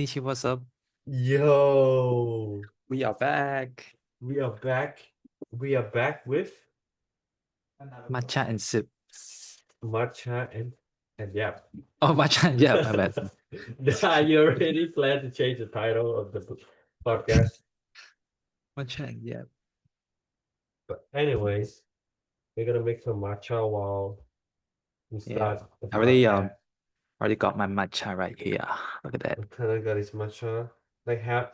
Konnichiwa, what's up? Yo, We are back. we are back. We are back with Matcha and sip. matcha and yeah. Oh, matcha and yeah, my bad. You already plan to change the title of the podcast. Matcha and yeah. But anyways, we're gonna make some matcha while we Yeah. start the I already podcast. already got my matcha right here. Look at that. What kind of got his matcha? Like how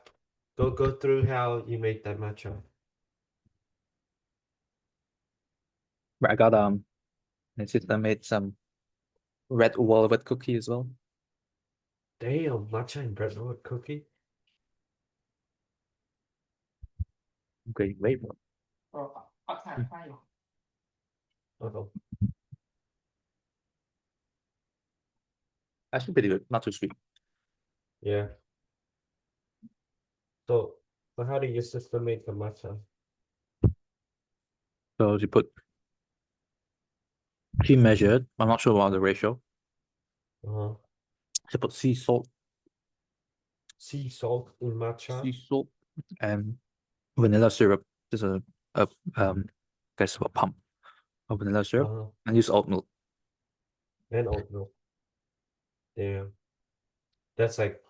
go through how you make that matcha. But I got my sister made some red velvet cookie as well. Damn, matcha and bread with cookie. Great, wait. Uh-oh. Actually pretty good, not too sweet. Yeah. So how do your sister make the matcha? So she measured, I'm not sure about the ratio. Uh-huh. She put sea salt, Sea salt in matcha. and vanilla syrup. Just a guess a pump of vanilla syrup Uh-huh. and use oat milk. And oat milk. Damn. That's like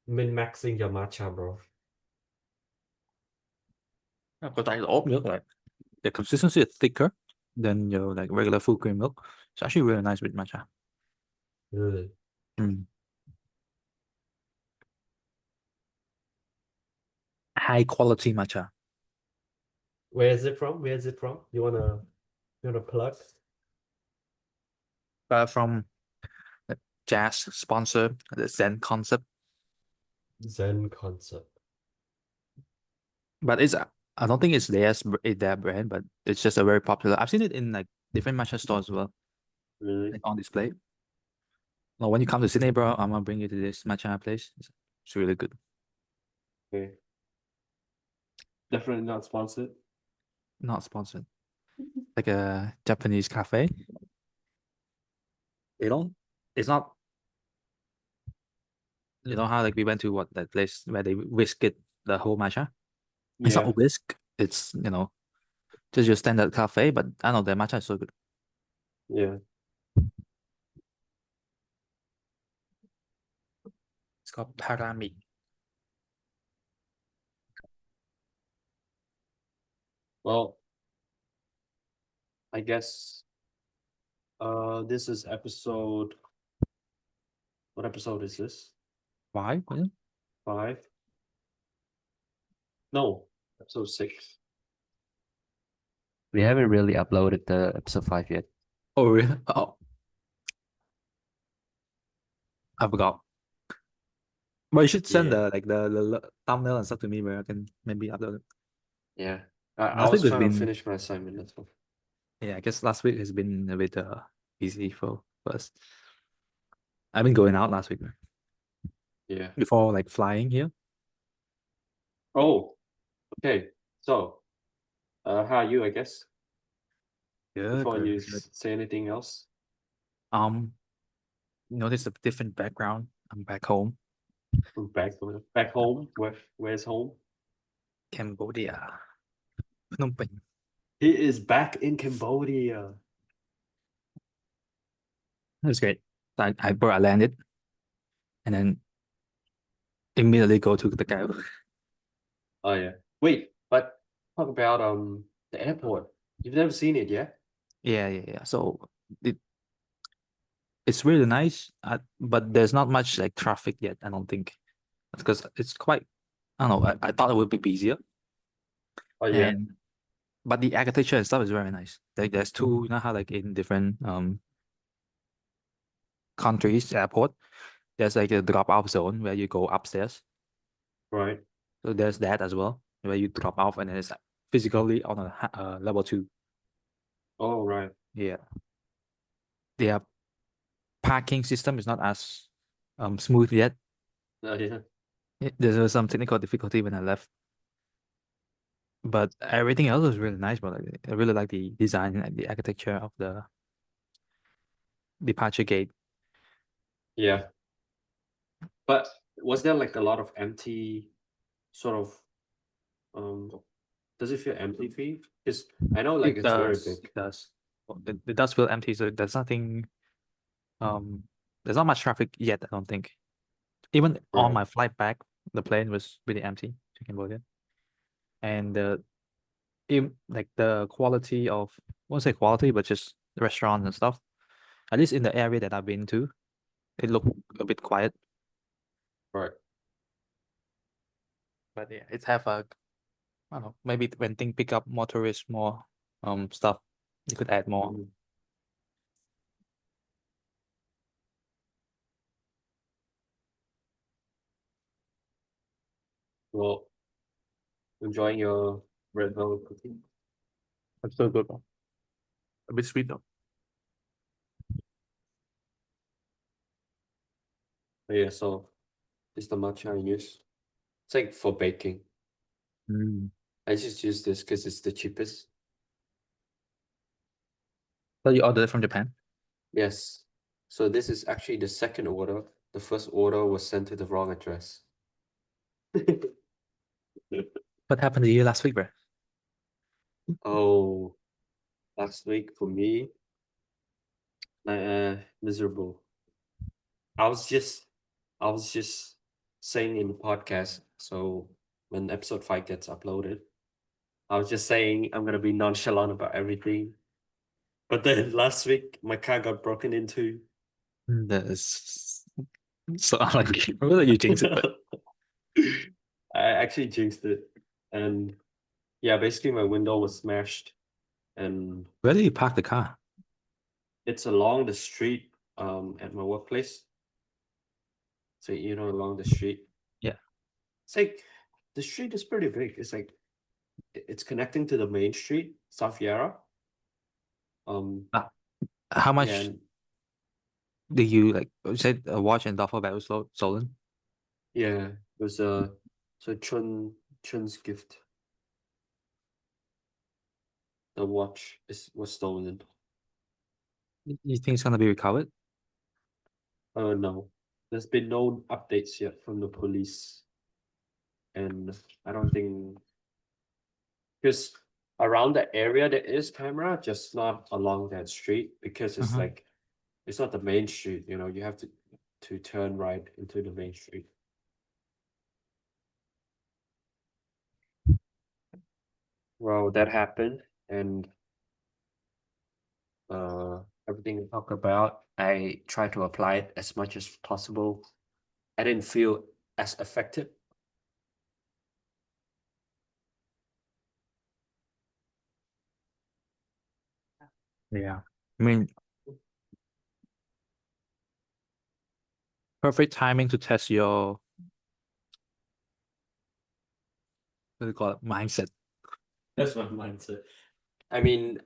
min-maxing your matcha, bro. Because like the oat milk, like the consistency is thicker than your like regular full cream milk. It's actually really nice with matcha. Really. Mm. High quality matcha. Where is it from? Where is it from? You wanna plug? From the Jazz sponsor, the Zen concept. Zen concept. But I don't think it's their brand, but it's just a very popular. I've seen it in like different matcha stores as well, Really? like on display. Well, when you come to Sydney, bro, I'm gonna bring you to this matcha place. It's really good. Okay. Definitely not sponsored. Not sponsored. Like a Japanese cafe. They don't. It's not. You know how like we went to that place where they whisk it the whole matcha. It's not a Yeah. whisk. It's just your standard cafe. But I know the matcha is so good. Yeah. It's called Parami. Well, I guess this is episode what episode is this? Why? 5? No, episode 6. We haven't really uploaded the episode 5 yet. Oh really? Oh, I forgot. But you should send Yeah. the thumbnail and stuff to me where I can maybe upload it. Yeah. I Last week was has trying to been finish my assignment, that's all. I guess last week has been a bit easy for us. I've been going out last week Yeah. before like flying here. Oh, okay. So, how are you, I guess? Good, Before you good. say anything else. Um, notice a different background. I'm back home, We're back home. Where's home? Cambodia, Phnom Penh. He is back in Cambodia. It was great. I landed and then immediately go to the Cairo. Oh yeah. Wait, but talk about the airport. You've never seen it yet? Yeah. So it's really nice, but there's not much like traffic yet. I don't think because it's quite. I don't know. I thought it would be busier, Oh yeah. and but the architecture and stuff is very nice. Like there's two. You know how like in different countries airport, there's like a drop off zone where you go upstairs. Right. So there's that as well where you drop off and then it's physically on a level 2. Oh right. Yeah, their parking system is not as smooth yet. Yeah. There was some technical difficulty when I left, but everything else was really nice. But like, I really like the design and the architecture of the departure gate. Yeah. But was there like a lot of empty sort of does it feel empty for you? Because I know like it's very big. It does. It does feel empty, so there's nothing there's not much traffic yet, I don't think. Even on Right. my flight back, the plane was really empty to Cambodia. And like the quality of, I won't say quality, but just the restaurants and stuff, at least in the area that I've been to, it looked a bit quiet. Right. But yeah, it's have a, I don't know, maybe when things pick up, more tourists, more stuff, you could add more. Mhm. Well, enjoying your red velvet cookie. That's so good. A bit sweet though. But yeah, so it's the matcha I use. It's like for baking. Mm. I just use this because it's the cheapest. So you ordered it from Japan? Yes. So this is actually the second order. The first order was sent to the wrong address. What happened to you last week, bro? Oh, last week for me, miserable. I was just I was just saying in the podcast, so when episode 5 gets uploaded, I was just saying I'm gonna be nonchalant about everything. But then last week my car got broken into. That is so unlucky. I really you jinx it, but I actually jinxed it. And yeah, basically my window was smashed and where did you park the car? it's along the street at my workplace. So along the street. Yeah. It's like the street is pretty big. It's like it's connecting to the main street, South Yarra. Ah, how Yeah, much and did you like? You said a watch and duffel bag was stolen. yeah, it was so Chun's gift. The watch was stolen. You think it's gonna be recovered? No, there's been no updates yet from the police, and I don't think because around the area there is camera, just not along that street because it's Uh-huh. like it's not the main street. You have to turn right into the main street. Well, that happened, and everything we talk about, I try to apply it as much as possible. I didn't feel as affected. Yeah. I mean, perfect timing to test your, what do you call it, mindset. That's my mindset. I mean,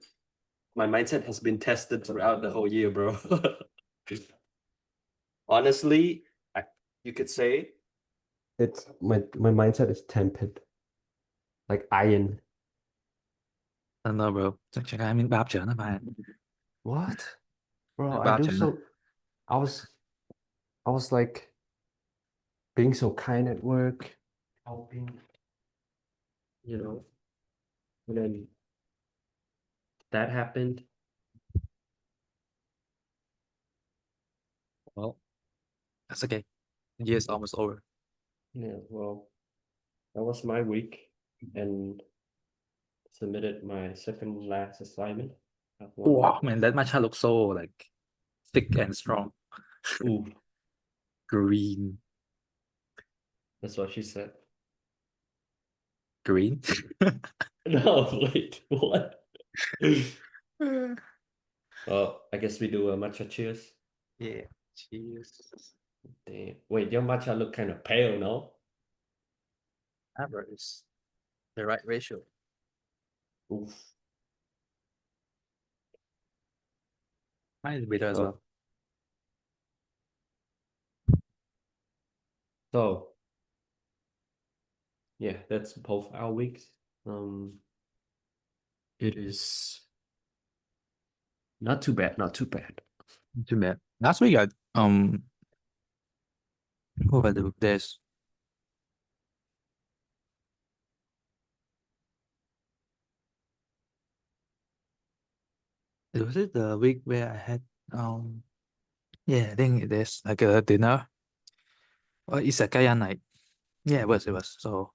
my mindset has been tested throughout the whole year, bro. Honestly, you could say it's my mindset is tempered, like iron. I don't know, bro. Chắc chắn mình bạp trở nó mà. What? Bro, I Bạp do trở nó. so I was like being so kind at work, helping, you know, and then that happened. Well, that's okay. The year's almost over. Yeah, well, that was my week and submitted my second last assignment. That one. Wow, man, that matcha looks so like thick and strong. Ooh, Green. that's what she said. Green? No, wait, what? Well, I guess we do a matcha cheers. Yeah. Cheers. Damn. Wait, your matcha look kind of pale, no? Average is the right ratio. Oof. Mine is bitter as Oh. well. So, yeah, that's both our weeks. It is not too bad, not too bad. Too bad. Last week I What I do? Was it the week where I had yeah, I think there's like a dinner or izakaya night. Yeah, it was. So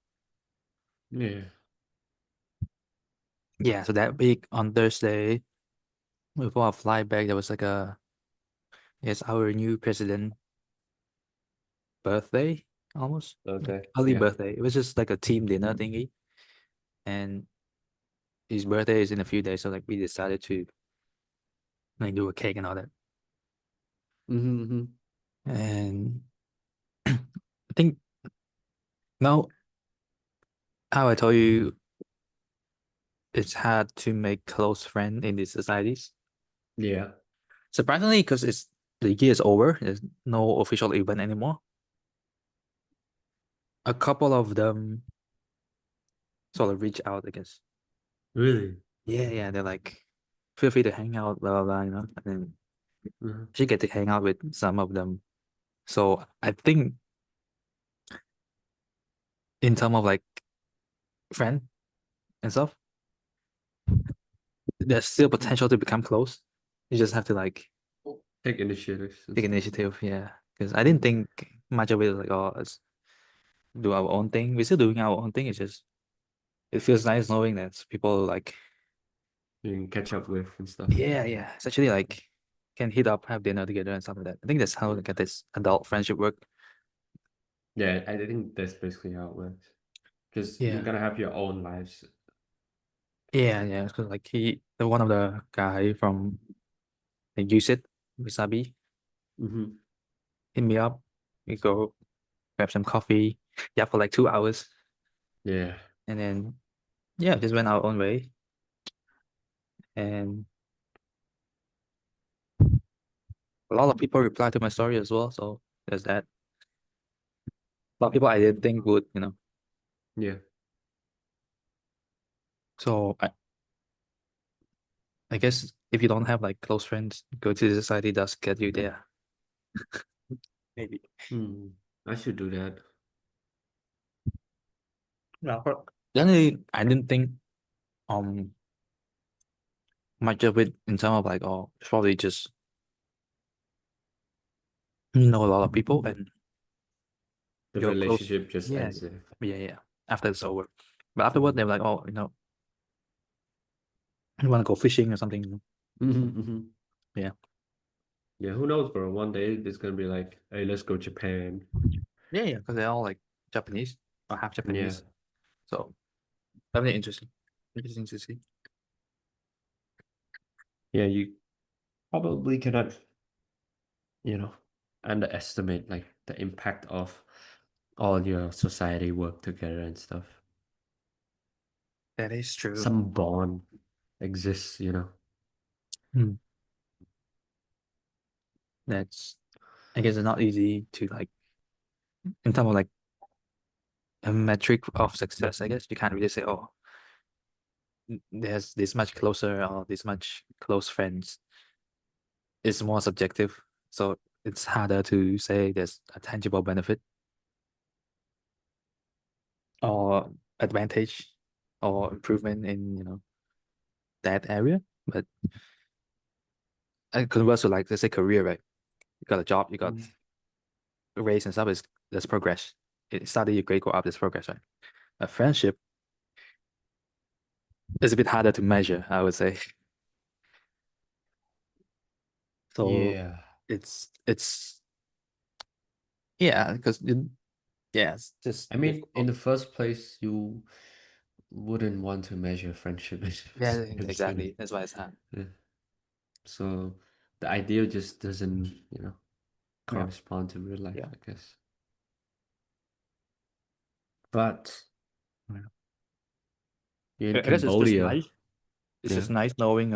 Yeah. yeah, so that week on Thursday before I fly back, there was like a yes, our new president birthday almost. Like Okay. early Yeah. birthday. It was just like a team dinner thingy. And his birthday is in a few days, so like we decided to like do a cake and all that. Mm-hmm. And I think now how I told you it's hard to make close friends in these societies. Yeah. Surprisingly, because it's the year is over, there's no official event anymore. A couple of them sort of reach out, I guess. Really? Yeah, they're like, feel free to hang out, blah blah blah, And then Mhm. she get to hang out with some of them. So I think in terms of like friend and stuff, there's still potential to become close. You just have to like Take initiatives and take stuff. initiative, yeah. Because I didn't think much of it like, oh, let's do our own thing. We're still doing our own thing. It's just it feels nice knowing that people like, You can catch up with and stuff. yeah. It's actually like can hit up, have dinner together and stuff like that. I think that's how like this adult friendship work. Yeah, I think that's basically how it works. Because you're Yeah. gonna have your own lives. Yeah. Because like the one of the guy from like use it, Wasabi, Mm-hmm. hit me up. We go grab some coffee, yeah, for like 2 hours. Yeah. And then yeah, just went our own way. And a lot of people replied to my story as well. So there's that. A lot of people I didn't think would. Yeah. So I guess if you don't have like close friends, go to the society does get you there. Maybe. Hmm. I should do that. Yeah. Generally, I didn't think um much of it in terms of like, oh, it's probably just know a lot of people and The you're close. relationship just Yeah, ends there. yeah. After it's over. But afterward, they're like, oh, you want to go fishing or something. Mm-hmm, mm-hmm. Yeah. Yeah, who knows, bro? One day it's gonna be like, hey, let's go Japan. Yeah, because they're all like Japanese or half Yeah. Japanese. So definitely interesting. Interesting to see. Yeah, you probably cannot, you know, underestimate like the impact of all your society work together and stuff. That is true. Some bond exists. Hmm. That's I guess it's not easy to like in terms of like a metric of success, I guess you can't really say, oh, there's this much closer or this much close friends. It's more subjective. So it's harder to say there's a tangible benefit or advantage or improvement in, that area. But converse to like let's say career, right? You got a job, you got Mm. a raise and stuff, there's progress. It started your grade go up, there's progress, right? A friendship is a bit harder to measure, I would say. So Yeah. it's yeah, because yeah, it's just I mean, in difficult. the first place, you wouldn't want to measure friendship Yeah, in the beginning. exactly. That's why it's hard. Yeah. So the ideal just doesn't, Yeah, correspond to real life, yeah. I guess. But Yeah. you're in I guess it's just Cambodia. nice. It's Yeah. just nice knowing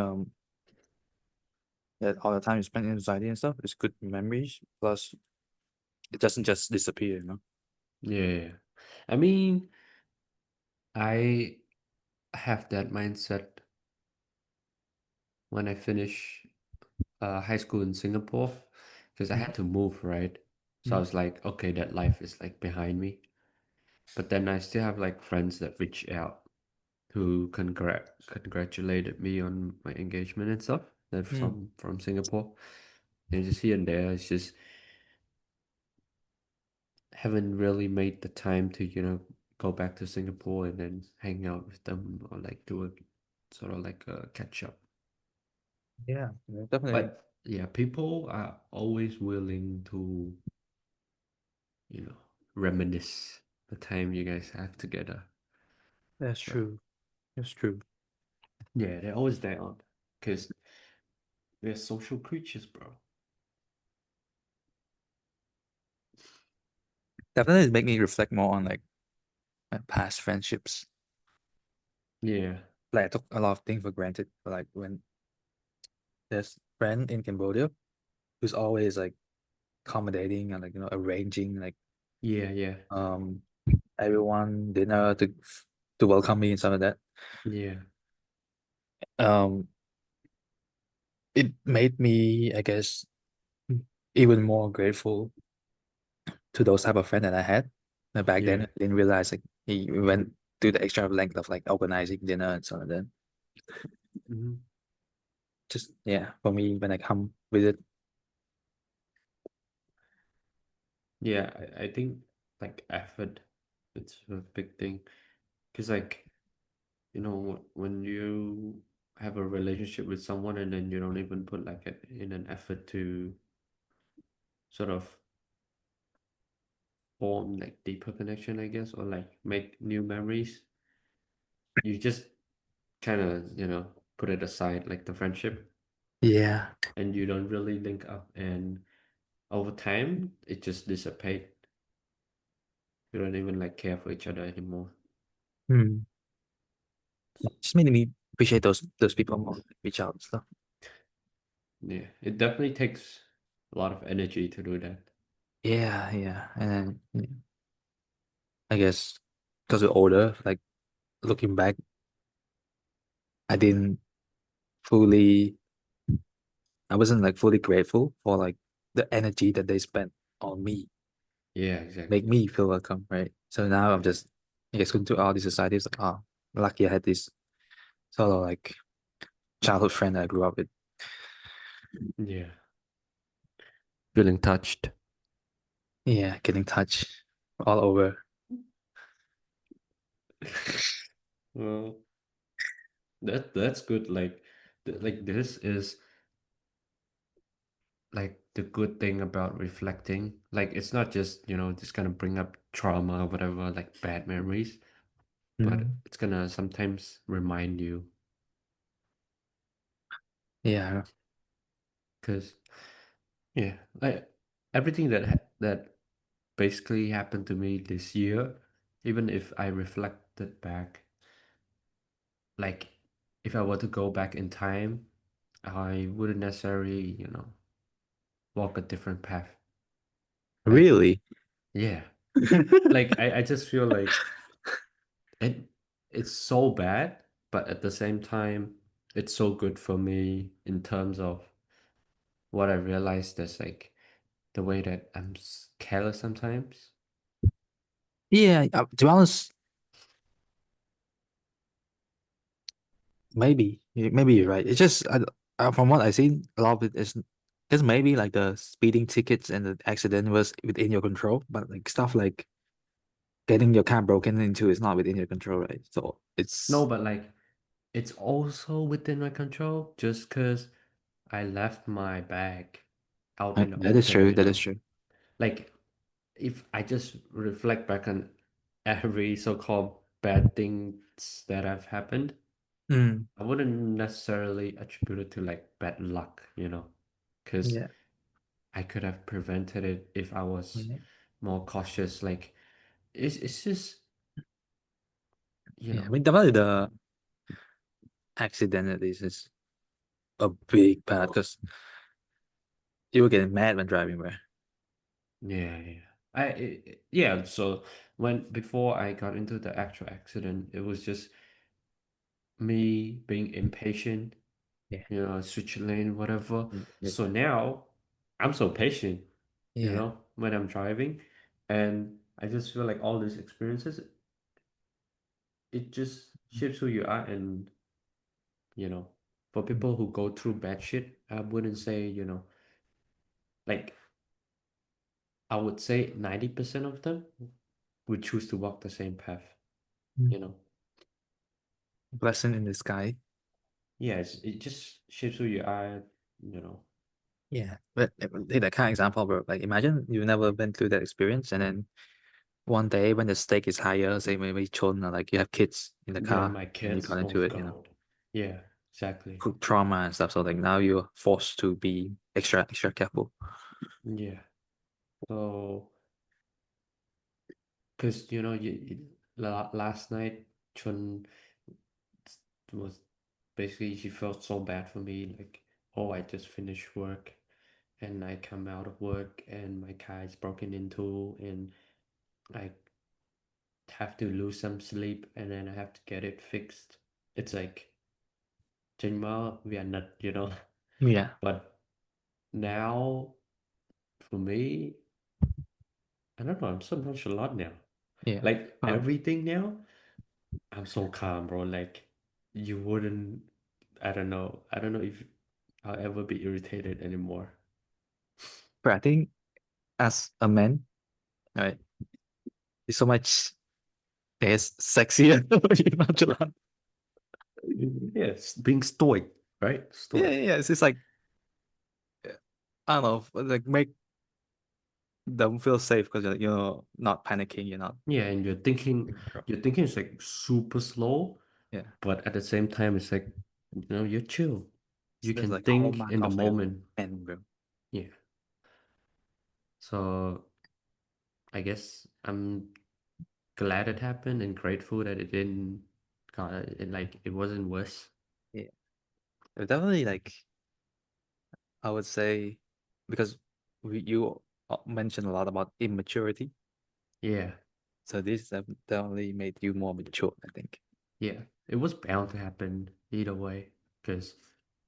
that all the time you spend in society and stuff is good memories. Plus, it doesn't just disappear. Yeah. I mean, I have that mindset when I finish high school in Singapore because I Mm. had to move, right? So I was like, okay, that life is like behind me. But then I still have like friends that reach out who congratulated me on my engagement and stuff. They're Mm. from Singapore. And just here and there, it's just haven't really made the time to, go back to Singapore and then hang out with them or like do a sort of like a catch up. Yeah, definitely. But yeah, people are always willing to, you know, reminisce the time you guys have together. That's So true. That's true. yeah, they're always down because we're social creatures, bro. Definitely make me reflect more on like my past friendships. Yeah, Like I took a lot of things for granted. Like when there's friend in Cambodia who's always like accommodating and like arranging like yeah, yeah, um everyone dinner to welcome me and some of that. yeah, Um, it made me, I guess, even more grateful to those type of friends that I had. And back then, yeah. I didn't realize like he went to the extra length of like organizing dinner and so on. Then Mhm. just yeah, for me when I come visit, Yeah, I think like effort, it's a big thing. Because like, when you have a relationship with someone and then you don't even put like in an effort to sort of form like deeper connection, I guess, or like make new memories, you just kind of, put it aside, like the friendship, yeah, and you don't really link up. And over time, it just dissipate. You don't even like care for each other anymore. hmm. Just made me appreciate those people more, reach out and stuff. Yeah, it definitely takes a lot of energy to do that. Yeah, yeah, and then I guess because we're older, like looking back, I didn't fully I wasn't like fully grateful for like the energy that they spent on me, Yeah, make exactly. me feel welcome, right? So now I'm just, I guess, going to all these societies, like, oh, lucky I had this sort of like childhood friend that I grew up with. Yeah. Feeling touched. Yeah, getting touch all over. Well, that's good. Like, this is like the good thing about reflecting. Like, it's not just, just gonna bring up trauma or whatever, like bad memories, but Mm, it's gonna sometimes remind you. yeah, Because yeah, like everything that basically happened to me this year, even if I reflected back, like if I were to go back in time, I wouldn't necessarily, walk a different path. Like, really. yeah, like I just feel like it it's so bad, but at the same time, it's so good for me in terms of what I realized that's like the way that I'm careless sometimes. Yeah, to be honest, maybe you're right. It's just from what I see, a lot of it is just maybe like the speeding tickets and the accident was within your control, but like stuff like getting your car broken into is not within your control, right? So No, it's but like it's also within my control just because I left my bag out in the that is open, true. That is true. Like if I just reflect back on every so-called bad things that have happened, Mm, I wouldn't necessarily attribute it to like bad luck, because yeah. I could have prevented it if I was Yeah. more cautious. Like it's just, you Yeah, I know, mean, definitely the accident at least is a big part because you were getting mad when driving, right? yeah, yeah. Yeah, so when before I got into the actual accident, it was just me being impatient, Yeah. switch lane, whatever. Yeah. So now I'm so patient, you Yeah. know? when I'm driving, and I just feel like all these experiences, it just shapes who you are. And you know, for people who go through bad shit, I wouldn't say, like, I would say 90% of them would choose to walk the same path, Mm. you know. Blessing in the sky. Yeah, it just shapes who you are, you know. Yeah, but take that kind of example, bro. Like, imagine you've never been through that experience, and then one day when the stake is higher, say maybe children, or like you have kids in the Yeah, car, my and you kids, got oh into it, God. Yeah, exactly. trauma and stuff. So like now you're forced to be extra careful. Yeah. So, because, last night, Chun was basically, she felt so bad for me. Like, oh, I just finished work and I come out of work and my car is broken into and I have to lose some sleep and then I have to get it fixed. It's like, Jinma, we are not, Yeah, But now, for me, I don't know, I'm so nonchalant now. yeah. Like, Oh, everything now, I'm so calm, bro. Like, you wouldn't, I don't know if I'll ever be irritated anymore. but I think as a man, right, it's so much, I guess, sexier when you're nonchalant. Yes, being stoic, right? Yeah, Stoic. yeah, yeah. It's just like, I don't know, like make them feel safe because you're not panicking, you're not Yeah, and in control. you're thinking is like super slow, Yeah, but at the same time, it's like, you're chill. so You that's can like think hallmark in the of like a moment. man, bro. Yeah. So I guess I'm glad it happened and grateful that it didn't it wasn't worse. Yeah, definitely like I would say because you mentioned a lot about immaturity, Yeah. so this have definitely made you more mature, I think. Yeah. It was bound to happen either way because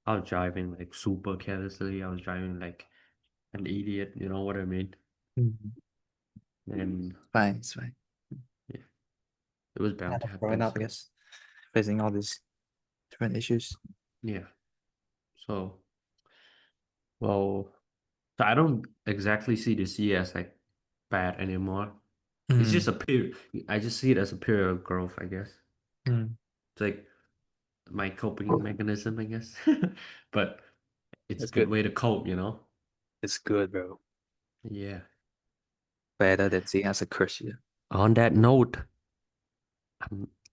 I was driving like super carelessly. I was driving like an idiot, you know what I mean? Mhm. And Fine, it's fine. yeah, it was bound Kind to of growing happen. up, I So guess, facing all these different issues. yeah. So well, so I don't exactly see this year as like bad anymore. It's just Mm, a period. I just see it as a period of growth, I guess. mm, It's like my coping mechanism, I guess. But it's a that's good good. way to cope, you know? It's good, bro. Yeah. Better than seeing as a curse you. On that note,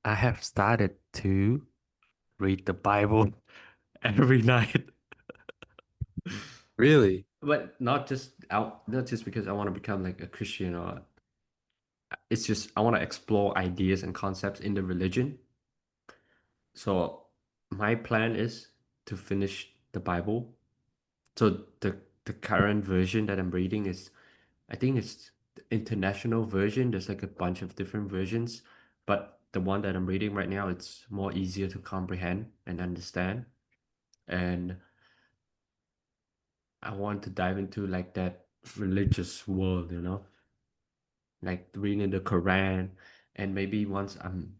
I have started to read the Bible every night. Really? But not just because I want to become like a Christian, or it's just I want to explore ideas and concepts in the religion. So my plan is to finish the Bible. So the current version that I'm reading is, I think it's the international version. There's like a bunch of different versions, but the one that I'm reading right now, it's more easier to comprehend and understand. And I want to dive into like that religious world, like reading the Quran. And maybe once I'm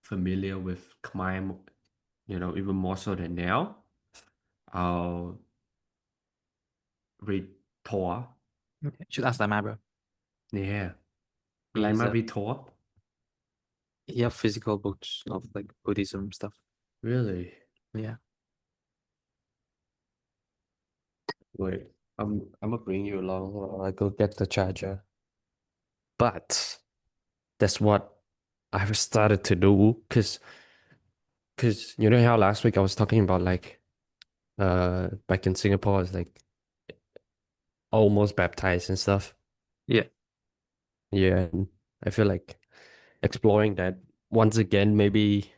familiar with Khmer, even more so than now, I'll read Torah. Okay. Should ask Lama, bro. Yeah. Like He's my read Torah? he have physical books of like Buddhism stuff. Really? Yeah. Wait, I'm gonna bring you along. Hold on, I go get the charger. But that's what I've started to do, because you know how last week I was talking about like back in Singapore I was like almost baptized and stuff. Yeah. Yeah, and I feel like exploring that once again maybe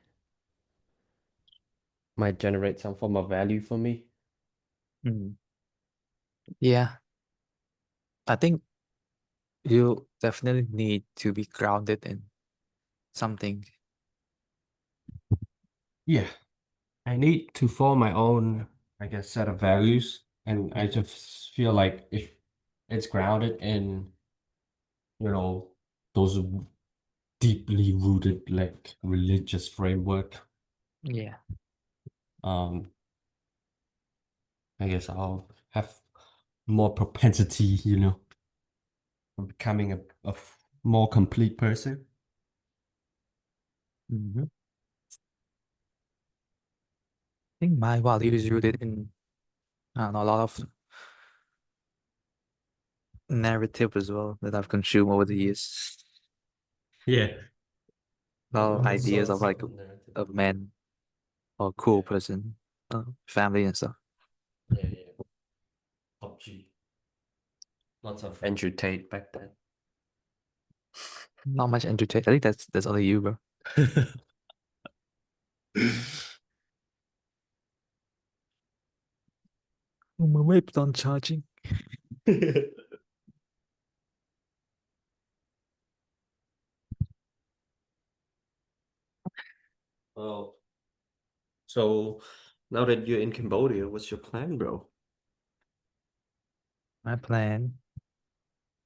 might generate some form of value for me. Mm. Yeah. I think you definitely need to be grounded in something. Yeah, I need to form my own, I guess, set of values, and I Mm. just feel like if it's grounded in, you know, those deeply rooted like religious framework. Yeah. Um, I guess I'll have more propensity, for becoming a more complete person. Mm-hmm. I think my value is rooted in I don't know, a lot of narrative as well that I've consumed over the years. Yeah. A lot of What ideas of sorts like of narrative? a man or a cool Yeah. person, family and stuff. Yeah, yeah. PUBG. Lots of Andrew Tate back then. Not much entertainment. I think that's only you, bro. Oh, my vape's on charging. Well, so now that you're in Cambodia, what's your plan, bro? My plan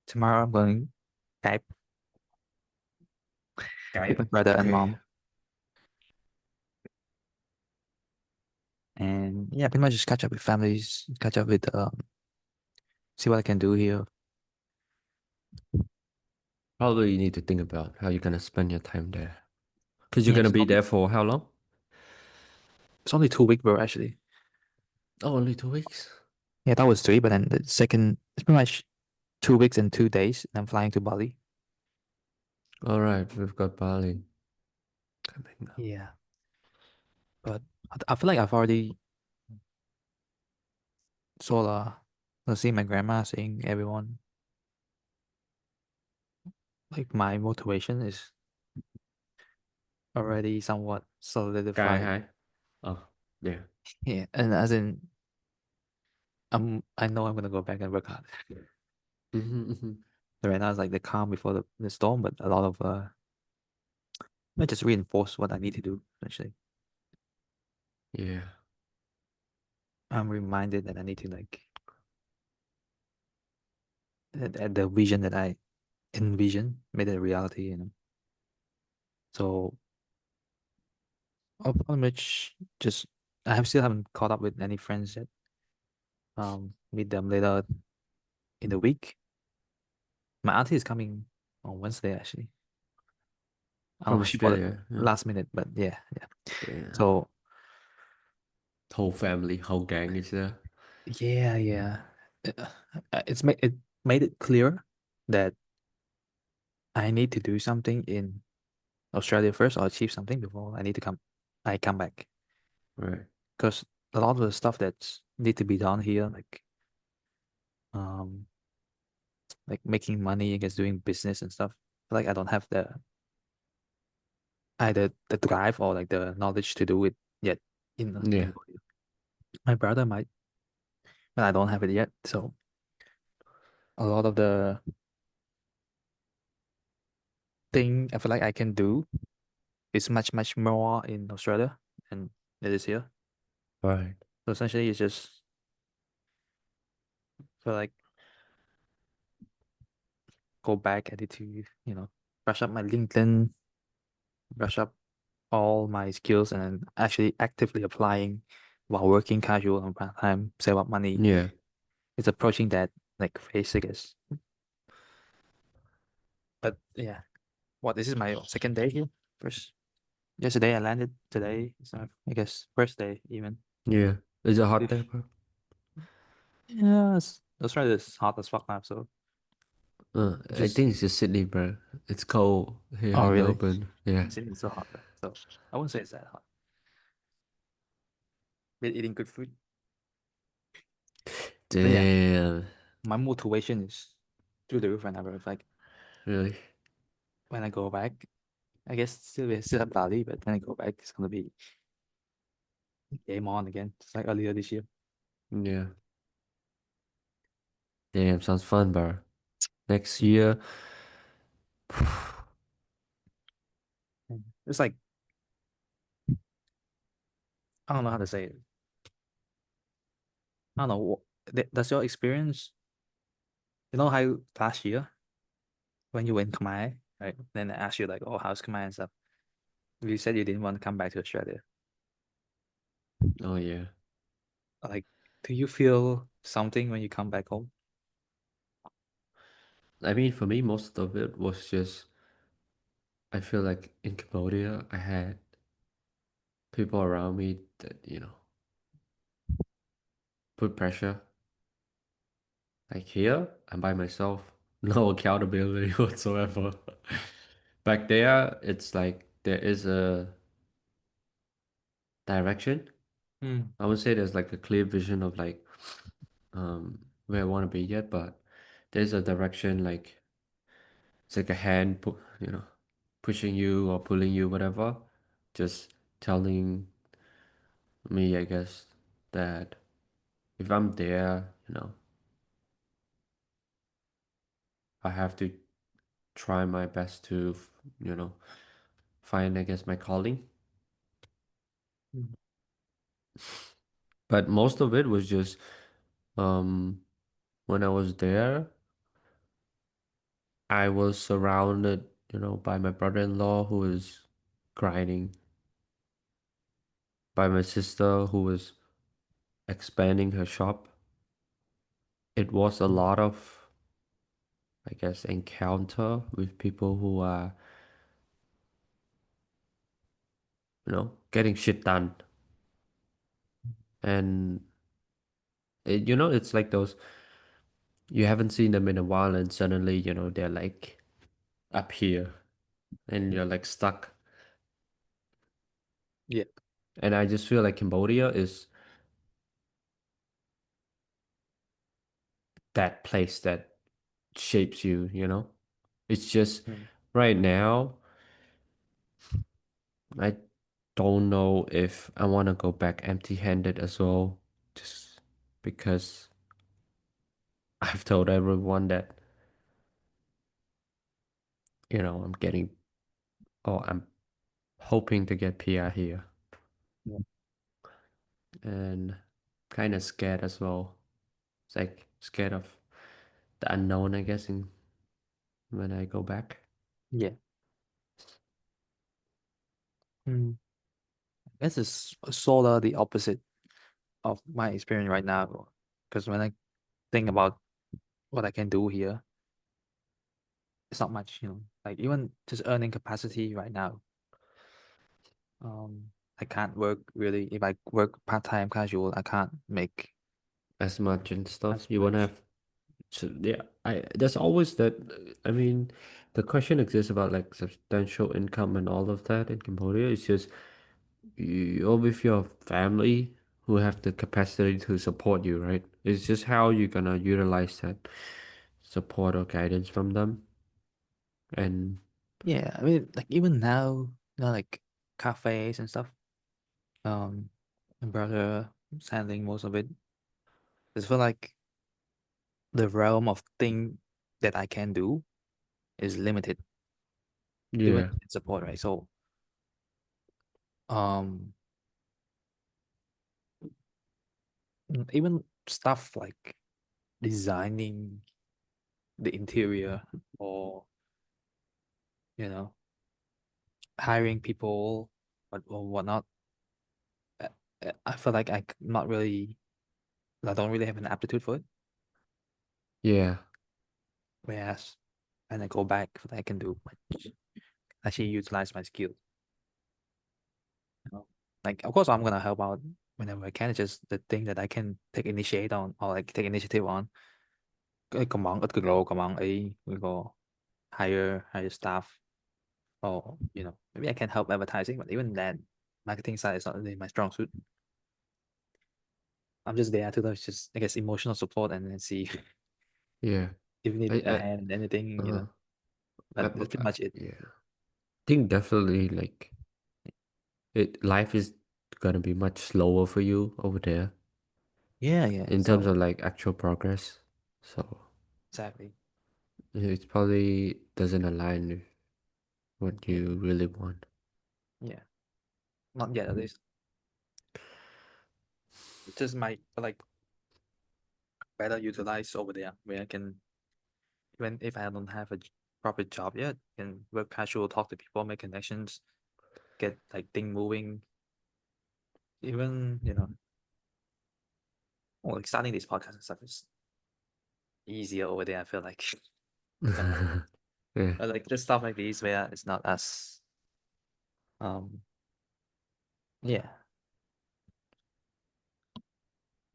tomorrow I'm going Skype with my Skype. brother and Okay. mom. And yeah, pretty much just catch up with families, catch up with see what I can do here. Probably you need to think about how you're gonna spend your time there. Because you're Yeah, gonna be there for how long? it's only 2 weeks, bro, actually. Oh, only 2 weeks. Yeah, that was three, but then the second it's pretty much 2 weeks and 2 days. And I'm flying to Bali. All right, we've got Bali coming up. Yeah. But I feel like I've already sort of seeing my grandma, seeing everyone. Like my motivation is already somewhat Sky solidified. high. Oh, yeah. Yeah, and as in I know I'm gonna go back and work hard. Mm-hmm. So right now it's like the calm before the storm, but a lot of I just reinforce what I need to do. Essentially, Yeah. I'm reminded that I need to like that the vision that I envision made it a reality. So I'll pretty much just still haven't caught up with any friends yet. Meet them later in the week. My auntie is coming on Wednesday actually. I don't From know, she bought it Australia. Yeah. last minute, but yeah, yeah. Yeah. So Whole family, whole gang is there. yeah, yeah. Uh, it made it clear that I need to do something in Australia first or achieve something before I come back. Right. Because a lot of the stuff that's need to be done here, um like making money, I guess doing business and stuff. Like I don't have the either the drive or like the knowledge to do it yet in Yeah. Cambodia. My brother might, but I don't have it yet. So a lot of the thing I feel like I can do is much more in Australia than it is here. Right. So essentially, it's just feel like go back. I need to brush up my LinkedIn, brush up all my skills, and then actually actively applying while working casual and part time, save up money. Yeah. It's approaching that like phase, I guess. But yeah, this is my second day here. First, yesterday I landed. Today is I guess first day even. Yeah. Is it hot It- there, bro? Yes, Australia is hot as fuck now. So I just think it's just Sydney, bro. It's cold here oh in really? Melbourne. Yeah. It's so hot there. So I wouldn't say it's that hot. Been eating good food. But yeah, Damn. my motivation is through the roof whenever. If like Really? when I go back, I guess still have Bali, but when I go back, it's gonna be game on again, just like earlier this year. Yeah. Damn, sounds fun, bro. Next year. It's like I don't know how to say it. I don't know. Does your experience You know how last year when you went Khmer, right? Then I asked you like, oh, how's Khmer and stuff. You said you didn't want to come back to Australia. Oh yeah. Like, do you feel something when you come back home? I mean, for me, most of it was just I feel like in Cambodia, I had people around me that put pressure. Like here, I'm by myself, no accountability whatsoever. Back there, it's like there is a direction. Mm. I would say there's like a clear vision of like where I want to be yet, but there's a direction like it's like a hand, pushing you or pulling you, whatever. Just telling me, I guess, that if I'm there, I have to try my best to, you know, find, I guess, my calling. Mm. But most of it was just um when I was there, I was surrounded, by my brother-in-law who was grinding, by my sister who was expanding her shop. It was a Mm. lot of, I guess, encounter with people who are, getting shit done. And it's like those you haven't seen them in a while and suddenly, they're like up here and you're like stuck. Yeah. And I just feel like Cambodia is that place that shapes you. It's just Mm. right now, I don't know if I want to go back empty-handed as well, just because I've told everyone that, I'm getting, or I'm hoping to get PR here Yeah. and kind of scared as well. It's like scared of the unknown, I guess, when I go back. Yeah. Mm. I guess it's sort of the opposite of my experience right now. Because when I think about what I can do here, it's not much, like even just earning capacity right now. I can't work really. If I work part-time casual, I can't make As much and stuff. as You want to much. have, so yeah, there's always that. I mean, the question exists about like substantial income and all of that in Cambodia. It's just you're with your family who have the capacity to support you, right? It's just how you're gonna utilize that support or guidance from them. And Yeah, I mean, like even now, like cafes and stuff. Um, my brother is handling most of it. It's feel like the realm of thing that I can do is limited, even yeah, in support, right? So, um, even stuff like designing the interior or you know hiring people or whatnot. uh, I feel like not really. I don't really have an aptitude for it. yeah, Whereas when I go back, I can do much, actually utilize my skill. Like of course I'm gonna help out whenever I can. It's just the thing that I can take initiate on or like take initiative on. Cái có món ít cực có món ấy we go hire staff or maybe I can help advertising, but even that marketing side is not really my strong suit. I'm just there to just I guess emotional support and then see yeah. if you need a I hand and anything, uh, But that's pretty much it. yeah. Think definitely like life is gonna be much slower for you over there Yeah, yeah. in terms So of like actual progress. So exactly. it probably doesn't align with what Yeah, you really want. yeah. Not yet at least. Just might like better utilize over there where I can even if I don't have a proper job yet, can work casual, talk to people, make connections, get like thing moving. Even like starting this podcast and stuff is easier over there. I feel like Cambodia. Yeah, But like just stuff like these where it's not as um yeah,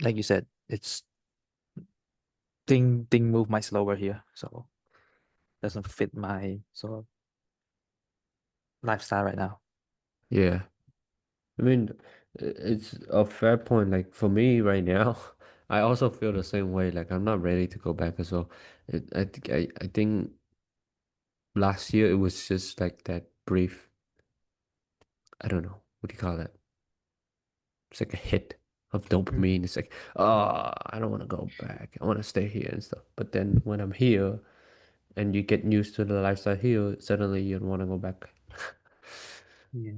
like you said, it's thing move my slower here, so doesn't fit my sort of lifestyle right now. yeah. I mean, it's a fair point. Like for me right now, I also feel the same way. Like I'm not ready to go back as well. I think last year it was just like that brief. I don't know what do you call that. It's like a hit of Mm. dopamine. It's like, Yeah. oh, I don't want to go back. I want to stay here and stuff. But then when I'm here and you get used to the lifestyle here, suddenly you don't want to go back. Yeah.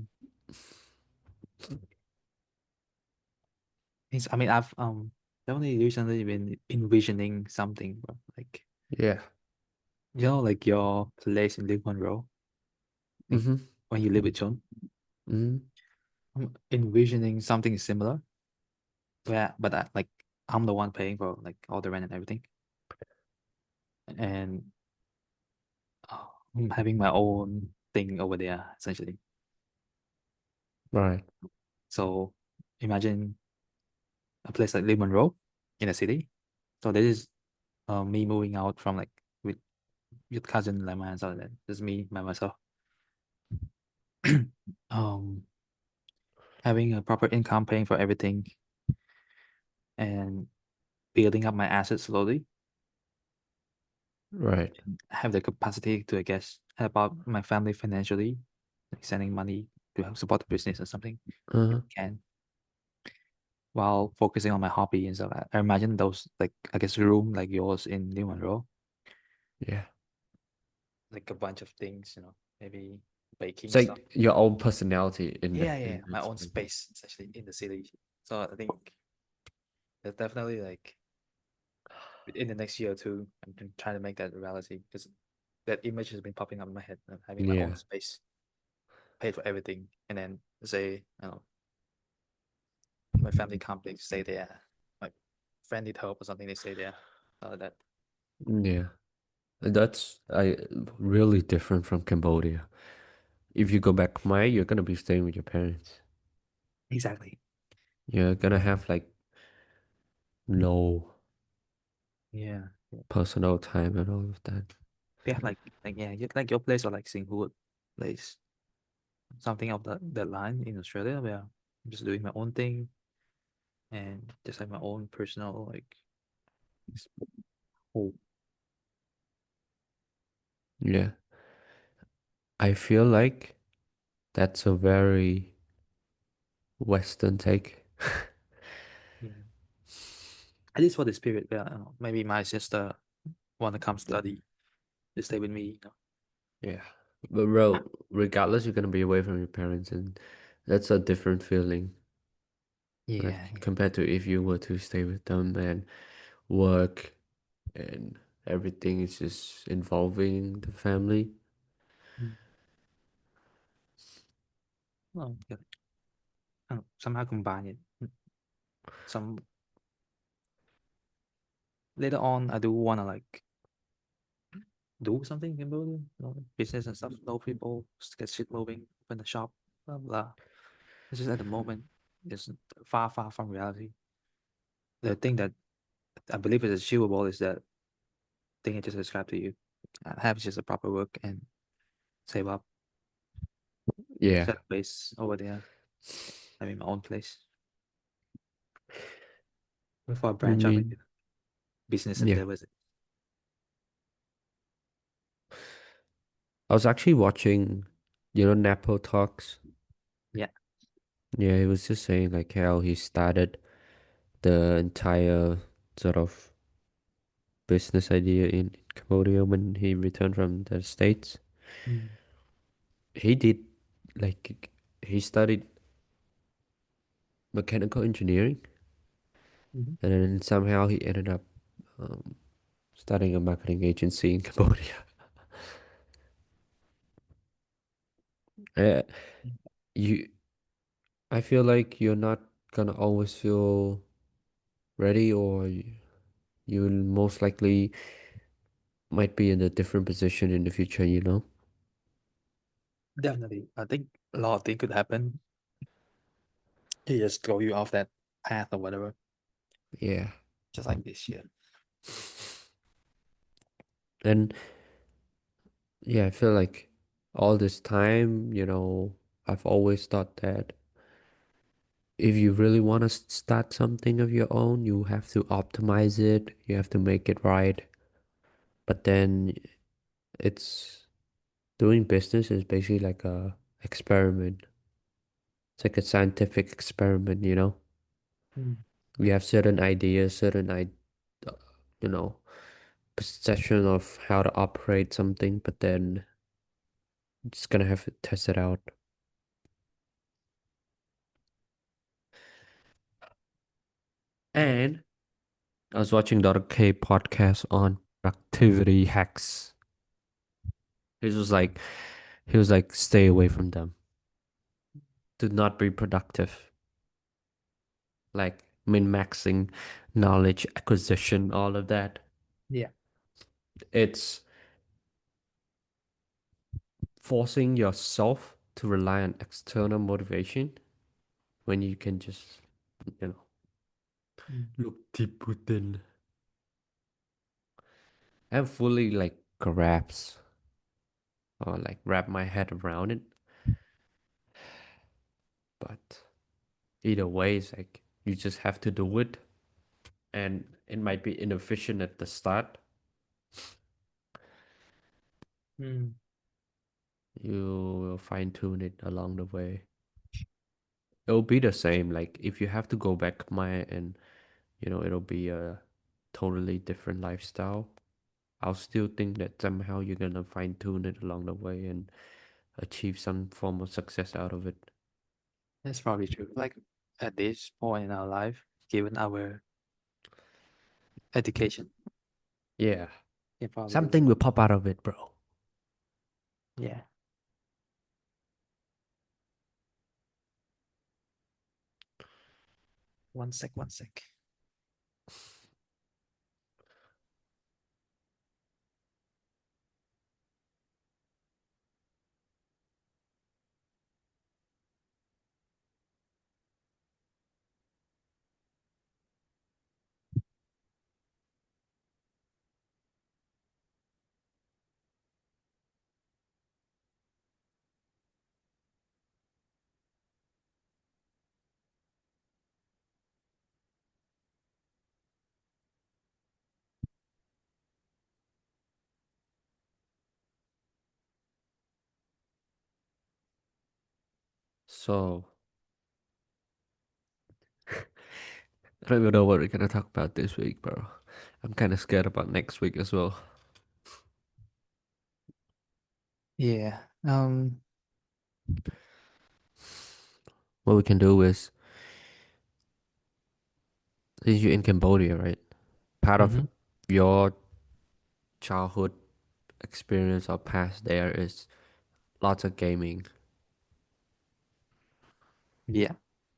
I mean, I've definitely recently been envisioning something, bro. Like Yeah. like your place in Lee Kuan Yew, like Mm-hmm. when you live with John. Mm-hmm. I'm envisioning something similar, where but like I'm the one paying for like all the rent and everything, and I'm having my own thing over there essentially. Right. So imagine a place like Lee Monroe in a city. So this is me moving out from like with cousin like my and that. Just me by myself. um Having a proper income, paying for everything, and building up my assets slowly. Right. Have the capacity to, I guess, help out my family financially, like sending money to help support the business or something if Uh-huh. I can, while focusing on my hobby and stuff. I imagine those like I guess room like yours in New Monroe, Yeah. like a bunch of things, maybe It's baking stuff. like your own personality in Yeah, that yeah, in my that own space. space essentially in the city. So I think that's definitely like in the next year or two, I'm trying to make that a reality because that image has been popping up in my head of having my own Yeah. space, paid for everything, and then say, my family come, they stay there. My friend need help or something, they stay there. That Yeah. That's really different from Cambodia. If you go back Khmer, you're gonna be staying with your parents. exactly. You're gonna have like no Yeah, yeah. personal time and all of that. Yeah, like yeah, like your place or like Singapore place, something of that line in Australia where I'm just doing my own thing and just have my own personal like s- oh Yeah. I feel like that's a very Western take. yeah. At least for this period, yeah. Maybe my sister want to come study, to stay with me. Yeah. But bro, regardless, you're gonna be away from your parents, and that's a different feeling. Like Yeah, yeah. compared to if you were to stay with them and work and everything is just involving the family. Mm. Well, yeah. Somehow combine it. Some later on, I do want to like do something in Cambodia, business and stuff. Know people, just get shit moving, open the shop, blah blah. It's just at the moment, it's far far from reality. The thing that I believe is achievable is that thing I just described to you. Have just a proper work and save up, Yeah. set a place over there, having my own place before I I branch out into mean, business yeah. endeavors. I was actually watching, Napo Talks. Yeah. Yeah, he was just saying like how he started the entire sort of business idea in Cambodia when he returned from the States. Mm. He did like he studied mechanical engineering Mhm. and then somehow he ended up um, starting a marketing agency in Cambodia. Uh, you, I feel like you're not gonna always feel ready, or you'll most likely might be in a different position in the future, you know? Definitely. I think a lot of things could happen. It just throw you off that path or whatever. Yeah. Just like this year. And yeah, I feel like all this time, I've always thought that if you really want to start something of your own, you have to optimize it, you have to make it right. But then it's doing business is basically like a experiment. It's like a scientific experiment, you know? Mm. We have certain ideas, uh, you know, perception of how to operate something, but then just gonna have to test it out. And I was watching Dr. K podcast on productivity hacks. He was like, stay away from them. Do not be productive. Like min-maxing, knowledge acquisition, all of that. Yeah. It's forcing yourself to rely on external motivation when you can just, you know, Mm. look deep within and fully like grasp or like wrap my head around it. But either way, it's like you just have to do it, and it might be inefficient at the start. Mm. You will fine tune it along the way. It'll be the same. Like if you have to go back my and it'll be a totally different lifestyle. I'll still think that somehow you're gonna fine tune it along the way and achieve some form of success out of it. That's probably true. Like at this point in our life, given our education, Yeah. it probably will. Something will pop out of it, bro. Yeah. One sec, one sec. So I don't even know what we're gonna talk about this week, bro. I'm kind of scared about next week as well. Yeah. What we can do is, since you're in Cambodia, right? Part of Mhm. your childhood experience or past there is lots of gaming. Yeah.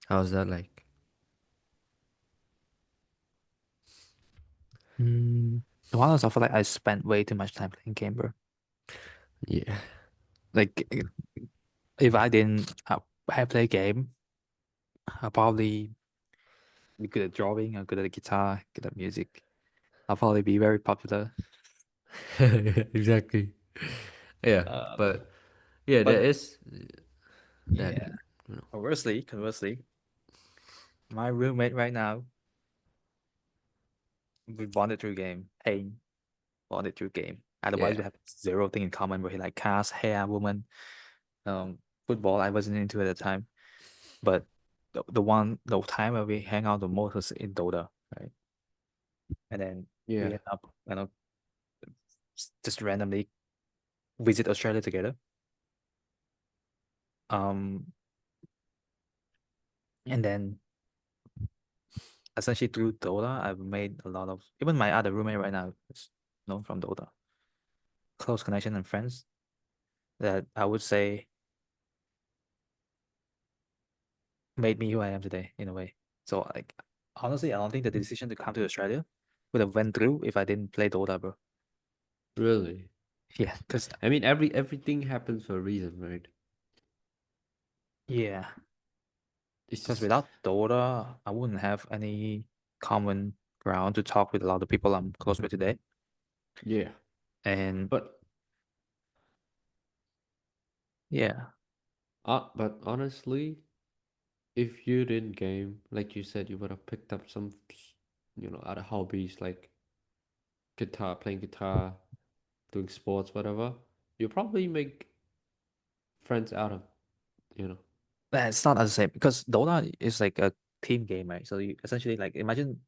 How's that like? Mm. One of I feel like I spent way too much time playing game, bro. Yeah. Like if I didn't have play game, I probably be good at drawing or good at guitar, good at music. I'll probably be very popular. Exactly. Yeah, Uh, but yeah, there but is that. yeah, conversely, my roommate right now, we bonded through game, pain, bonded through game. Otherwise, Yeah, we have zero thing in common. We like cars, hair, woman, um, football. I wasn't into at the time, but the time where we hang out the most was in Dota, right? And then we yeah, end up, just randomly visit Australia together. Um, and then essentially through Dota, I've made a lot of even my other roommate right now. known from Dota. Close connection and friends that I would say made me who I am today in a way. So like honestly, I don't think the decision to come to Australia would have went through if I didn't play Dota, bro. Really? Yeah, because I mean, everything happens for a reason, right? yeah, It's because just without Dota, I wouldn't have any common ground to talk with a lot of people I'm close with today. yeah. And But yeah, but honestly, if you didn't game, like you said, you would have picked up some, other hobbies like guitar, playing guitar, doing sports, whatever. You probably make friends out of, you know. but it's not the same because Dota is like a team game, right? So you essentially like imagine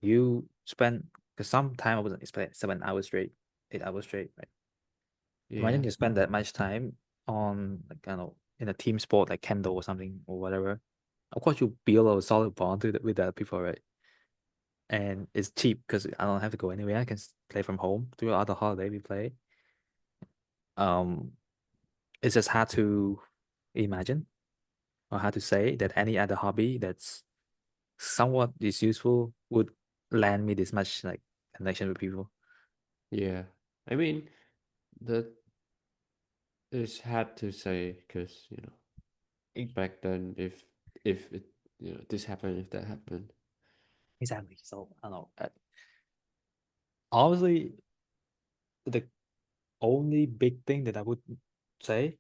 you spend because some time I wasn't spend 7 hours straight, 8 hours straight, right? Imagine Yeah, you spend that much time on like kind of in a team sport like Kendo or something or whatever. Of course, you build a solid bond with other people, right? And it's cheap because I don't have to go anywhere. I can play from home throughout the holiday. We play. Um, it's just hard to imagine or hard to say that any other hobby that's somewhat is useful would land me this much like connection with people. yeah. I mean, that is hard to say because E- back then, if it this happened, if that happened, Exactly. So I don't know. Honestly, the only big thing that I would say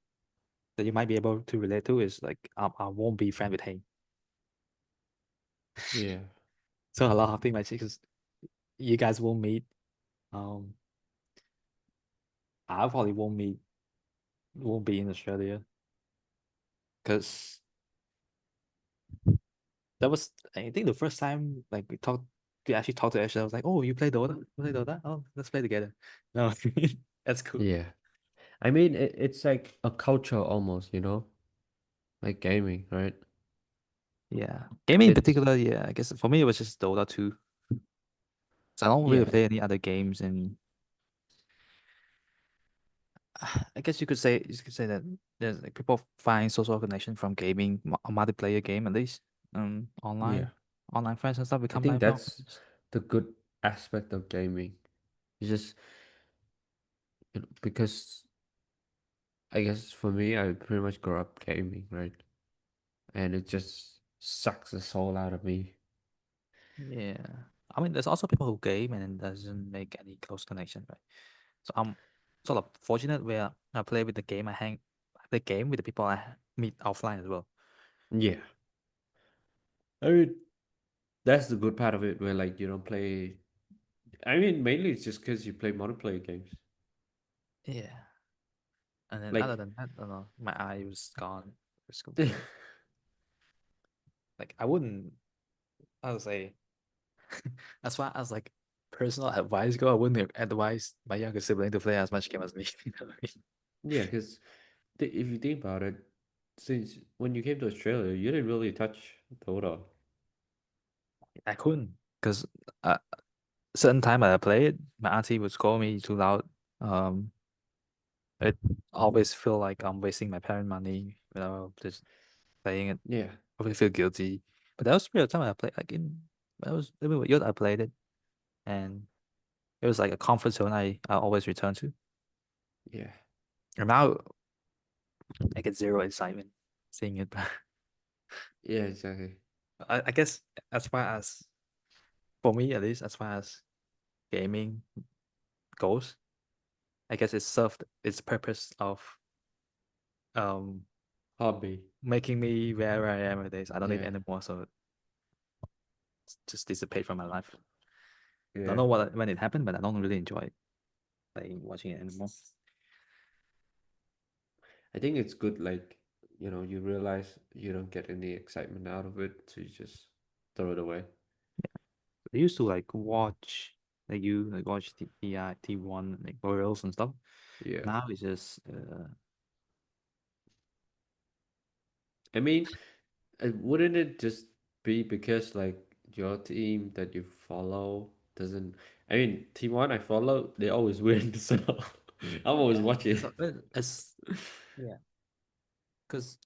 that you might be able to relate to is like I won't be friend with him. yeah, So a lot of things like because you guys won't meet. Um, I probably won't be in Australia because that was I think the first time like we actually talked to each other. I was like, oh, you play Dota? You play Dota? Oh, let's play together. No, that's cool. yeah. I mean, it's like a culture almost, like gaming, right? Yeah, gaming in It's particular. Yeah, I guess for me it was just Dota 2. So I don't really yeah, play any other games, and I guess you could say that there's like people find social connection from gaming, a multiplayer game at least. yeah. Online friends and stuff I become think lifelong that's friends. the good aspect of gaming. It's just because I guess for me, I pretty much grew up gaming, right? And it just sucks the soul out of me. Yeah, I mean, there's also people who game and it doesn't make any close connection, right? So I'm sort of fortunate where I play with the game. I play game with the people I meet offline as well. Yeah. I mean, that's the good part of it, where like you don't play. I mean, mainly it's just because you play multiplayer games. Yeah, and then other Like, than that, I don't know, my eye was gone. It's completely like I would say as far as like personal advice go, I wouldn't advise my younger sibling to play as much game as me. You know what I mean? yeah, because if you think about it, since when you came to Australia, you didn't really touch Dota. I couldn't because certain time I played, my auntie would scold me too loud. Um, it always feel like I'm wasting my parent money, just playing it. Yeah, I always feel guilty. But that was the real time I played. Like when I was living with youth, I played it, and it was like a comfort zone I always return to. yeah, And now I get zero excitement seeing it. yeah, exactly. I guess as far as for me at least, as far as gaming goes, I guess it served its purpose of um Hobby. making me where I am nowadays. I don't need it Yeah, anymore, so it's just dissipate from my life. Don't yeah. know what when it happened, but I don't really enjoy playing watching it anymore. I think it's good, like, you realize you don't get any excitement out of it, so you just throw it away. I used to like watch like watch T1 like tutorials and stuff. Yeah. Now it's just I mean, wouldn't it just be because, like, your team that you follow doesn't. I mean, Team One I follow, they always win, so I'm always Yeah. watching. So it's yeah, because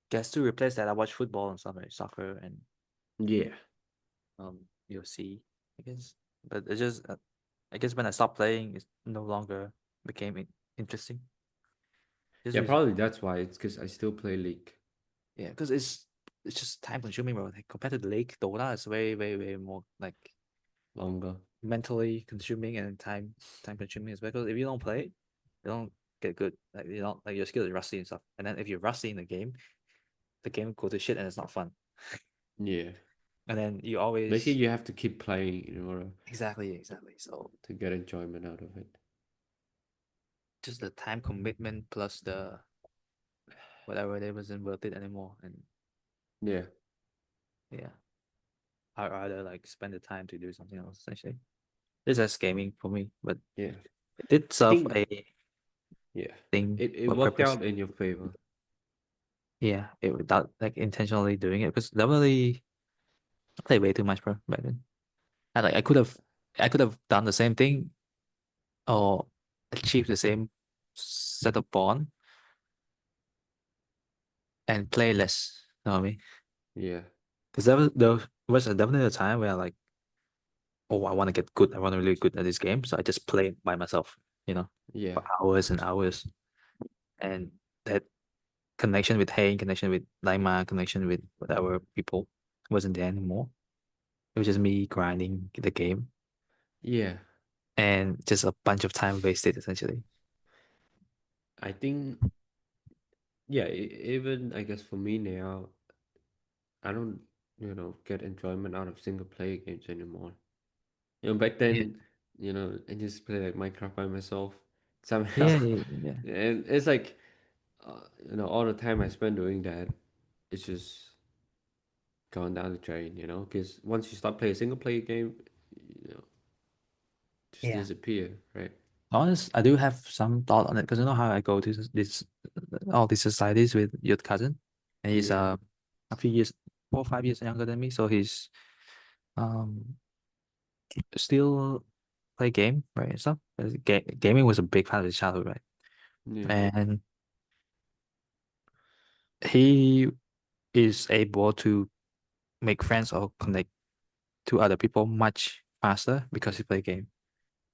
guess to replace that, I watch football and stuff like soccer and Yeah, UFC, I guess. But it's just I guess when I stopped playing, it no longer became interesting. Just yeah, because, probably that's why. It's because I still play League yeah, because it's just time consuming, bro. Like compared to the League, Dota is way more like longer. mentally consuming and time consuming as well. Because if you don't play, you don't get good. Like you don't like your skill is rusty and stuff. And then if you're rusty in the game go to shit and it's not fun. Yeah, And then you basically always you have to keep playing in order exactly. So to get enjoyment out of it. just the time commitment plus the whatever it wasn't worth it anymore. And Yeah, yeah, I'd rather like spend the time to do something else essentially. This is gaming for me, but yeah. it did I serve think a yeah, thing it or worked purpose. out in your favor. Yeah, it without like intentionally doing it because definitely I played way too much, bro, back then. And like I could have done the same thing or achieved the same set of bond and play less. You know what I mean? Yeah, Because there was definitely a time where like, oh, I want to get good. I want to really good at this game, so I just play by myself. You know, yeah, for hours and hours, and that connection with Hayne, connection with Laima, connection with whatever people wasn't there anymore. It was just me grinding the game yeah. and just a bunch of time wasted essentially. I think yeah. Even I guess for me now, I don't get enjoyment out of single player games anymore. Back Yeah, then, I just play like Minecraft by myself somehow, yeah. and it's like, all the time I spend doing that, it's just going down the drain, because once you start playing a single player game, you know, just Yeah. disappear, right? Honest, I do have some thought on it because you know how I go to this all these societies with your cousin, and he's Yeah, a few years, 4 or 5 years younger than me, so he's um still play game right and stuff. Gaming was a big part of his childhood, right? yeah, And he is able to make friends or connect to other people much faster because he play game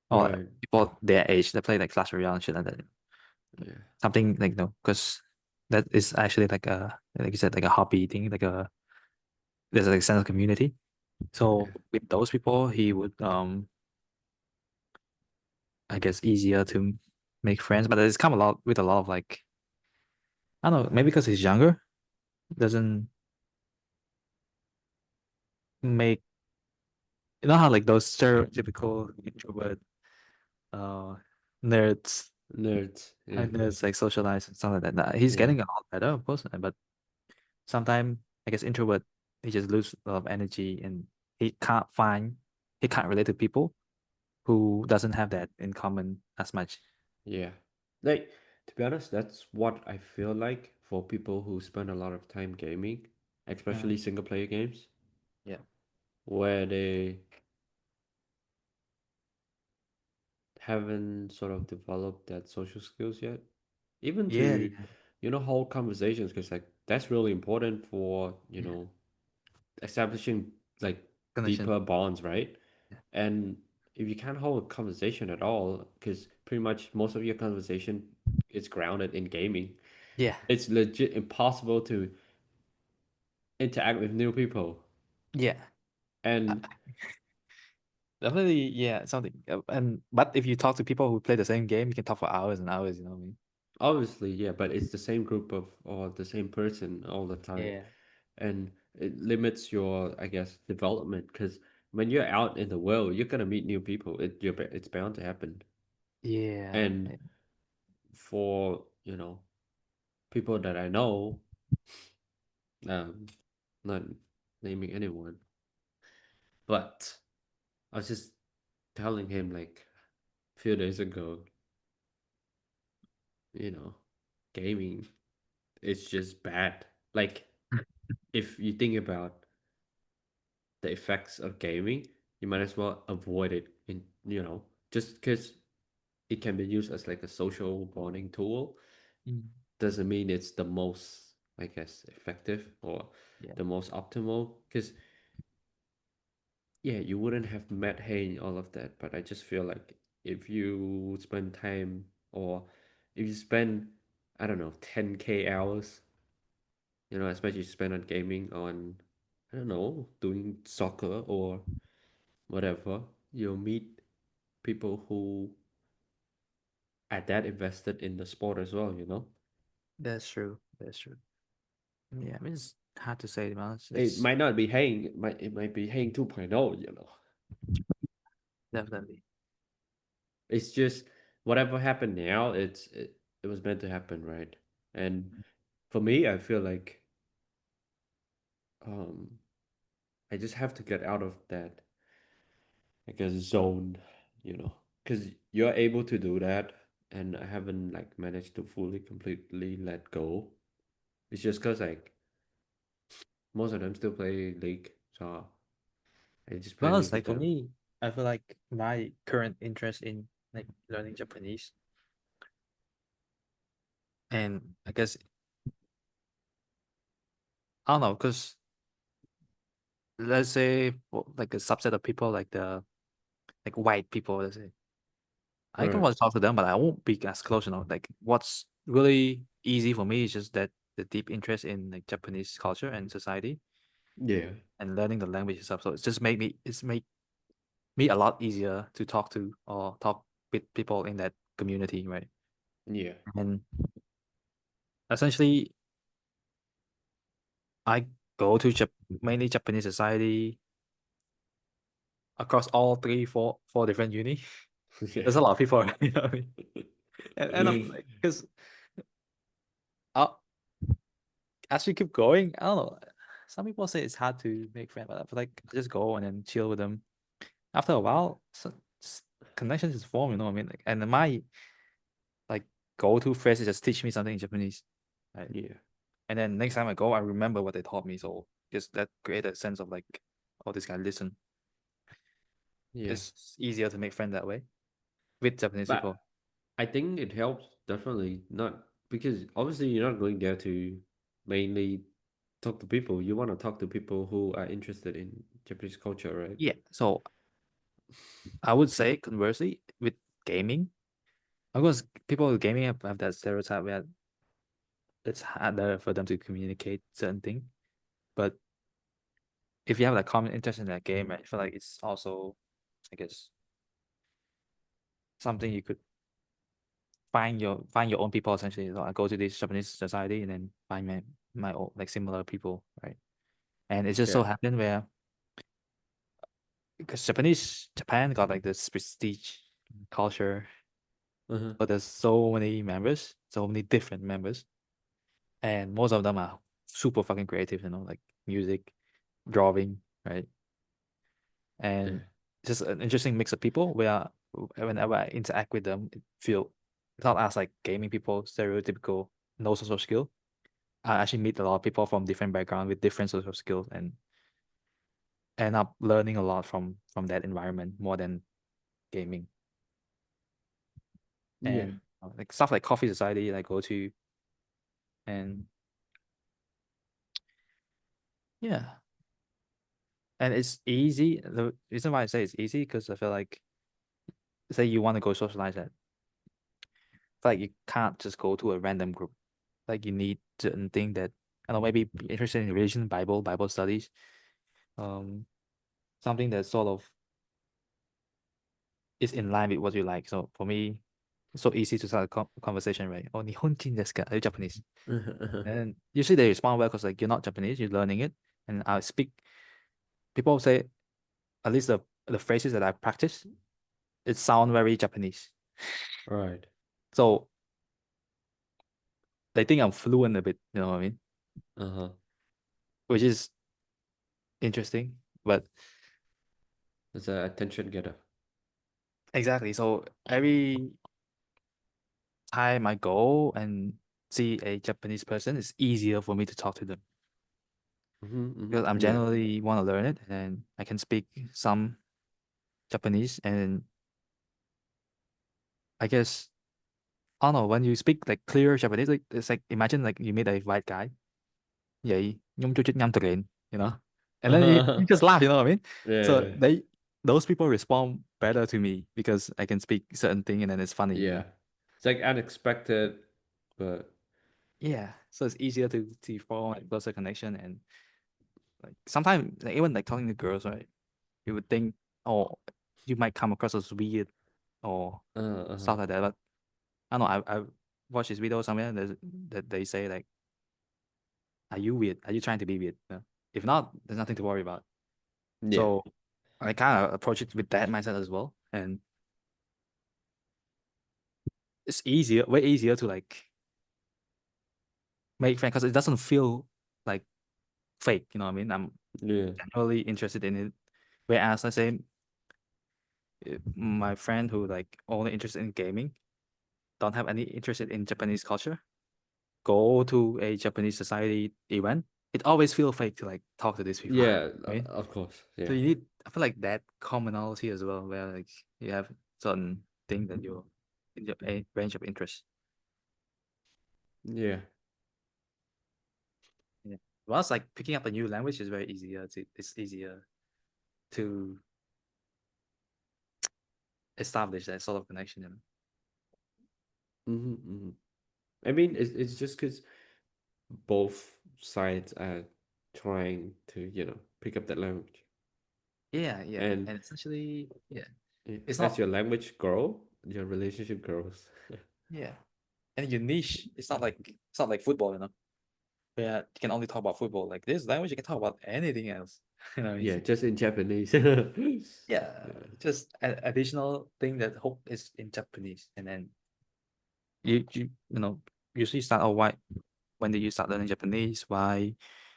or like, right, people their age that play like Clash Royale and shit like that. yeah, Something like no, because that is actually like a like you said like a hobby thing, like a there's like a sense of community. yeah, So with those people, he would I guess easier to make friends, but it's come a lot with a lot of like I don't know maybe because he's younger doesn't make you know how like those stereotypical introvert uh nerds nerds, yeah, and nerds like socialize and stuff like that. Nah, he's yeah, getting a lot better, of course, but sometimes I guess introvert he just lose a lot of energy and he can't find he can't relate to people who doesn't have that in common as much. yeah. Like, to be honest, that's what I feel like for people who spend a lot of time gaming, especially Mm. single player games, Yeah. where they haven't sort of developed that social skills yet. Even Yeah, to, yeah, hold conversations, because like that's really important for, yeah. establishing like Connection. deeper bonds, right? Yeah. And if you can't hold a conversation at all, because pretty much most of your conversation is grounded in gaming, Yeah. it's legit impossible to interact with new people. Yeah. Uh, And Definitely, yeah, something. And but if you talk to people who play the same game, you can talk for hours and hours. You know what I mean? obviously, yeah, but it's the same group of or the same person all the time. Yeah. And it limits your, I guess, development because when you're out in the world, you're gonna meet new people. It's bound to happen. Yeah. And for people that I know, um, not naming anyone, but I was just telling him like a few days ago, you know, gaming is just bad. Like if you think about the effects of gaming, you might as well avoid it in, just because it can be used as like a social bonding tool Mm. doesn't mean it's the most, I guess, effective or Yeah, the most optimal. Because yeah, you wouldn't have met Hey all of that, but I just feel like if you spend time or if you spend, I don't know, 10K hours, especially spend on gaming on, I don't know, doing soccer or whatever, you'll meet people who are that invested in the sport as well. that's true. That's true. Yeah, I mean, it's hard to say, man. It It's might not be Hey, it might be Hey 2.0. definitely. It's just whatever happened now, it was meant to happen, right? And for me, I feel like um I just have to get out of that, I guess, zone, because you're able to do that, and I haven't like managed to fully, completely let go. It's just because like most of them still play League, so I just play Well, League it's with like for them. me, I feel like my current interest in like learning Japanese, and I guess I don't know, because let's say like a subset of people, like the like white people, let's say, I can Right. want to talk to them, but I won't be as close. Like what's really easy for me is just that the deep interest in like Japanese culture and society Yeah. and learning the language and stuff. So it's make me a lot easier to talk to or talk with people in that community, right? Yeah. And essentially, I go to mainly Japanese society across all three, four different uni. Yeah. There's a lot of people, you know what I mean? And I'm like, because I as we keep going, I don't know. Some people say it's hard to make friends, but I feel like I just go and then chill with them. After a while, connections is formed, you know what I mean? Like, and my like go-to phrase is just teach me something in Japanese, right? Yeah. And then next time I go, I remember what they taught me. So just that created a sense of like, oh, this guy listen. Yeah. It's easier to make friends that way with Japanese But people. I think it helps definitely not because obviously you're not going there to mainly talk to people. You want to talk to people who are interested in Japanese culture, right? Yeah. So I would say conversely with gaming, of course, people with gaming have that stereotype where it's harder for them to communicate certain thing. But if you have like common interest in that game, I feel like it's also, I guess, something you could find your own people essentially. So I go to this Japanese society and then find my own like similar people, right? And it just so Yeah. happened where because Japan got like this prestige culture, Uh-huh. but there's so many members, so many different members, and most of them are super fucking creative, like music, drawing, right? Yeah. And just an interesting mix of people where whenever I interact with them, it's not as like gaming people, stereotypical, no social skill. I actually meet a lot of people from different backgrounds with different social skills and end up learning a lot from that environment more than gaming. Yeah. And like stuff like coffee society that I go to, and yeah, and it's easy. The reason why I say it's easy because I feel like say you want to go socialize that, like you can't just go to a random group. Like you need certain thing that I don't know, maybe be interested in religion, Bible studies, um, something that sort of is in line with what you like. So for me, it's so easy to start a conversation, right? Oh, 日本人ですか? Are you Japanese? Uh-huh. And usually they respond well because like you're not Japanese, you're learning it. And I speak. People say at least the phrases that I practice, it sound very Japanese. Right. So they think I'm fluent a bit. You know what I mean? Uh-huh. Which is interesting. But It's a attention getter. exactly. So every time I go and see a Japanese person, it's easier for me to talk to them Mm-hmm, mm-hmm. because I'm Yeah. generally want to learn it and I can speak some. Japanese, and I guess I don't know when you speak like clear Japanese, like it's like imagine like you meet a white guy, vậy nhung chú chích nhâm thực hiện, you know, and then you just laugh, you know what I mean? So Yeah, those people respond better to me because I can speak certain thing and then it's funny, you yeah. know. It's like unexpected, but Yeah, so it's easier to form like closer connection and like sometimes like, even like talking to girls, right? You would think, oh, you might come across as weird or uh-huh. stuff like that, but I don't know. I watched this video somewhere that they say like, "Are you weird? Are you trying to be weird?" You know? If not, there's nothing to worry about. Yeah, So I kind of approach it with that mindset as well, and it's easier, way easier to like make friends because it doesn't feel like fake. You know what I mean? I'm yeah, genuinely interested in it. Whereas I say my friend who like only interested in gaming, don't have any interest in Japanese culture, go to a Japanese society event, it always feels fake to like talk to these people. yeah. Right? Of course, So yeah. you need, I feel like that commonality as well, where like you have certain thing that you're in your a range of interest. Yeah. Yeah. Whilst like picking up a new language is very easier to it's easier to establish that sort of connection, you know. Mm-hmm. I mean, it's just because both sides are trying to, pick up that language. Yeah, yeah. And And essentially, yeah. It's as not your language grow, your relationship grows. yeah. And your niche, it's not like football, you know. Where you can only talk about football. Like this language you can talk about anything else. You know what I mean? Yeah, just in Japanese. Yeah. Yeah. Just an additional thing that hope is in Japanese. And then you know, usually start out why when did you start learning Japanese? Why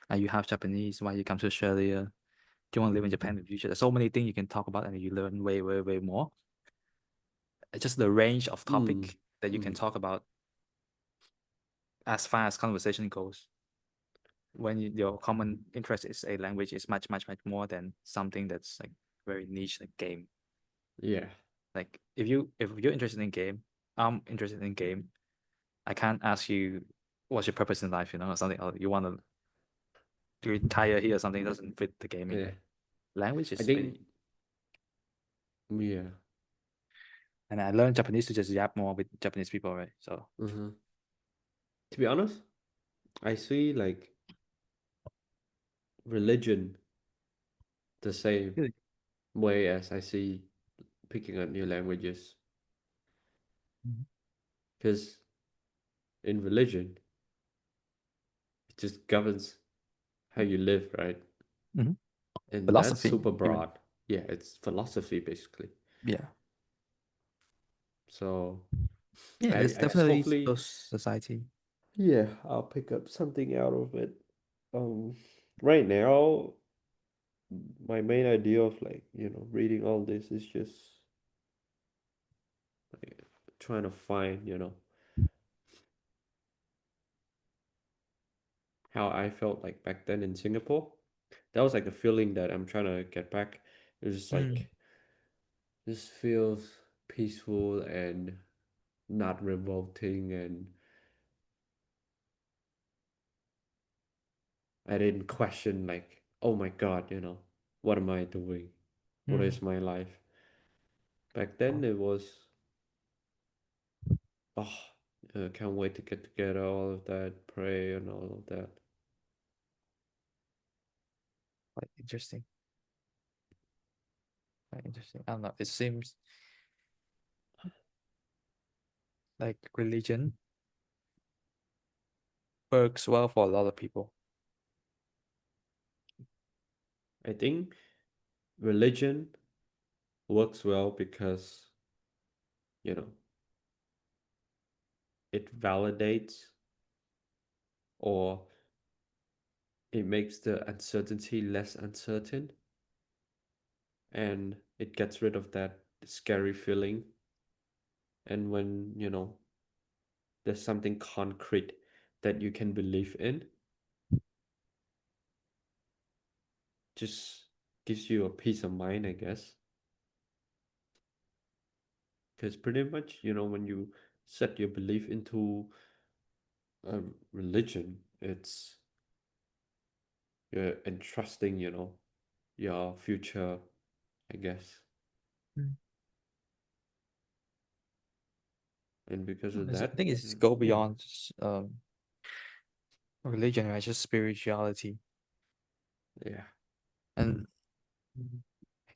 are you half Japanese? Why you come to Australia? Do you want to live in Japan in the future? There's so many things you can talk about and you learn way, way, way more. It's just the range of Mm, topic that you can mm, talk about as far as conversation goes. When your common interest is a language, is much, much, much more than something that's like very niche, like game. yeah. Like if you're interested in game, I'm interested in game. I can't ask you what's your purpose in life, you know, or something. Or you want to retire here or something doesn't fit the gaming, Yeah. right? Language I is pretty. think, yeah. And I learned Japanese to just yap more with Japanese people, right? So Uh-huh. To be honest, I see like religion the same really, way as I see picking up new languages. Mhm. Because in religion, it just governs how you live, right? Mhm. And that's Philosophy, super even. broad. Yeah, it's philosophy basically. Yeah. So Yeah, it's I just definitely hopefully, those society. yeah, I'll pick up something out of it. Um, right now, my main idea of like, reading all this is just like trying to find, how I felt like back then in Singapore. That was like the feeling that I'm trying to get back. It was just Mm. like this feels peaceful and not revolting, and I didn't question like, oh my God, what am I doing? What Mm. is my life? Back Oh, then it was, oh, can't wait to get together, all of that, pray and all of that. quite interesting. Quite interesting. I don't know. It seems like religion works well for a lot of people. I think religion works well because, you know, it validates, or it makes the uncertainty less uncertain, and it gets rid of that scary feeling. And when, there's something concrete that you can believe in, just gives you a peace of mind, I guess. Because pretty much, when you set your belief into a religion, it's you're entrusting, your future, I guess. Mm. And because of I that, think it's go yeah, beyond religion, right? Just spirituality. yeah. And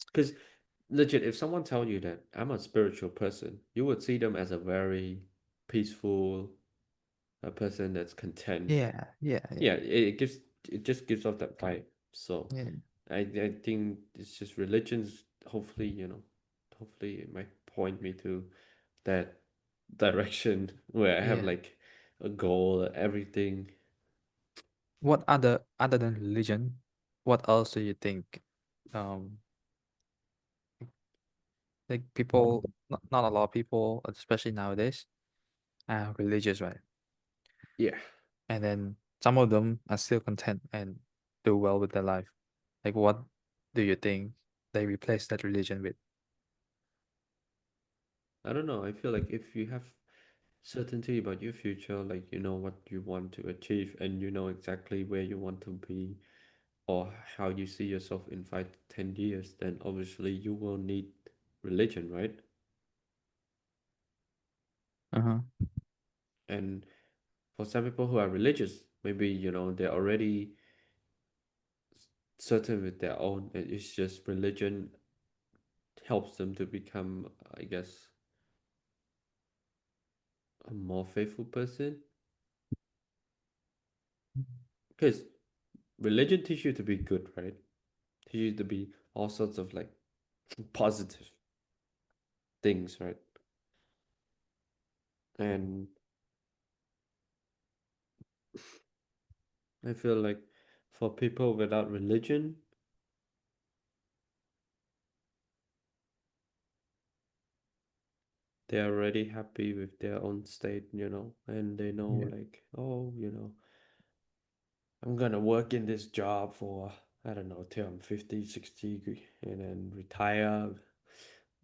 Because legit, if someone tell you that I'm a spiritual person, you would see them as a very peaceful, a person that's content. yeah, yeah, yeah, Yeah, it just gives off that vibe. So yeah. I think it's just religions. Hopefully, hopefully it might point me to that direction where I have Yeah. like a goal, everything. What other than religion, what else do you think um like people, not a lot of people, especially nowadays, are religious, right? Yeah, And then some of them are still content and do well with their life. Like what do you think they replace that religion with? I don't know. I feel like if you have certainty about your future, like you know what you want to achieve and you know exactly where you want to be or how you see yourself in 5 to 10 years, then obviously you will need religion, right? Uh-huh. And for some people who are religious, maybe they're already certain with their own, and it's just religion helps them to become, I guess, a more faithful person. Because religion teaches you to be good, right? Teach you to be all sorts of like positive things, right? And I feel like for people without religion, they're already happy with their own state, and they know Yeah. like, oh, I'm gonna work in this job for, I don't know, till I'm 50, 60, and then retire,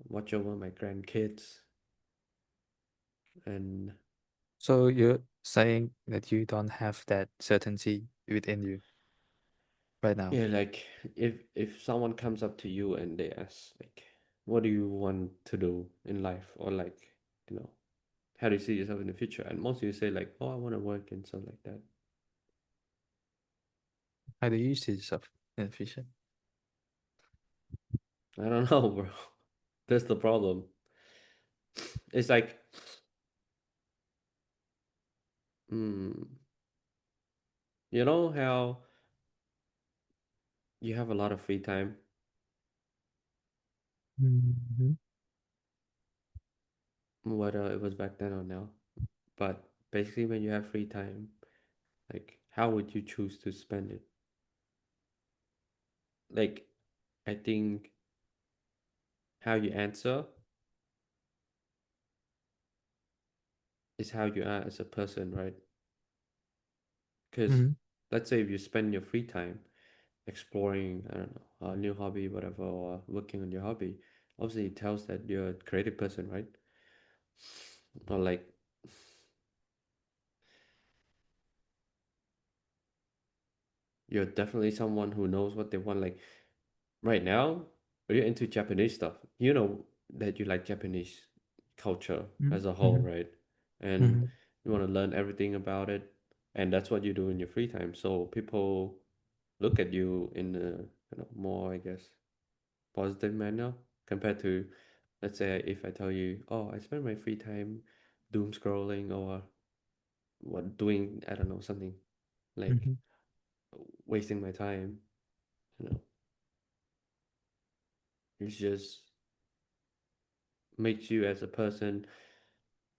watch over my grandkids, and So you're saying that you don't have that certainty within you right now. yeah, like if someone comes up to you and they ask like, what do you want to do in life, or like, you know, how do you see yourself in the future? And most of you say like, oh, I want to work and stuff like that. How do you see yourself in the future? I don't know, bro. That's the problem. It's like, mm, you know how you have a lot of free time, Mhm. whether it was back then or now. But basically, when you have free time, like, how would you choose to spend it? Like, I think how you answer is how you are as a person, right? Because Mhm. let's say if you spend your free time exploring, I don't know, a new hobby, whatever, or working on your hobby, obviously it tells that you're a creative person, right? Or like, you're definitely someone who knows what they want. Like, right now, you're into Japanese stuff. You know that you like Japanese culture Mhm. as a whole, Mhm. right? And Mhm. you want to learn everything about it, and that's what you do in your free time. So people look at you in a more, I guess, positive manner compared to, let's say, if I tell you, oh, I spend my free time doom scrolling or what doing, I don't know, something like Mhm. wasting my time, you know, it's just makes you as a person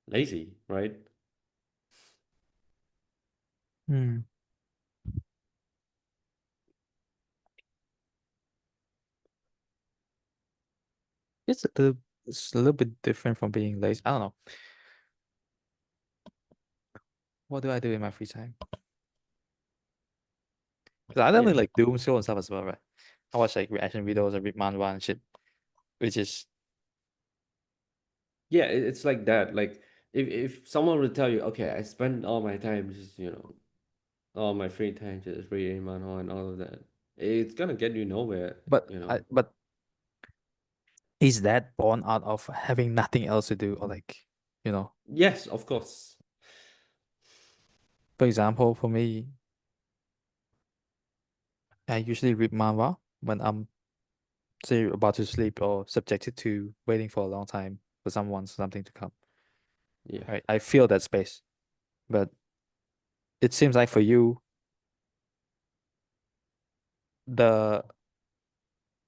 lazy, right? Mm. It's a little bit different from being lazy. I don't know. What do I do in my free time? 'Cause I Yeah, definitely like doom scroll and stuff as well, right? I watch like reaction videos, I read manhwa and shit, which is yeah, it's like that. Like if someone would tell you, okay, I spend all my time just all my free time just reading manhwa and all of that, it's gonna get you nowhere. But You I know. but is that born out of having nothing else to do, or like, you know, Yes, of course. for example, for me, I usually read manhwa when I'm, say, about to sleep or subjected to waiting for a long time for someone, something to come. Yeah. Right? I feel that space. But it seems like for you, the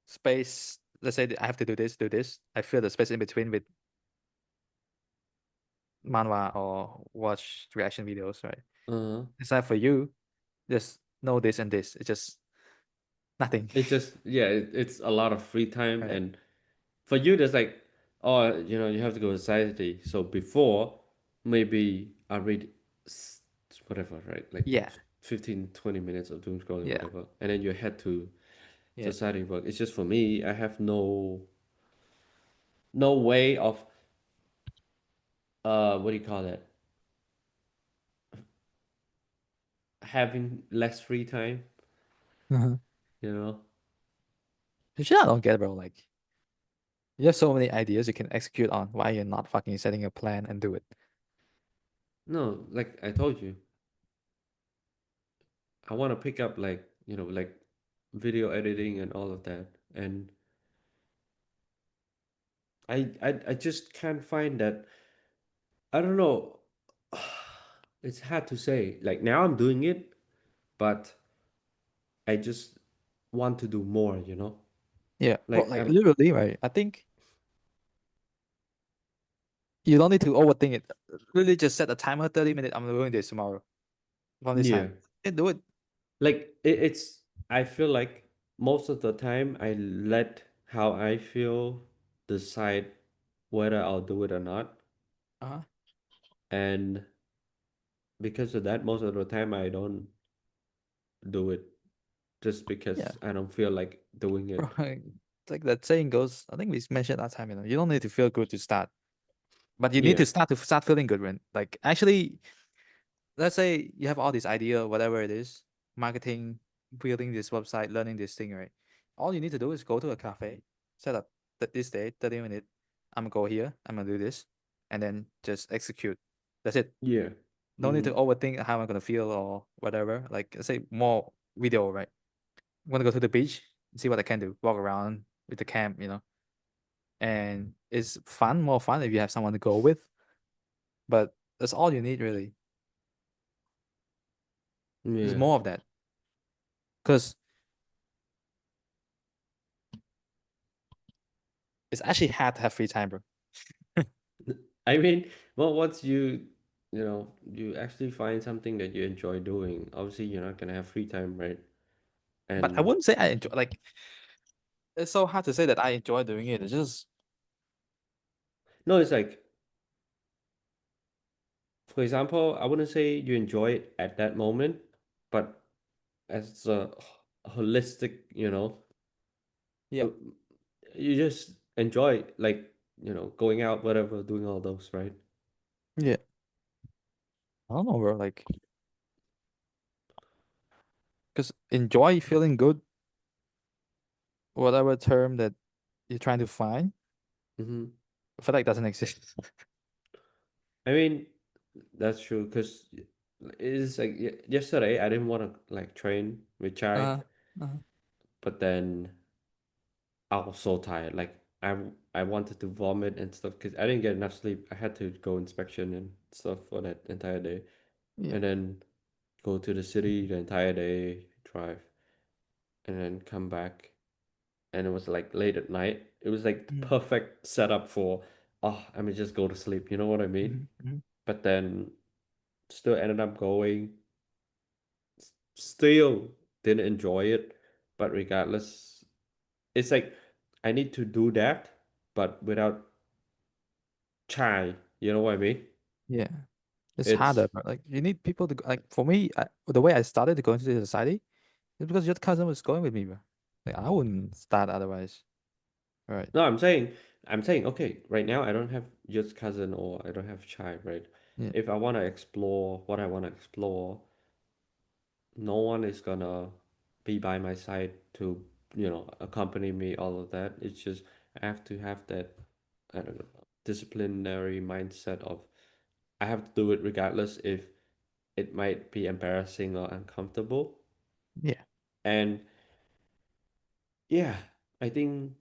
space, let's say that I have to do this. I feel the space in between with manhwa or watch reaction videos, right? Uh, It's like for you, just know this and this. It's just nothing. it's just yeah, it's a lot of free time, Right? and for you, there's like, oh, you have to go to society. So before, maybe I read whatever, right? Like Yeah. 15, 20 minutes of doom scrolling, Yeah. whatever, and then you head to Yeah. society work. It's just for me. I have no way of what do you call it? Having less free time. Uh-huh. You know? Actually, I don't get, bro. Like, you have so many ideas you can execute on. Why you're not fucking setting a plan and do it? No, like I told you, I want to pick up like like video editing and all of that, and I just can't find that. I don't know. It's hard to say. Like now I'm doing it, but I just want to do more, you know? Yeah. Well, Like like I'm literally, right? I think you don't need to overthink it. Really, just set a timer, 30 minutes. I'm doing this tomorrow from this yeah. time. And do it. Like it's I feel like most of the time I let how I feel decide whether I'll do it or not. Uh-huh. And because of that, most of the time I don't do it just Yeah. because I don't feel like doing Bro, it. it's like that saying goes, I think we mentioned last time, you don't need to feel good to start. But you need Yeah. to start feeling good when, like, actually, let's say you have all this idea, whatever it is, marketing, building this website, learning this thing, right? All you need to do is go to a cafe, set up this day, 30 minutes. I'm gonna go here, I'm gonna do this, and then just execute. That's it. Yeah. No need to Mm-hmm. overthink how I'm gonna feel or whatever. Like, let's say more video, right? I'm gonna go to the beach, see what I can do, walk around with the camp, and it's fun, more fun if you have someone to go with. But that's all you need, really. There's Yeah. more of that because it's actually hard to have free time, bro. I mean, well, once you actually find something that you enjoy doing, obviously you're not gonna have free time, right? But I And wouldn't say I enjoy. Like, it's so hard to say that I enjoy doing it. It's just no, it's like, for example, I wouldn't say you enjoy it at that moment, but as a holistic, yeah, uh, you just enjoy like, going out, whatever, doing all those, right? yeah. I don't know, bro. Like, because enjoy feeling good, whatever term that you're trying to find, Mm-hmm. I feel like doesn't exist. I mean, that's true because it's like yesterday I didn't want to like train with Chai, Uh, uh, but then I was so tired. Like I wanted to vomit and stuff because I didn't get enough sleep. I had to go inspection and stuff for that entire day, yeah. and then go to the city the entire day, drive, and then come back. And it was like late at night. It was like the Mm-hmm. perfect setup for, oh, I mean, just go to sleep. You know what I mean? Mm-hmm. But then still ended up going. Still didn't enjoy it, but regardless, it's like I need to do that, but without Chai. You know what I mean? Yeah, it's It's harder. But like, you need people to like. For me, the way I started to go into the society is because your cousin was going with me, bro. Like, I wouldn't start otherwise. Right. no, I'm saying I'm saying, okay, right now I don't have just cousin or I don't have child, right? Yeah. If I want to explore what I want to explore, no one is gonna be by my side to, accompany me, all of that. It's just I have to have that, I don't know, disciplinary mindset of I have to do it regardless if it might be embarrassing or uncomfortable. Yeah. And yeah, I think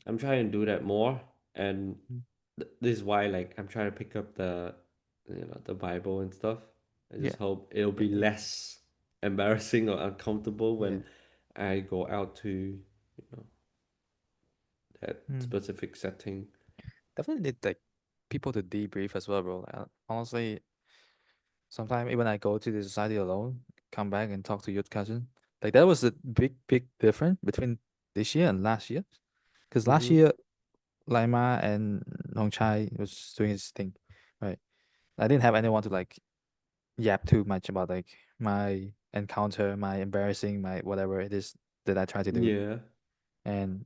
I'm trying to do that more. And Mm. this is why like I'm trying to pick up the Bible and stuff. I just Yeah. hope it'll be less embarrassing or uncomfortable Yeah. when I go out to that Mm. specific setting. Definitely need like people to debrief as well, bro. Honestly, sometimes even I go to the society alone, come back and talk to your cousin. Like that was a big difference between this year and last year. Because last Mm-hmm. year, Laima and Hong Chai was doing his thing, right? I didn't have anyone to like yap too much about like my encounter, my embarrassing, my whatever it is that I try to do. Yeah. And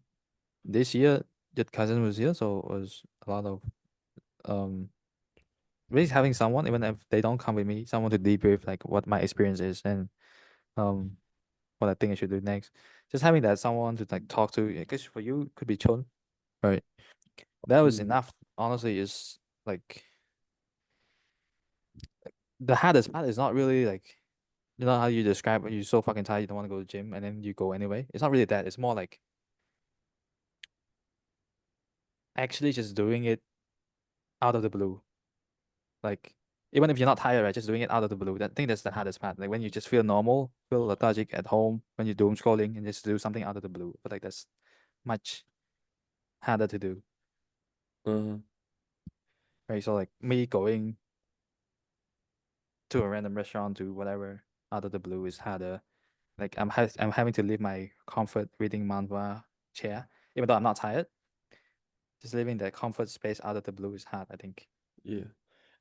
this year, your cousin was here, so it was a lot of um really having someone, even if they don't come with me, someone to debrief like what my experience is and um what I think I should do next. Just having that someone to like talk to, because for you it could be Chon, right? That was Mm. enough. Honestly, is like the hardest part is not really like you know how you describe when you're so fucking tired you don't want to go to the gym and then you go anyway. It's not really that. It's more like actually just doing it out of the blue. Like even if you're not tired, right? Just doing it out of the blue. That I think that's the hardest part. Like when you just feel normal, feel lethargic at home, when you're doom scrolling and just do something out of the blue. But like that's much harder to do. Uh-huh. Right. So like me going to a random restaurant to whatever out of the blue is harder. Like I'm having to leave my comfort reading manhwa chair, even though I'm not tired. Just leaving that comfort space out of the blue is hard, I think. Yeah.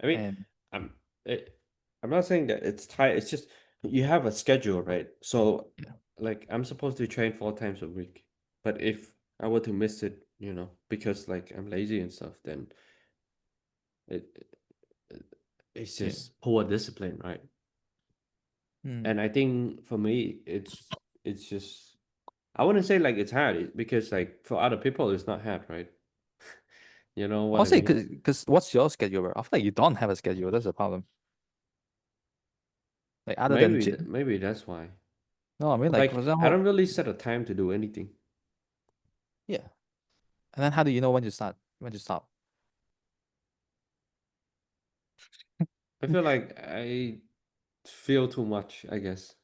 I mean, And I'm it, I'm not saying that it's tight. It's just you have a schedule, right? So yeah, like I'm supposed to train 4 times a week. But if I were to miss it, because like I'm lazy and stuff, then it it's yeah. just poor discipline, right? Mm. And I think for me, it's just I wouldn't say like it's hard because like for other people it's not hard, right? You know what I Also, mean? because what's your schedule, bro? I feel like you don't have a schedule. That's the problem. Like other than gym. Maybe that's why. No, I mean like for Like I example, don't really set a time to do anything. yeah. And then how do you know when to start? When to stop? I feel like I feel too much, I guess.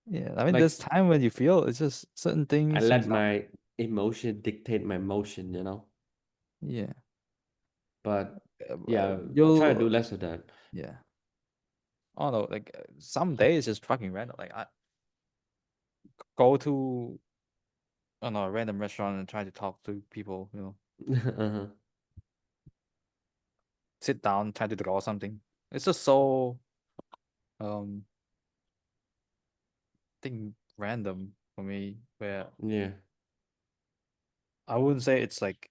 Yeah, I mean there's Like time when you feel it's just certain I things and let stuff. my emotion dictate my motion. Yeah. But yeah, try to You'll do less of that. yeah. I don't know, like some days just fucking random. Like I go to I don't know, a random restaurant and try to talk to people, Uh-huh. sit down, try to draw something. It's just so um thing random for me where Yeah. I wouldn't say it's like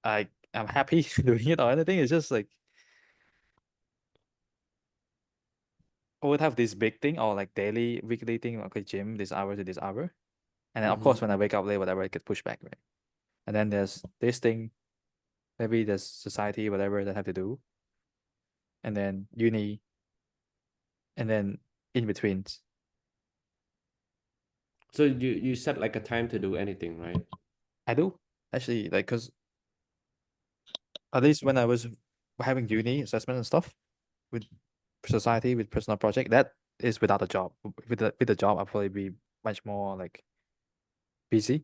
I'm happy doing it or anything. It's just like I would have this big thing or like daily, weekly thing, okay, gym this hour to this hour. And then of Mm-hmm. course when I wake up late, whatever, I get pushed back, right? And then there's this thing, maybe there's society, whatever that I have to do, and then uni, and then in between. So you set like a time to do anything, right? I do actually like because at least when I was having uni assessment and stuff with society with personal project, that is without a job. With the job, I'll probably be much more like busy.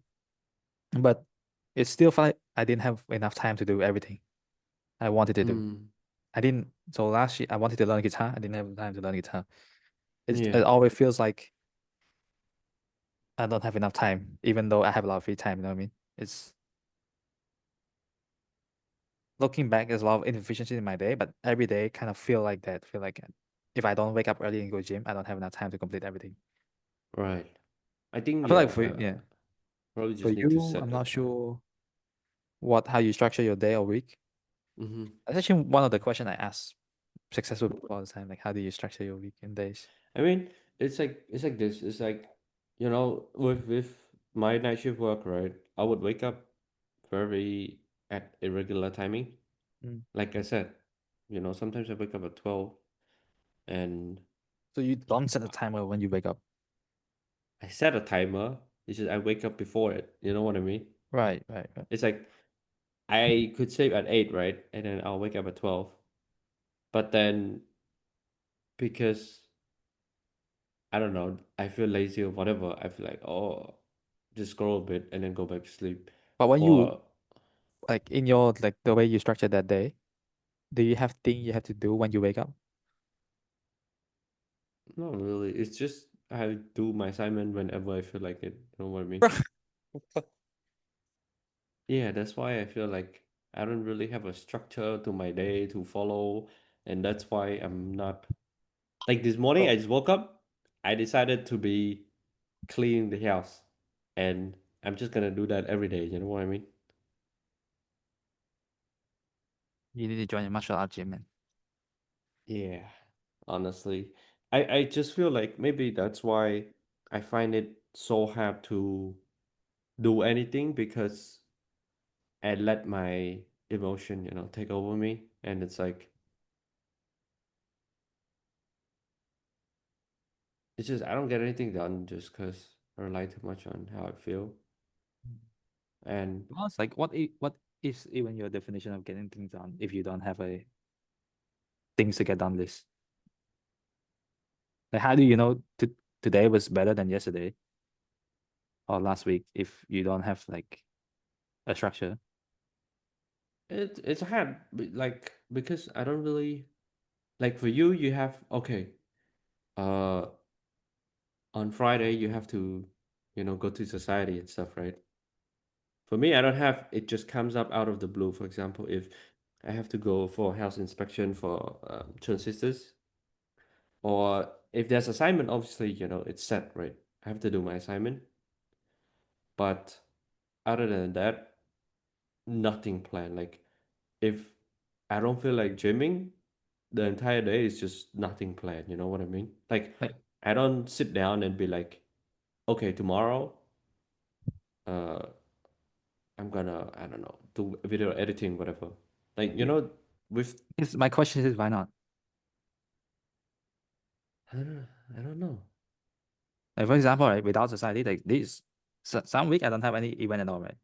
But it's still felt like I didn't have enough time to do everything I wanted to do. Mm. I didn't. So last year I wanted to learn guitar. I didn't have time to learn guitar. Yeah. It always feels like I don't have enough time, even though I have a lot of free time. You know what I mean? It's looking back, there's a lot of inefficiency in my day, but every day kind of feel like that. Feel like if I don't wake up early and go gym, I don't have enough time to complete everything. Right. I think I feel like yeah. for yeah. Probably For just need to you, set I'm a not time. sure how you structure your day or week. Mm-hmm. That's actually one of the questions I ask successful people all the time. Like, how do you structure your week and days? I mean, it's like this. It's like, with my night shift work, right? I would wake up very at irregular timing. Mm. Like I said, sometimes I wake up at 12, and So you don't set a timer when you wake up. I set a timer. It's just I wake up before it. You know what I mean? Right, right, right. It's like I could sleep at 8, right? And then I'll wake up at 12. But then because I don't know, I feel lazy or whatever, I feel like, oh, just scroll a bit and then go back to sleep. But when you Or like in your like the way you structure that day, do you have things you have to do when you wake up? not really. It's just I do my assignment whenever I feel like it. You know what I mean? Bro, Yeah, that's why I feel like I don't really have a structure to my day to follow. And that's why I'm not like this morning, bro, I just woke up. I decided to be cleaning the house. And I'm just gonna do that every day. You know what I mean? you need to join a martial art gym, man. Yeah, honestly. I just feel like maybe that's why I find it so hard to do anything because I let my emotion, take over me. And it's like, it's just, I don't get anything done just because I rely too much on how I feel. And Well, it's like what is even your definition of getting things done if you don't have a things to get done list? Like, how do you know today was better than yesterday or last week if you don't have like a structure? it's hard, like, because I don't really, like, for you, you have, okay, uh, on Friday, you have to, go to society and stuff, right? For me, I don't have it just comes up out of the blue. For example, if I have to go for house inspection for twin sisters, or if there's assignment, obviously, it's set, right? I have to do my assignment. But other than that, nothing planned. Like if I don't feel like gymming, the entire day is just nothing planned. You know what I mean? Like Like, I don't sit down and be like, okay, tomorrow, uh, I'm gonna, I don't know, do video editing, whatever. Like, yeah, with my question is why not? I don't know. Like, for example, right, without society, like this, some week I don't have any event at all, right?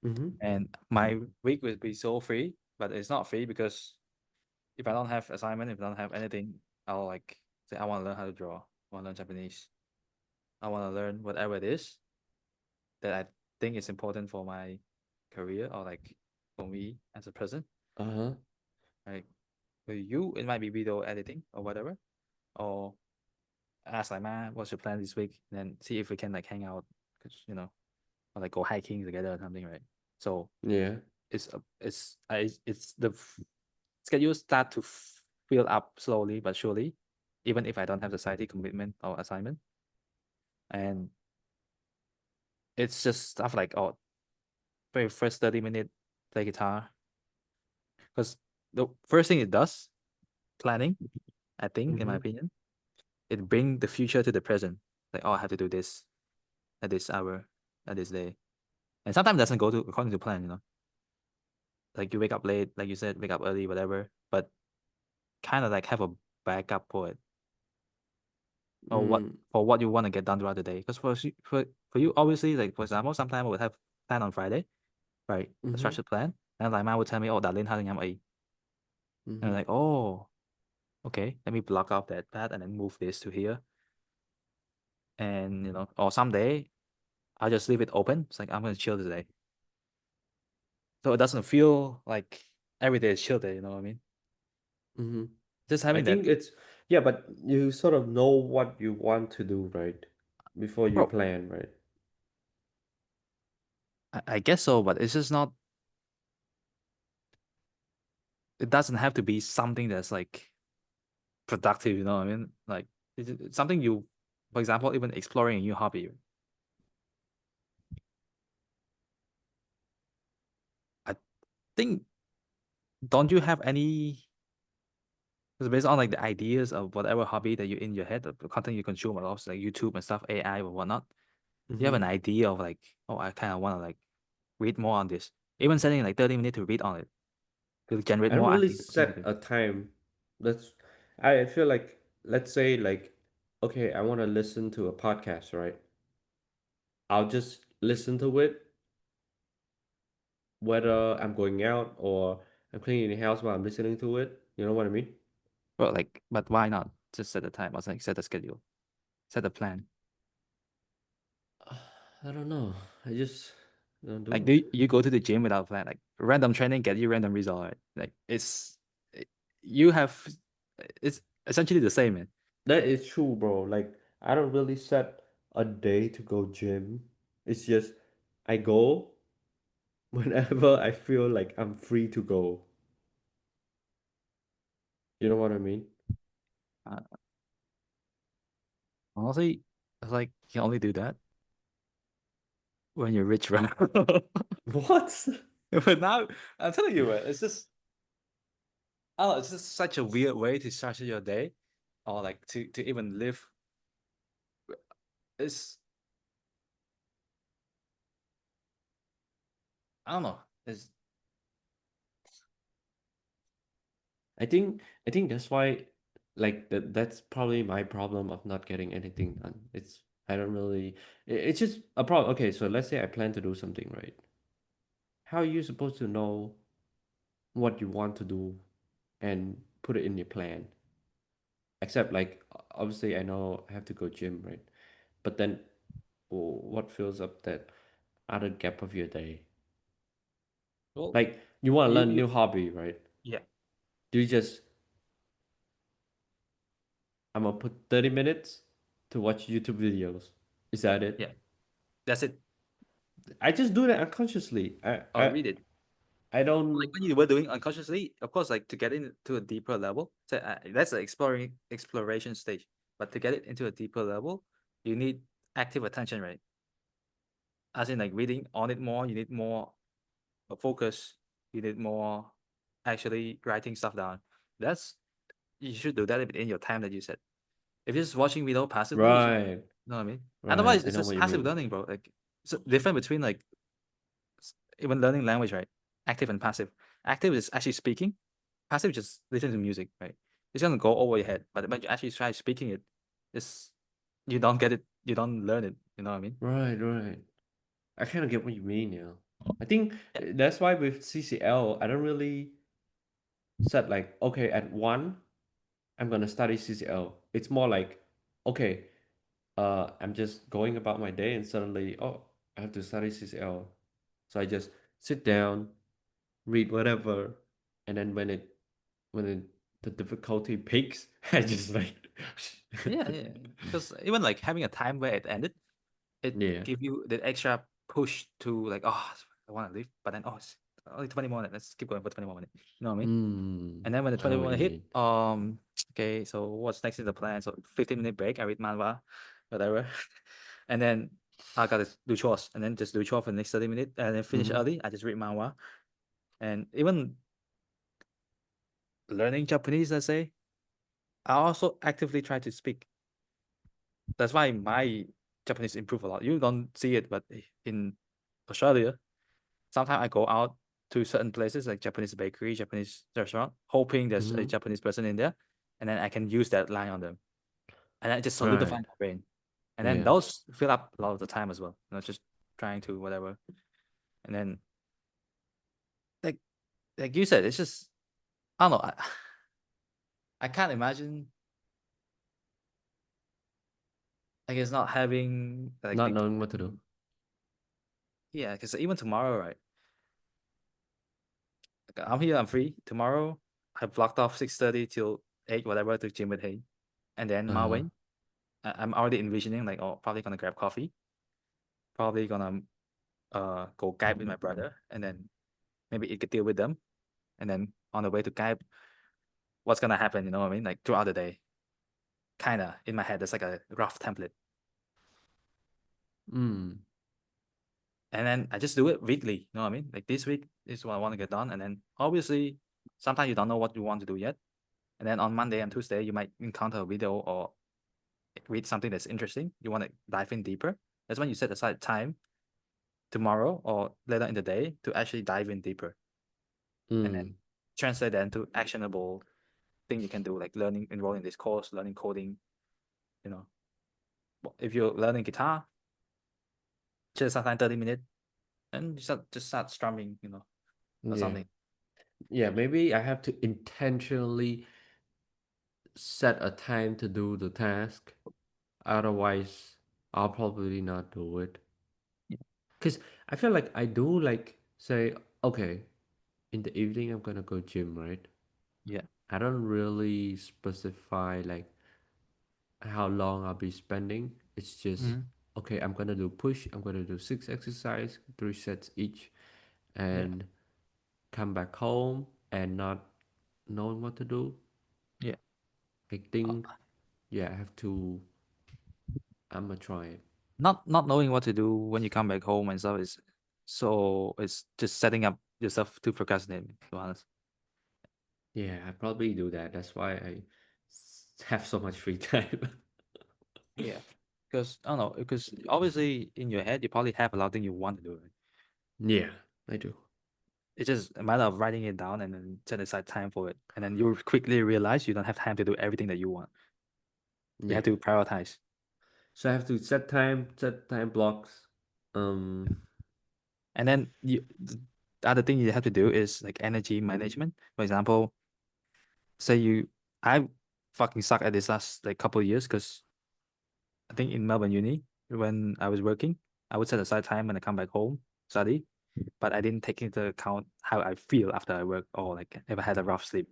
Mm-hmm. And my week will be so free, but it's not free because if I don't have assignment, if I don't have anything, I'll like say I want to learn how to draw, I want to learn Japanese, I want to learn whatever it is that I think is important for my career or like for me as a person. Uh-huh. Right? For you, it might be video editing or whatever, or ask like, man, what's your plan this week? And then see if we can like hang out, because or like go hiking together or something, right? So Yeah. it's the schedule start to fill up slowly but surely, even if I don't have society commitment or assignment. And it's just stuff like, oh, very first 30 minute play guitar, because the first thing it does, planning, I think, in my Mm-hmm. opinion, it bring the future to the present. Like, oh, I have to do this at this hour, at this day, and sometimes it doesn't go to according to plan. Like you wake up late, like you said, wake up early, whatever, but kind of like have a backup for it, or what Mm. for what you want to get done throughout the day. Because for you, obviously, like for example, sometimes I would have plan on Friday, right? A Mm-hmm. structured plan, and like mine would tell me, oh, 打零他零 and I'm Mm-hmm. like, oh, okay, let me block off that path and then move this to here, and or someday I'll just leave it open. It's like I'm gonna chill today, so it doesn't feel like every day is chill day. You know what I mean? Mm-hmm. Just I having that, think it's yeah, but you sort of know what you want to do, right? Before you bro. plan, right? I guess so, but it's just not. It doesn't have to be something that's like productive. You know what I mean? Like it's something you, for example, even exploring a new hobby. think, don't you have any? Because based on like the ideas of whatever hobby that you in your head, the content you consume, or also like YouTube and stuff, AI or whatnot, you have an Mm-hmm. idea of like, oh, I kind of want to like read more on this. Even setting like 30 minutes to read on it will generate I don't more really ideas set automatically. a time. That's I feel like, let's say like, okay, I want to listen to a podcast, right? I'll just listen to it whether I'm going out or I'm cleaning the house while I'm listening to it. You know what I mean? But why not just set the time? Or like set a schedule, set a plan. I don't know. I just don't do Like, it. do you go to the gym without a plan? Like random training get you random result, right? Like you have, it's essentially the same, man. That is true, bro. Like I don't really set a day to go gym. It's just I go whenever I feel like I'm free to go. You know what I mean? Uh, Honestly, it's like you can only do that when you're rich, right? What? But now I'm telling you, man, it's just, I don't know, it's just such a weird way to structure your day, or like to even live. It's, I don't know. It's I think that's why, like that's probably my problem of not getting anything done. It's I don't really it's just a problem. Okay, so let's say I plan to do something, right? How are you supposed to know what you want to do and put it in your plan? Except like obviously I know I have to go gym, right? But then what fills up that other gap of your day? well, Like you want to learn a you new hobby, right? yeah, Do you just I'm gonna put 30 minutes to watch YouTube videos. Is that it? yeah, that's it. I just do that unconsciously. I Or I read it. I Like don't. when you were doing unconsciously, of course, like to get into a deeper level, so that's the exploration stage. But to get it into a deeper level, you need active attention, right? As in like reading on it more, you need more focus, you need more actually writing stuff down. That's, you should do that within your time that you said. If you're just watching video passively, you should, Right, you know what I mean? right. Otherwise, I it's know just what you passive mean. learning, bro. Like it's a difference between like even learning language, right? Active and passive. Active is actually speaking. Passive is just listen to music, right? It's gonna go over your head, but when you actually try speaking it, it's, you don't get it, you don't learn it. You know what I mean? Right, right. I kind of get what you mean now. I think Yeah, that's why with CCL, I don't really set like, okay, at 1, I'm gonna study CCL. It's more like, okay, I'm just going about my day and suddenly, oh, I have to study CCL. So I just sit down, read whatever, and then when the difficulty peaks, I just like, yeah. Because even like having a time where it ended, it yeah. give you the extra push to like, oh, I want to leave, but then, oh, it's only 20 more minutes. Let's keep going for 20 more minutes. You know what I mean? And then when the I 20 know more what you minute hit, mean. okay, so what's next in the plan? So 15-minute break, I read manhwa, whatever. And then I gotta do chores, and then just do chores for the next 30 minutes, and then finish Mm-hmm. early. I just read manhwa. And even learning Japanese, let's say, I also actively try to speak. That's why my Japanese improve a lot. You don't see it, but in Australia, sometimes I go out to certain places like Japanese bakery, Japanese restaurant, hoping there's a Mm-hmm. Japanese person in there, and then I can use that line on them, and I just solidify Right. my brain. And then Yeah. those fill up a lot of the time as well. Not just trying to whatever. And then like like you said, it's just, I don't know. I can't imagine like it's not having Not knowing what to do. yeah, because even tomorrow, right? Like, I'm here, I'm free. Tomorrow I blocked off 6:30 till 8, whatever, to gym with Hay. And then Uh-huh. Marwin, I'm already envisioning like, oh, probably gonna grab coffee, probably gonna go Skype with my brother, and then maybe it could deal with them. And then on the way to Skype, what's gonna happen, you know what I mean? Like throughout the day. Kinda in my head, there's like a rough template. Mm. and then I just do it weekly. You know what I mean? Like this week is what I want to get done, and then obviously sometimes you don't know what you want to do yet, and then on Monday and Tuesday you might encounter a video or read something that's interesting. You want to dive in deeper. That's when you set aside time tomorrow or later in the day to actually dive in deeper, and then Mm. translate that into actionable thing you can do, like learning, enrolling in this course, learning coding. You know, if you're learning guitar, just sometimes 30 minutes, and just start strumming. You know, or Yeah. something. Yeah, maybe I have to intentionally set a time to do the task. Otherwise, I'll probably not do it. Yeah. Because I feel like I do like say, okay, in the evening I'm gonna go gym, right? Yeah. I don't really specify like how long I'll be spending. It's just Mm-hmm. okay, I'm gonna do push, I'm gonna do 6 exercise, 3 sets each, Yeah. and come back home and not knowing what to do. Yeah. I think yeah, I have to I'm gonna try it. Not knowing what to do when you come back home and stuff is so it's just setting up yourself to procrastinate, to be honest. Yeah, I probably do that. That's why I have so much free time. Yeah. Because I don't know, because obviously in your head you probably have a lot of things you want to do, right? Yeah, I do. It's just a matter of writing it down and then set aside time for it. And then you quickly realize you don't have time to do everything that you want. You Yeah. have to prioritize. So I have to set time blocks. Um, And then the other thing you have to do is like energy management. For example, say I fucking suck at this last like couple of years because I think in Melbourne Uni, when I was working, I would set aside time when I come back home, study, but I didn't take into account how I feel after I work or like if I had a rough sleep.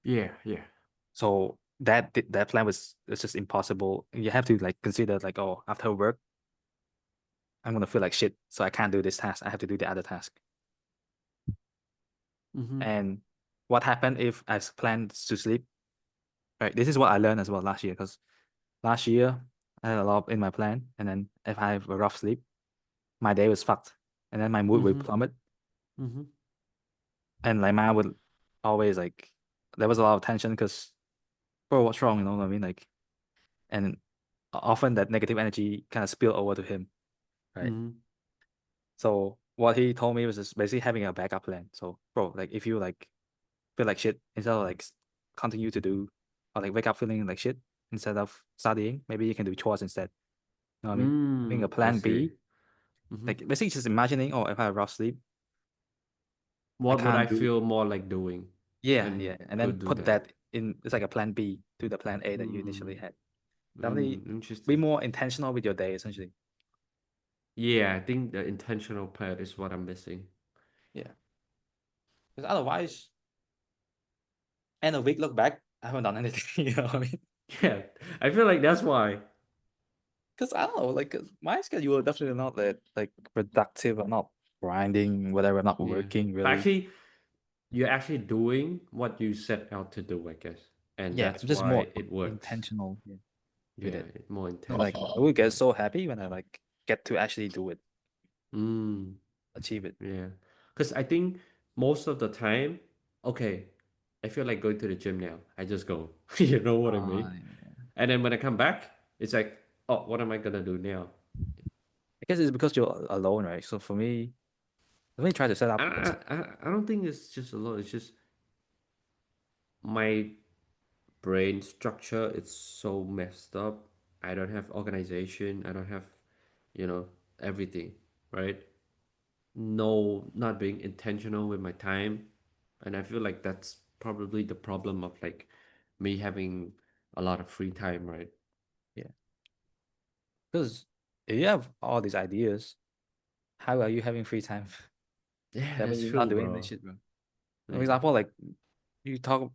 yeah, yeah. So that plan was it's just impossible. You have to like consider like, oh, after work, I'm gonna feel like shit, so I can't do this task. I have to do the other task. Mm-hmm. And what happened if I planned to sleep? Right, this is what I learned as well last year because last year I had a lot in my plan, and then if I have a rough sleep, my day was fucked, and then my mood would Mm-hmm. plummet, Mm-hmm. and like my would always like there was a lot of tension because bro, what's wrong? You know what I mean? Like, and often that negative energy kind of spill over to him, right? Mm-hmm. So what he told me was just basically having a backup plan. So bro, like if you like feel like shit, instead of like continue to do or like wake up feeling like shit instead of studying, maybe you can do chores instead. You know what I mean? Having a I plan see. B, Mm-hmm. like basically just imagining, oh, if I have rough sleep, I What would I can't do. feel more like doing Yeah, and yeah, and to then do put that? that in. It's like a plan B to the plan A that you initially Hmm. had. Definitely be Interesting. more intentional with your day, essentially. Yeah, I think the intentional part is what I'm missing. Yeah, because otherwise, end of week look back, I haven't done anything. You know what I mean? Yeah, I feel like that's why. Because I don't know, like 'cause my schedule is definitely not that like productive. I'm not grinding, whatever. I'm not Yeah. working But really. actually, you're actually doing what you set out to do, I guess. And Yeah, that's I'm just more why it works. intentional, yeah, with Yeah, it. more And like intentional. I will get so happy when I like get to actually do it, Mm, achieve it. yeah. Because I think most of the time, okay, I feel like going to the gym now. I just go. You know what I mean? Yeah. And then when I come back, it's like, oh, what am I gonna do now? I guess it's because you're alone, right? So let me try to set I up a I I don't think it's just a lot. It's just my brain structure. It's so messed up. I don't have organization. I don't have, you know, everything, right? No, not being intentional with my time. And I feel like that's probably the problem of like me having a lot of free time, right? yeah. Because if you have all these ideas, how are you having free time? Yeah, That means that's you're not true, doing this bro. shit, bro. For Yeah. example, like you talk,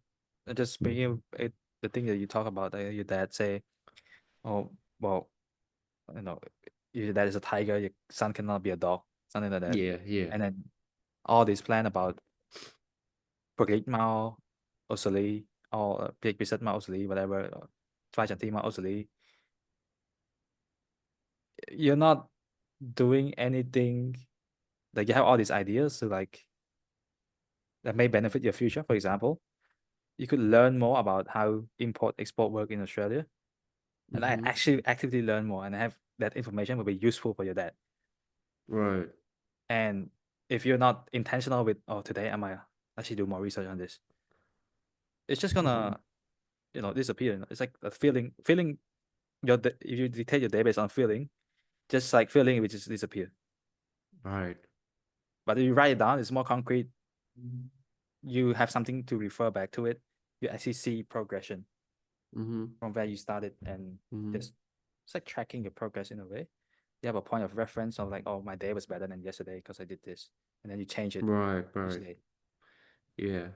just speaking of it, the thing that you talk about, your dad say, oh, well, you know, your dad is a tiger, your son cannot be a dog, something like that. Yeah, yeah. And then all this plan about Project Mao, xử lý, or việc reset Mao xử lý, whatever, try chẳng thi Mao xử lý. You're not. doing anything, like you have all these ideas to like that may benefit your future. For example, you could learn more about how import export work in Australia, and I Mm-hmm. actually actively learn more, and have that information will be useful for your dad. Right. And if you're not intentional with, oh, today I might actually do more research on this, it's just gonna, disappear. It's like a feeling if you dictate your day based on feeling, just like feeling it will just disappear. Right. But if you write it down, it's more concrete. You have something to refer back to it. You actually see progression Mm-hmm. from where you started, and Mm-hmm. just it's like tracking your progress in a way. You have a point of reference of like, oh, my day was better than yesterday because I did this, and then you change it Right. each Right. day. Yeah.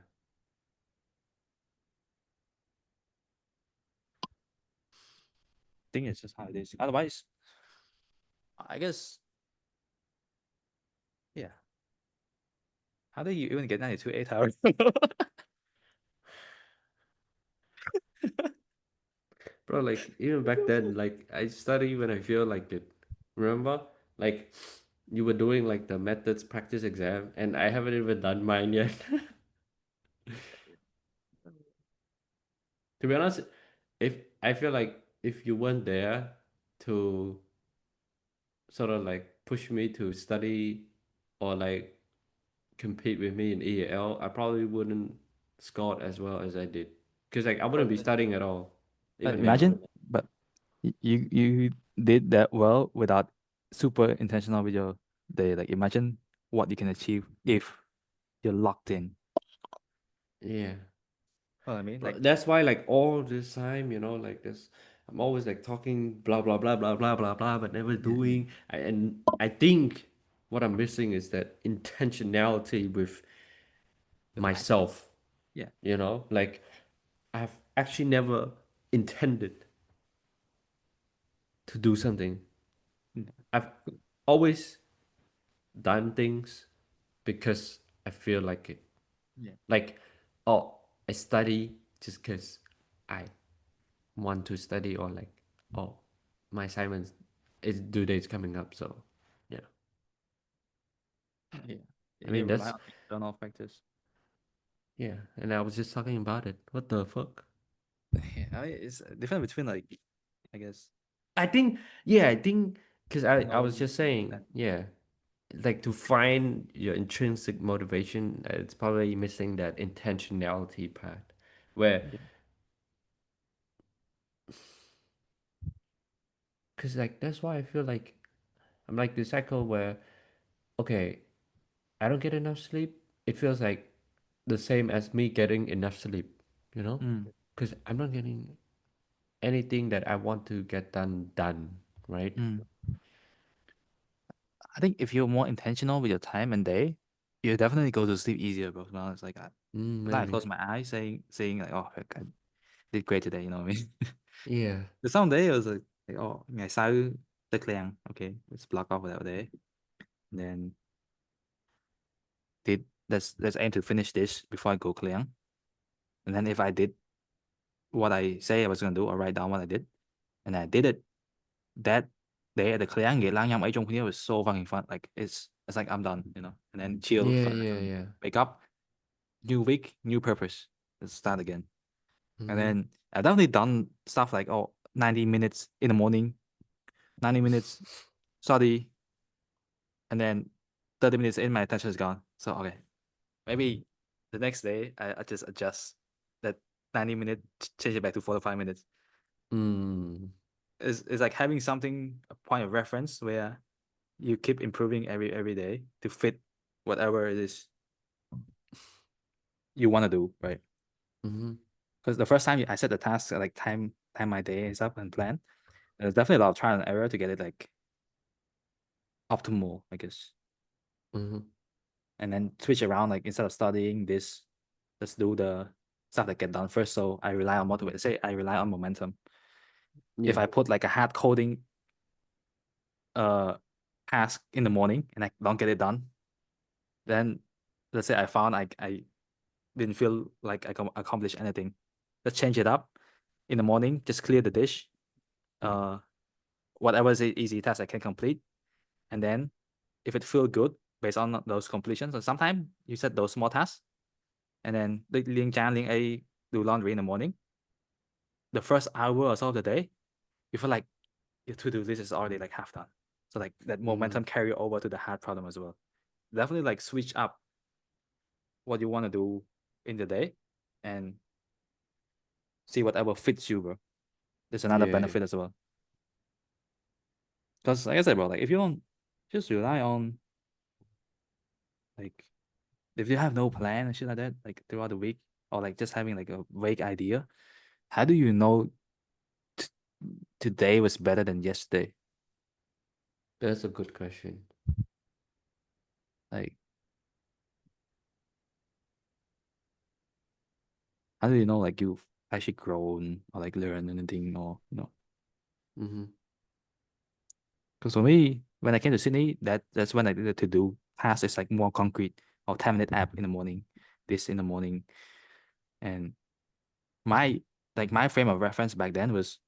I think it's just how it is. Otherwise, I guess, yeah. How do you even get 92 8 hours? Bro, like even back then, like I study when I feel like it. Remember? Like you were doing like the methods practice exam and I haven't even done mine yet. To be honest, if I feel like if you weren't there to sort of like push me to study or like compete with me in EAL, I probably wouldn't score as well as I did. Because like I wouldn't be studying at all, But even now. imagine, but you did that well without super intentional with your day. Like imagine what you can achieve if you're locked in. Yeah. Well, I mean, Bro, like, that's why like all this time, like this, I'm always like talking blah blah blah blah blah blah blah, but never yeah, doing. And I think what I'm missing is that intentionality with with life. myself. Yeah. Like I've actually never intended to do something. Mm. I've always done things because I feel like it. Yeah. Like, oh, I study just because I want to study, or like, oh, my assignments is due date's coming up, so yeah. Yeah. I You mean rely that's on external factors. yeah, and I was just talking about it. What the fuck? Yeah, it's different between like, I guess, I think yeah, I think because I was knowing just saying that. yeah, like to find your intrinsic motivation, it's probably missing that intentionality part, where Yeah. because like that's why I feel like I'm like the cycle where okay, I don't get enough sleep. It feels like the same as me getting enough sleep, you know? Mm. Because I'm not getting anything that I want to get done, right? Mm. I think if you're more intentional with your time and day, you definitely go to sleep easier, bro. To be honest, like sometimes I Maybe. close my eyes saying like, oh, heck, I did great today. You know what I mean? Yeah. The some day it was like, oh, ngày sau tức liền. Okay, let's block off that day. And then let's aim to finish this before I go clear. And then if I did what I say I was gonna do, or write down what I did, and I did it that day at the clear, nghĩa là nhầm ấy trong was so fucking fun. Like it's like I'm done, and then chill Yeah, for the rest yeah, of the day. yeah. Wake up, new week, new purpose. Let's start again. And Mm-hmm. then I've definitely done stuff like 90 minutes in the morning, 90 minutes study, and then 30 minutes in, my attention is gone. So okay, maybe the next day I just adjust that 90 minute, change it back to 45 minutes. Mm. It's like having something, a point of reference where you keep improving every day to fit whatever it is you want to do, right? Mm-hmm. Because the first time I set the task, like time my day and stuff and plan, there's definitely a lot of trial and error to get it like optimal, I guess. Mm-hmm. And then switch around, like instead of studying this, let's do the stuff that get done first. So I rely on motivation. Say I rely on momentum. If Yeah. I put like a hard coding uh task in the morning and I don't get it done, then let's say I found I didn't feel like I can accomplish anything. Let's change it up in the morning. Just clear the dish. Uh, whatever is an easy task I can complete, and then if it feel good based on those completions, and sometimes you set those small tasks, and then like Liang Chan, Liang A do laundry in the morning. The first hour or so of the day, you feel like your to-do list is already like half done. So like that Mm-hmm. momentum carry over to the hard problem as well. Definitely like switch up what you want to do in the day and see whatever fits you, bro. There's another Yeah, yeah. benefit as well. Because like I said, bro, like if you don't just rely on like if you have no plan and shit like that, like throughout the week, or like just having like a vague idea, how do you know t- today was better than yesterday? That's a good question. Like how do you know like you've actually grown or like learned anything or Mm-hmm. because for me, when I came to Sydney, that's when I did the to do task is like more concrete or 10-minute app in the morning, this in the morning. And my my frame of reference back then was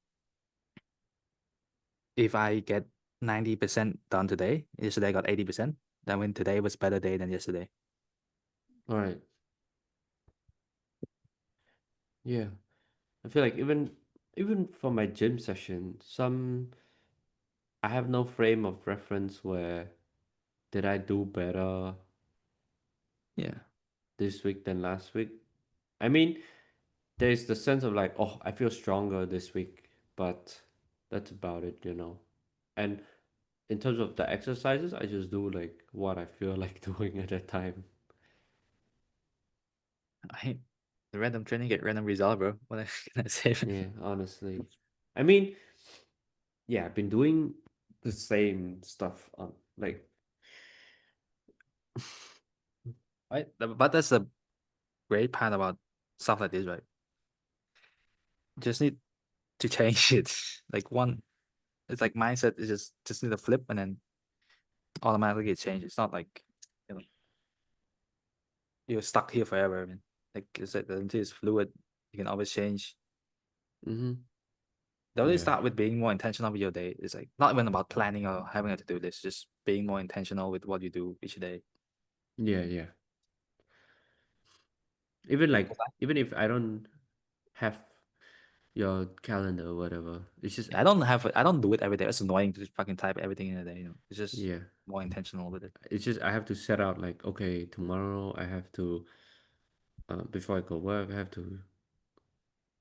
if I get 90% done today, yesterday I got 80%, that means today was better day than yesterday. All right. Yeah. I feel like even for my gym session, I have no frame of reference where did I do better Yeah. this week than last week. I mean, there's the sense of like, oh, I feel stronger this week, but that's about it. And in terms of the exercises, I just do like what I feel like doing at that time. I the random training get random result, bro. What can I say? Yeah, honestly. I mean, yeah, I've been doing the same stuff on like Right? But that's the great part about stuff like this, right? Just need to change it. Like one, it's like mindset is just need a flip and then automatically it changes. It's not like you know you're stuck here forever. I mean, like you said, the entity is fluid. You can always change. mm-hmm. Definitely Yeah. start with being more intentional with your day. It's like not even about planning or having a to do list, just being more intentional with what you do each day. Yeah, yeah. Even like 'Cause even if I don't have your calendar or whatever, it's just I don't do it every day. It's annoying to just fucking type everything in a day. It's just yeah. more intentional with it. It's just I have to set out like okay, tomorrow I have to before I go work, I have to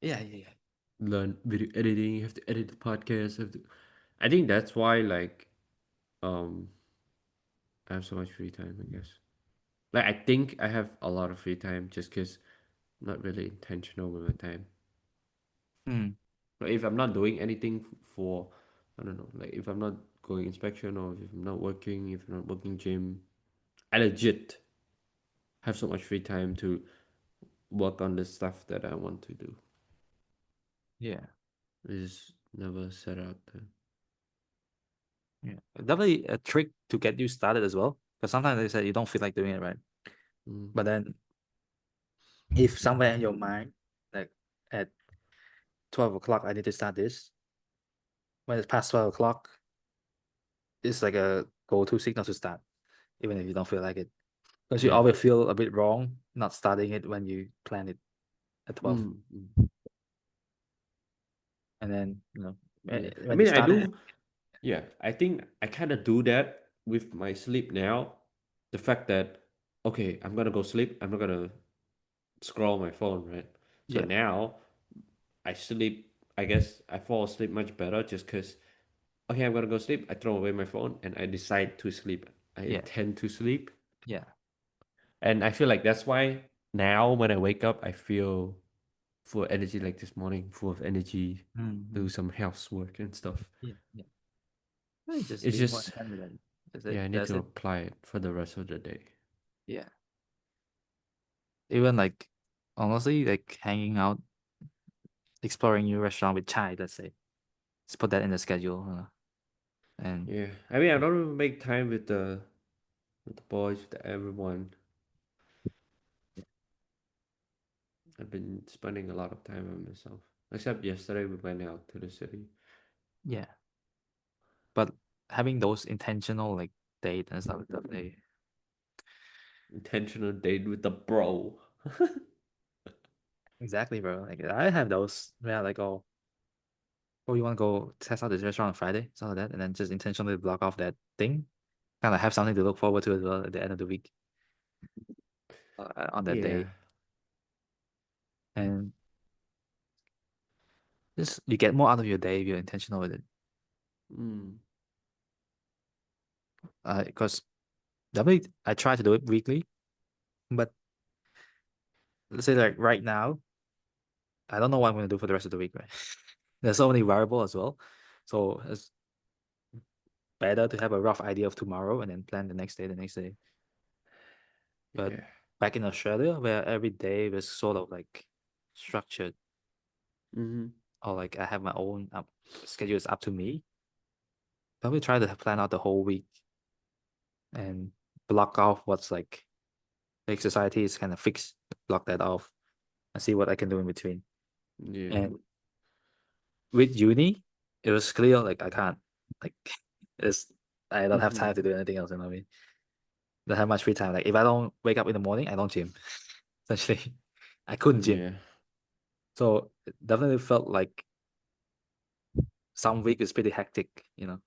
Yeah, yeah, yeah. learn video editing, you have to edit the podcast, have to I think that's why like um I have so much free time, I guess. Like I think I have a lot of free time just because I'm not really intentional with my time. Hmm. Like if I'm not doing anything for I don't know, like if I'm not going inspection or if I'm not working, if I'm not working gym, I legit have so much free time to work on the stuff that I want to do. Yeah, It's never set out there. yeah. Definitely a trick to get you started as well. Because sometimes they say you don't feel like doing it, right? Mm. But then if somewhere in your mind, like at 12 o'clock, I need to start this. When it's past 12 o'clock, it's like a go-to signal to start, even if you don't feel like it. Because you Yeah. always feel a bit wrong not starting it when you plan it at 12. Mm. Mm. And then, Yeah. I when you mean, I start it, do. Yeah. I think I kind of do that with my sleep now. The fact that, okay, I'm going to go sleep. I'm not going to scroll my phone, right? So yeah, now I sleep, I guess I fall asleep much better just because, okay, I'm going to go sleep. I throw away my phone and I decide to sleep. I yeah, intend to sleep. yeah. And I feel like that's why now when I wake up, I feel full of energy like this morning, full of energy, Mm-hmm. do some housework and stuff. Yeah, yeah. Really just It's being more just, intense with it. That's it. yeah, I need That's to it. apply it for the rest of the day. Yeah. Even like, honestly, like hanging out, exploring new restaurant with Chai, let's say. Let's put that in the schedule. And Yeah, I mean, I don't even make time with the boys, with everyone. I've been spending a lot of time on myself. Except yesterday we went out to the city. yeah. But having those intentional like date and stuff definitely. Intentional date with the bro. Exactly, bro. Like I have those where like, oh, you want to go test out this restaurant on Friday, something like that, and then just intentionally block off that thing. Kind of have something to look forward to as well at the end of the week on that Yeah. day, and just you get more out of your day if you're intentional with it. Mm. Because definitely I try to do it weekly, but let's say like right now, I don't know what I'm going to do for the rest of the week. Right, there's so many variables as well, so it's better to have a rough idea of tomorrow and then plan the next day, the next day. But Yeah. back in Australia, where every day was sort of like structured, Mm-hmm. or like I have my own schedule is up to me. Probably try to plan out the whole week and block off what's like society is kind of fixed, block that off and see what I can do in between. Yeah. And with uni, it was clear like I can't like it's I don't have Mm-hmm. time to do anything else, you know what I mean? Don't have much free time. Like if I don't wake up in the morning, I don't gym. Essentially. I couldn't gym. Yeah. So it definitely felt like some week is pretty hectic, you know.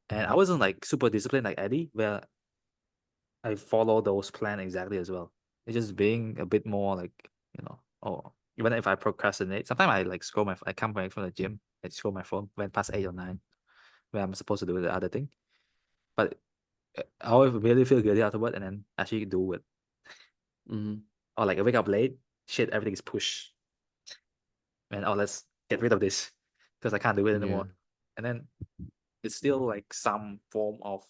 And I wasn't like super disciplined like Eddie, where I follow those plan exactly as well. It's just being a bit more like, oh, even if I procrastinate, sometimes I like scroll I come back from the gym, I scroll my phone when past 8 or 9, where I'm supposed to do the other thing. But I always really feel guilty afterward and then actually do it. Mm-hmm. Or like I wake up late, shit, everything is pushed. And let's get rid of this because I can't do it Yeah. anymore. And then it's still like some form of,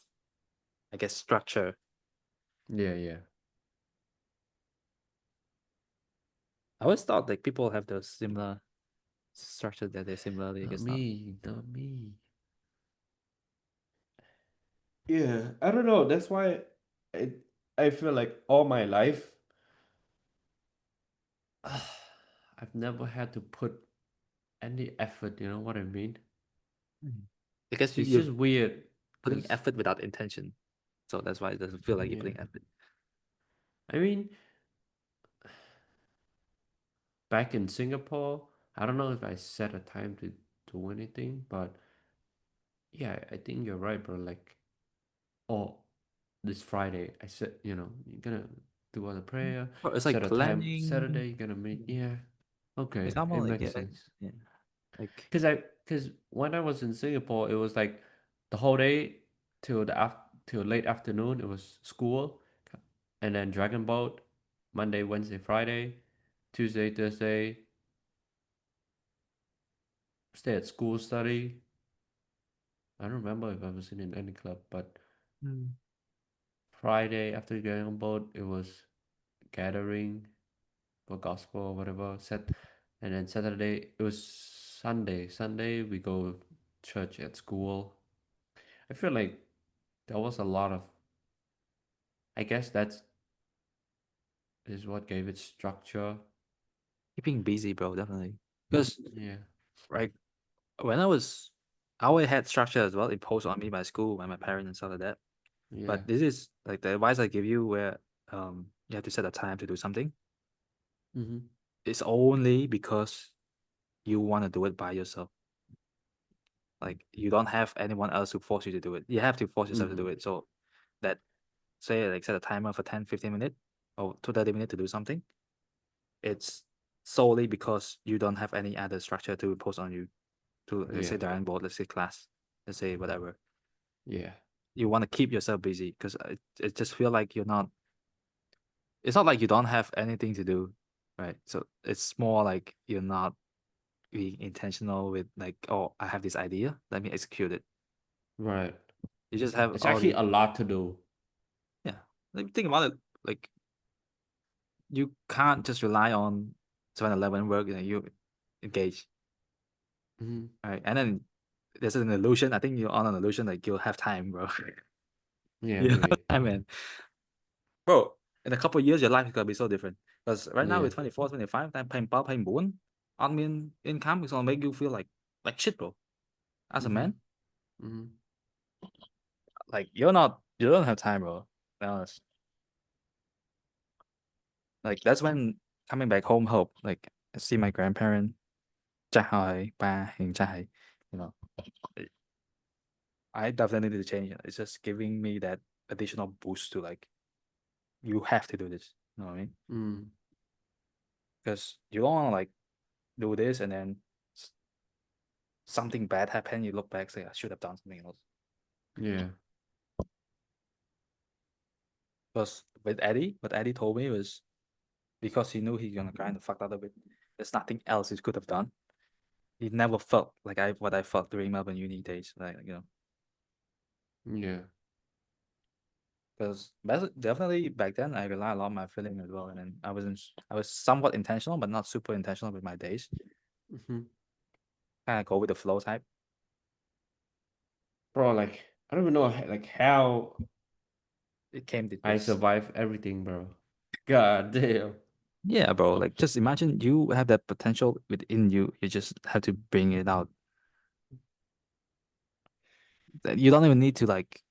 I guess, structure. Yeah. Yeah. I always thought like people have those similar structure that they similarly, I Not guess not. me. Not me. Yeah. I don't know. That's why I I feel like all my life I've never had to put any effort, you know what I mean? Because It's you're just weird putting because effort without intention. So that's why it doesn't feel like you're yeah. putting effort. I mean, back in Singapore, I don't know if I set a time to do anything, but yeah, I think you're right, bro. Like, oh, this Friday, I said, you're gonna do all the prayer, Well, it's like set a time. planning. Saturday, you're gonna meet. Yeah, okay, It's not more it like makes sense. yeah. Like Cause when I was in Singapore, it was like the whole day till late afternoon. It was school, and then Dragon Boat, Monday, Wednesday, Friday, Tuesday, Thursday, stay at school, study. I don't remember if I was in any club, but mm, Friday after Dragon Boat, it was gathering for gospel or whatever. And then Saturday, it was Sunday. Sunday we go church at school. I feel like there was a lot of. I guess that's is what gave it structure. keeping busy, bro, definitely. Because Yeah, like when I always had structure as well imposed on me by school and my parents and stuff like that. yeah. But this is like the advice I give you where you have to set a time to do something. Mm-hmm. It's only because you want to do it by yourself. Like you don't have anyone else to force you to do it. You have to force yourself to Mm-hmm. do it. So that say like set a timer for 10, 15 minutes or to 30 minutes to do something. It's solely because you don't have any other structure to impose on you to let's say Yeah, dining board, let's say class, let's say whatever. yeah. You want to keep yourself busy because it just feel like you're not it's not like you don't have anything to do, right? So it's more like you're not being intentional with like, oh, I have this idea, let me execute it. Right. You just have It's all actually the a lot to do. yeah. Like think about it, like you can't just rely on 7-Eleven work, you engage, Mm-hmm. right? And then there's an illusion. I think you're on an illusion like you'll have time, bro. Yeah, You have maybe. time, man. Bro, in a couple of years, your life is gonna be so different. Because right now Yeah. we're 24, 25, time paying 4, paying 4, admin income is gonna make you feel like shit, bro. as a Mm-hmm. man, Mm-hmm. like you don't have time, bro. To be honest. Like that's when coming back home hope. Like I see my grandparent, cha hai, ba, hình cha hai, you know. I definitely need to change it. It's just giving me that additional boost to like you have to do this. You know what I mean? Mm. Because you don't want to like do this and then something bad happen. You look back, say I should have done something else. Yeah. Because with Eddie, what Eddie told me was because he knew he gonna kind of fucked up a bit. There's nothing else he could have done. He never felt like what I felt during Melbourne uni days. Like Yeah. because definitely back then I rely a lot on my feeling as well, and then I was somewhat intentional, but not super intentional with my days. Mm-hmm. Kind of go with the flow type. Bro, like I don't even know like how It came to I this. survive everything, bro. God damn. Yeah, bro. Like just imagine you have that potential within you. You just have to bring it out. You don't even need to like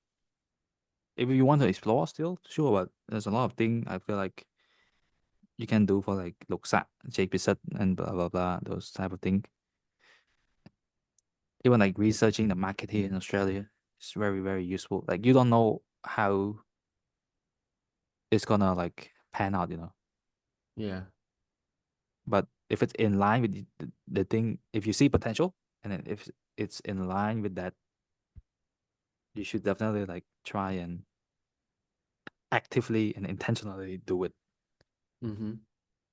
if you want to explore still, sure, but there's a lot of things I feel like you can do for like Luxat, JPZ and blah blah blah, those type of thing. Even like researching the market here in Australia is very, very useful. Like you don't know how it's gonna like pan out, you know. Yeah. But if it's in line with the thing, if you see potential and then if it's in line with that, you should definitely like try and actively and intentionally do it. Mm-hmm.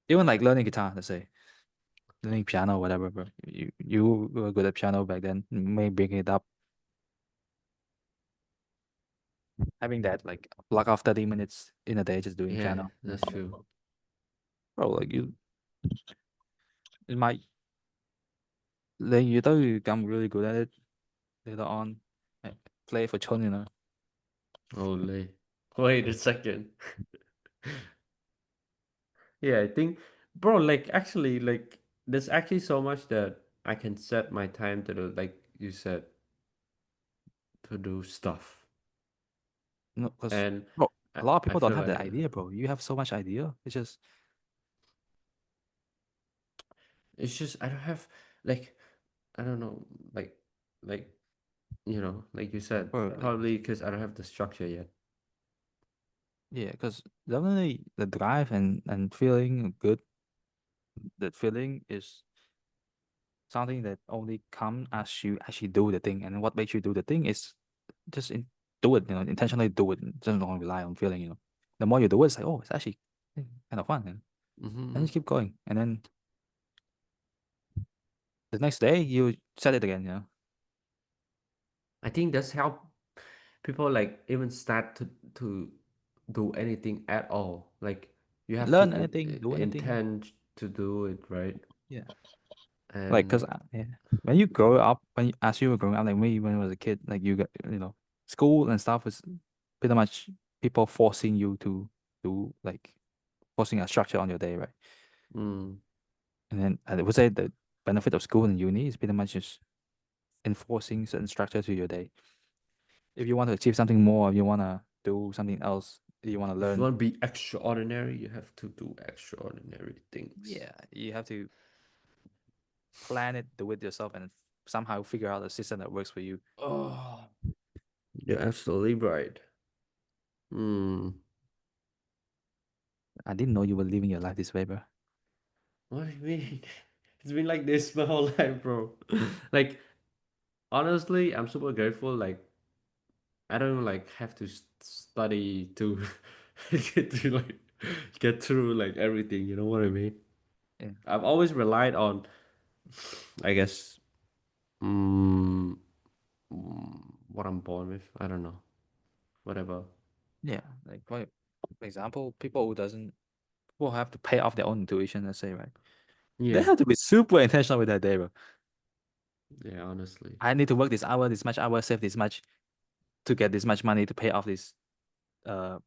Even like learning guitar, let's say learning piano, whatever. Bro. You were good at piano back then. May bring it up. Having that like block off 30 minutes in a day just doing Yeah, piano, that's true. bro. Like you, it might then you thought you become really good at it later on. Like, play for children, you know. Holy. Wait a second. Yeah, I think, bro, like actually, like there's actually so much that I can set my time to do, like you said, to do stuff. No, because And bro, I, a lot of I people don't feel have that like idea, bro. You have so much idea. It's just it's just I don't have like I don't know, like like like you said, bro, like probably because I don't have the structure yet. yeah, because definitely the drive and feeling good. That feeling is something that only come as you actually do the thing, and what makes you do the thing is just do it, you know, intentionally do it. Just don't rely on feeling, you know. The more you do it, it's like, oh, it's actually kind of fun, and Mm-hmm. just keep going, and then the next day you set it again, you know. I think that's how people like even start to do anything at all. Like you have to Learn anything, do anything, intend to do it, right? yeah. Like, cause And yeah, when you grow up, as you were growing up, like me when I was a kid, like you got school and stuff was pretty much people forcing you to do like forcing a structure on your day, right? mm, And then I would say the benefit of school and uni is pretty much just enforcing certain structure to your day. If you want to achieve something more, if you want to do something else, if you want to if you learn, want to be extraordinary, you have to do extraordinary things. yeah, you have to plan it, do it yourself, and somehow figure out a system that works for you. Oh, you're absolutely right. Hmm. I didn't know you were living your life this way, bro. What do you mean? It's been like this my whole life, bro. Like honestly, I'm super grateful. Like I don't like have to study to to like get through like everything. You know what I mean? Yeah, I've always relied on, I guess, mm, what I'm born with. I don't know. Whatever. yeah. Like for example, people who doesn't people have to pay off their own intuition. Let's say, right? They Yeah. have to be super intentional with that day, bro. Yeah. Honestly. I need to work this hour, this much hour, save this much to get this much money to pay off this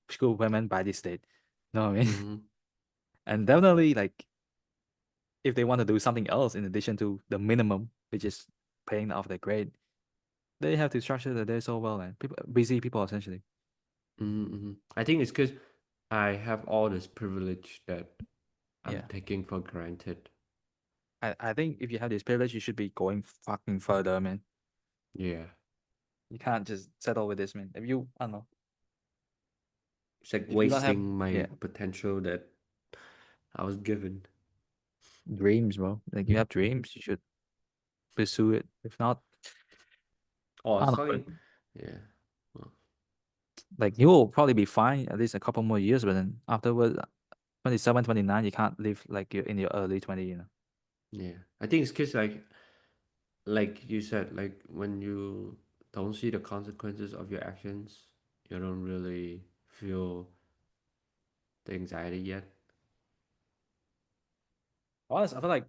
school payment by this date. You know what I mean? Mm-hmm. And definitely like if they want to do something else in addition to the minimum, which is paying off their grade, they have to structure the day so well, and people busy people essentially. Mm-hmm. I think it's because I have all this privilege that I'm Yeah. taking for granted. I think if you have this privilege, you should be going fucking further, man. Yeah. You can't just settle with this, man. If you, I don't know, It's like if you don't have, wasting my yeah, potential that I was given. dreams, bro. Like you have dreams, you should pursue it. If not, Oh, I it's don't know. funny. Yeah. Well, Like you will probably be fine at least a couple more years, but then afterwards, 27, 29, you can't live like you're in your early 20, you know. yeah. I think it's because like you said, like when you don't see the consequences of your actions, you don't really feel the anxiety yet. Honestly, I feel like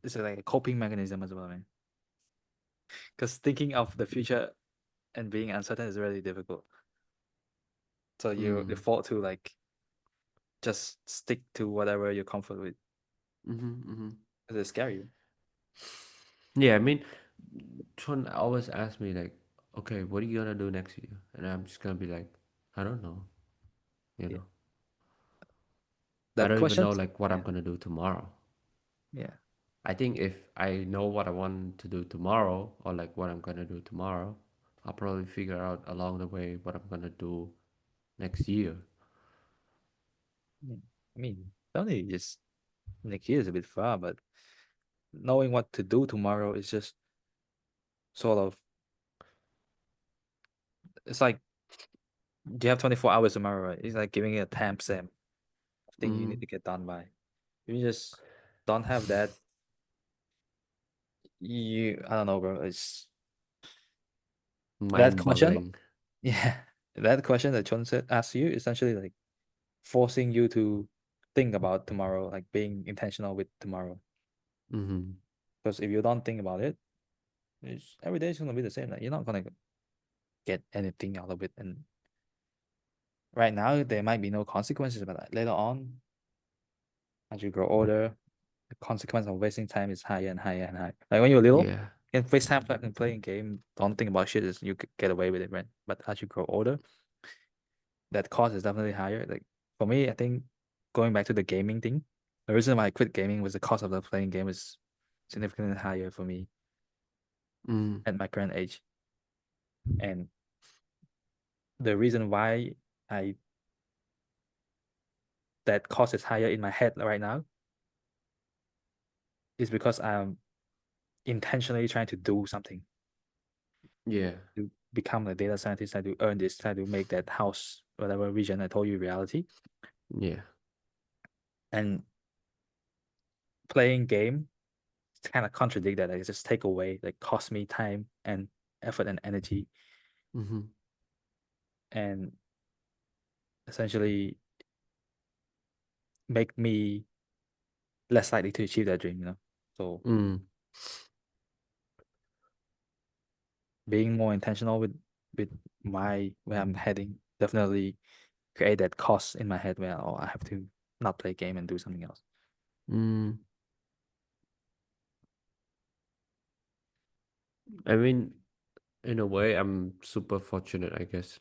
it's like a coping mechanism as well, man. Because thinking of the future and being uncertain is really difficult. So you Mm. default to like just stick to whatever you're comfortable with. Mm-hmm, mm-hmm. 'Cause it's scary. Yeah, I mean, Chun always asks me like, okay, what are you gonna do next year? And I'm just gonna be like, I don't know, you Yeah. know. I That don't even question. know like what I'm Yeah. gonna do tomorrow. Yeah. I think if I know what I want to do tomorrow or like what I'm gonna do tomorrow, I'll probably figure out along the way what I'm gonna do next year. Yeah. I mean, only just next year is a bit far, but knowing what to do tomorrow is just sort of, it's like you have 24 hours tomorrow, right? It's like giving it a time stamp of thing you need Mm, to get done by. If you just don't have that, I don't know, bro. It's that mind question. boggling. Yeah. That question that Chon said asks you essentially like forcing you to think about tomorrow, like being intentional with tomorrow. Mm-hmm. Because if you don't think about it, every day is gonna be the same. Like you're not gonna get anything out of it. And right now there might be no consequences, but like, later on, as you grow older, the consequence of wasting time is higher and higher and higher. Like when you're little, Yeah. you can waste time fucking playing game, don't think about shit, is you could get away with it, right? But as you grow older, that cost is definitely higher. Like for me, I think going back to the gaming thing, the reason why I quit gaming was the cost of the playing game is significantly higher for me Mm, at my current age. And the reason why I that cost is higher in my head right now is because I'm intentionally trying to do something yeah. to become a data scientist, try to earn this, try to make that house, whatever vision I told you, reality. Yeah. And playing game kind of contradict that. Like, just take away, like cost me time and effort and energy, Mm-hmm. and essentially make me less likely to achieve that dream. So Mm. being more intentional with where I'm heading definitely create that cost in my head where, oh, I have to not play game and do something else. Mm. I mean, in a way, I'm super fortunate, I guess.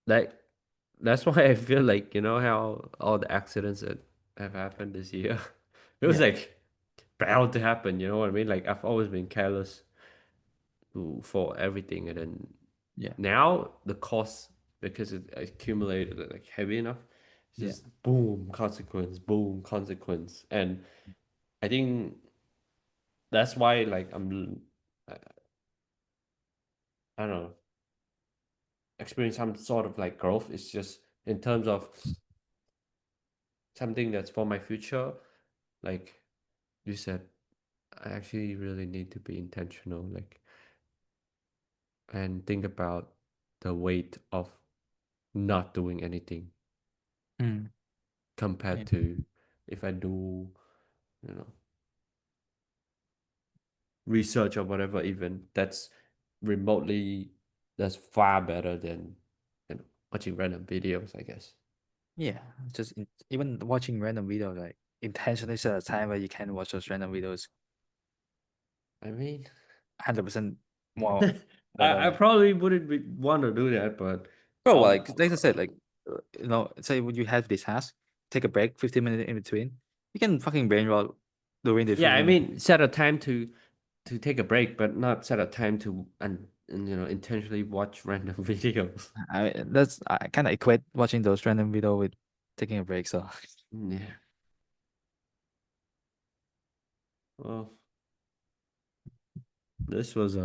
Like that's why I feel like how all the accidents that have happened this year, it was Yeah, like bound to happen. You know what I mean? Like I've always been careless for everything, and then yeah, now the cost because it accumulated like heavy enough, it's yeah, just boom consequence, and I think that's why like I don't know experience some sort of like growth. It's just in terms of something that's for my future, like you said, I actually really need to be intentional, like, and think about the weight of not doing anything mm, compared yeah, to if I do, you know, research or whatever, even remotely, that's far better than watching random videos, I guess. yeah. Just even watching random videos, like intentionally set a time where you can watch those random videos. I mean, 100% more better. I probably wouldn't want to do that, but Bro, I'll, like I said, like say when you have this task, take a break, 15 minutes in between. You can fucking brain roll during the yeah, 15 I minutes. mean, set a time to take a break, but not set a time to and intentionally watch random videos. I kind of equate watching those random video with taking a break. So Yeah. Well, this was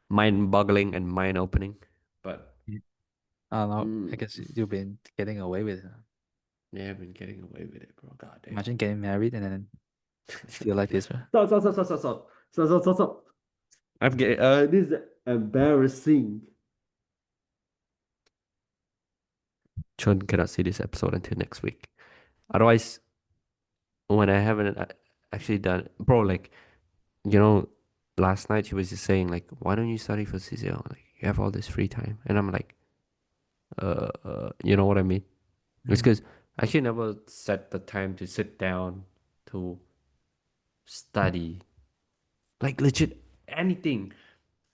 mind-boggling and mind-opening, but yeah. I don't know. I mm, guess you've been getting away with it. yeah, I've been getting away with it, bro. God damn. Imagine getting married and then still like this, bro. Stop, stop, stop, stop, stop, stop, stop, stop, stop, stop. I'm getting this is embarrassing. Chun cannot see this episode until next week. Otherwise, when I haven't actually done, bro, like last night she was just saying like, why don't you study for CCL? Like you have all this free time, and I'm like, you know what I mean? It's Mm. because I actually never set the time to sit down to study, like legit anything.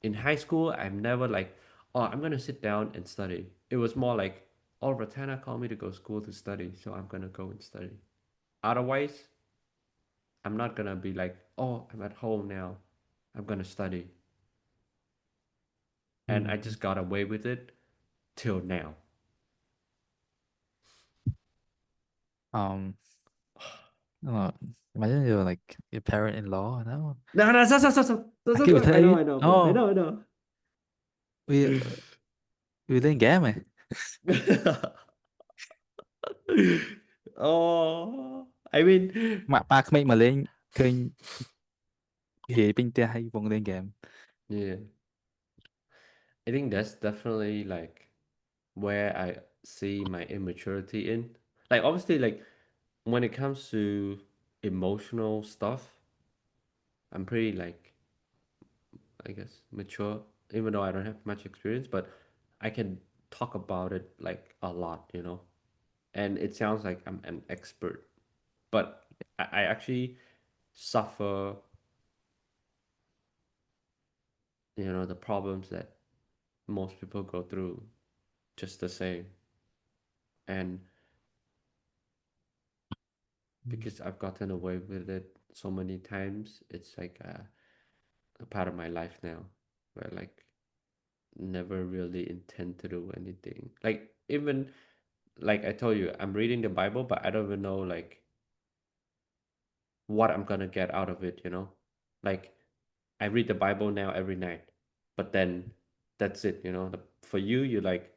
In high school, I'm never like, oh, I'm gonna sit down and study. It was more like, oh, Ratana called me to go school to study, so I'm gonna go and study. Otherwise, I'm not gonna be like, oh, I'm at home now, I'm gonna study. And I Mm. just got away with it till now. Um, uh, Imagine you're like your parent-in-law. No, No, no, stop, stop, stop, stop, stop, I stop, keep stop. telling you. I know, bro. I Oh, know, I know. we we didn't get me. Oh, I mean, Mà ba không mà lên kênh hệ bên tia hay vòng lên game. yeah, I think that's definitely like where I see my immaturity in. Like, obviously, like when it comes to emotional stuff, I'm pretty like, I guess, mature, even though I don't have much experience, but I can talk about it like a lot. And it sounds like I'm an expert, but I actually suffer, the problems that most people go through just the same. And Mm. because I've gotten away with it so many times, it's like a part of my life now where like never really intend to do anything. Like even like I told you, I'm reading the Bible, but I don't even know like what I'm gonna get out of it. Like I read the Bible now every night, but then that's it. For you, you're like,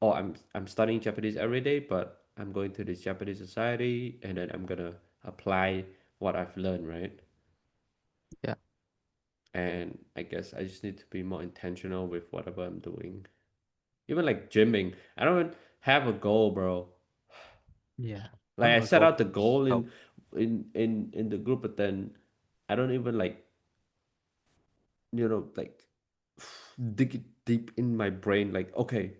oh, I'm studying Japanese every day, but I'm going to this Japanese society, and then I'm gonna apply what I've learned, right? Yeah, And I guess I just need to be more intentional with whatever I'm doing. Even like gymming, I don't even have a goal, bro. yeah. Like I Having a set goal out the goal help. in the group, but then I don't even like like dig it deep in my brain. Like okay,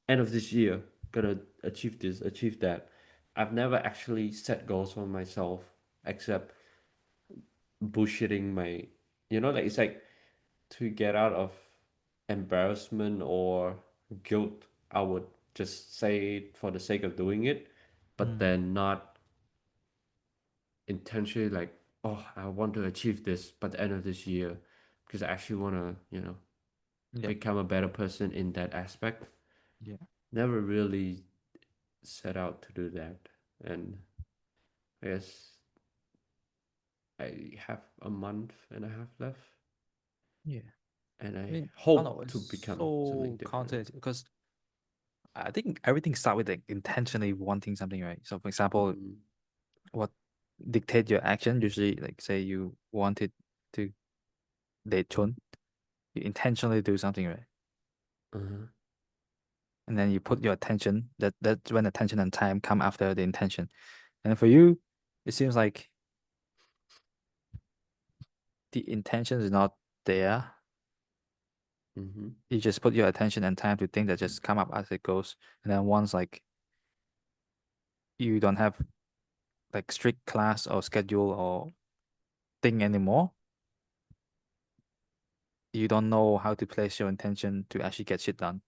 end of this year, gonna achieve this, achieve that. I've never actually set goals for myself except bullshitting like it's like to get out of embarrassment or guilt, I would just say it for the sake of doing it, but Mm. then not intentionally like, oh, I want to achieve this by the end of this year because I actually want to, Yeah, become a better person in that aspect. yeah, Never really set out to do that. And I guess I have a month and a half left, yeah. and I I mean, I don't know. hope to It's become something so different. content because I think everything starts with like intentionally wanting something, right? So, for example, Mm, what dictate your action? Usually, like say you wanted to date Chun, you intentionally do something, right? uh-huh. And then you put your attention. That's when attention and time come after the intention. And for you, it seems like the intention is not there. Mm-hmm. You just put your attention and time to things that just come up as it goes. And then once like you don't have like strict class or schedule or thing anymore, you don't know how to place your intention to actually get shit done,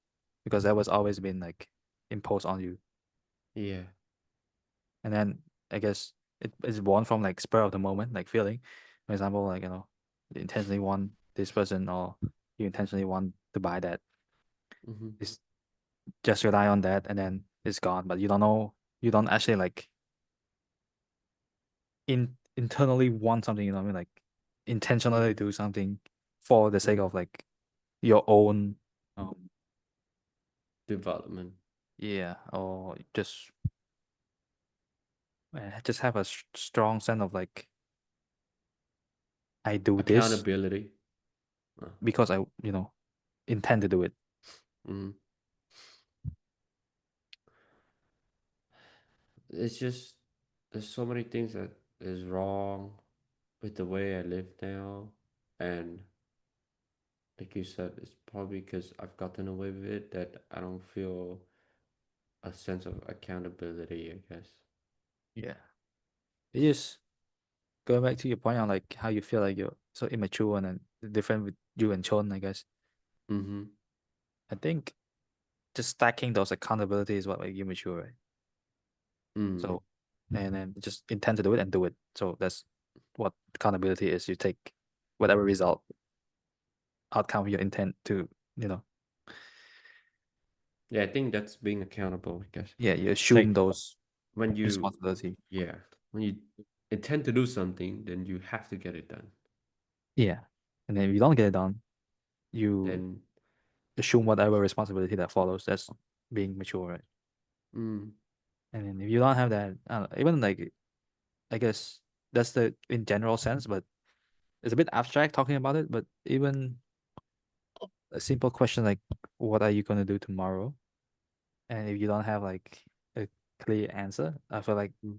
because that was always been like imposed on you. Yeah. And then I guess it is born from like spur of the moment, like feeling. For example, like you intentionally want this person, or you intentionally want to buy that. Mm-hmm. It's just rely on that, and then it's gone. But you don't know, you don't actually like internally want something. You know what I mean? Like intentionally Mm-hmm. do something for the sake Mm. of like your own, um, Development. yeah, or just have a strong sense of like I do this Accountability. Uh, because I intend to do it. mm. It's just there's so many things that is wrong with the way I live now, and like you said, it's probably because I've gotten away with it that I don't feel a sense of accountability, I guess. Yeah. It just going back to your point on like how you feel like you're so immature and then different with you and Chon, I guess. Mm-hmm. I think just stacking those accountability is what make you mature, right? Mm. So and then just intend to do it and do it. So that's what accountability is. You take whatever result outcome you intend to, you know, Yeah, I think that's being accountable, I guess. yeah, you It's assume like those when you, responsibility. yeah, when you intend to do something, then you have to get it done. Yeah. And then if you don't get it done, you Then, assume whatever responsibility that follows. That's being mature, right? mm, And then if you don't have that, I don't know, even like I guess that's the in general sense, but it's a bit abstract talking about it. But even a simple question like, "What are you gonna do tomorrow?" And if you don't have like a clear answer, I feel like mm,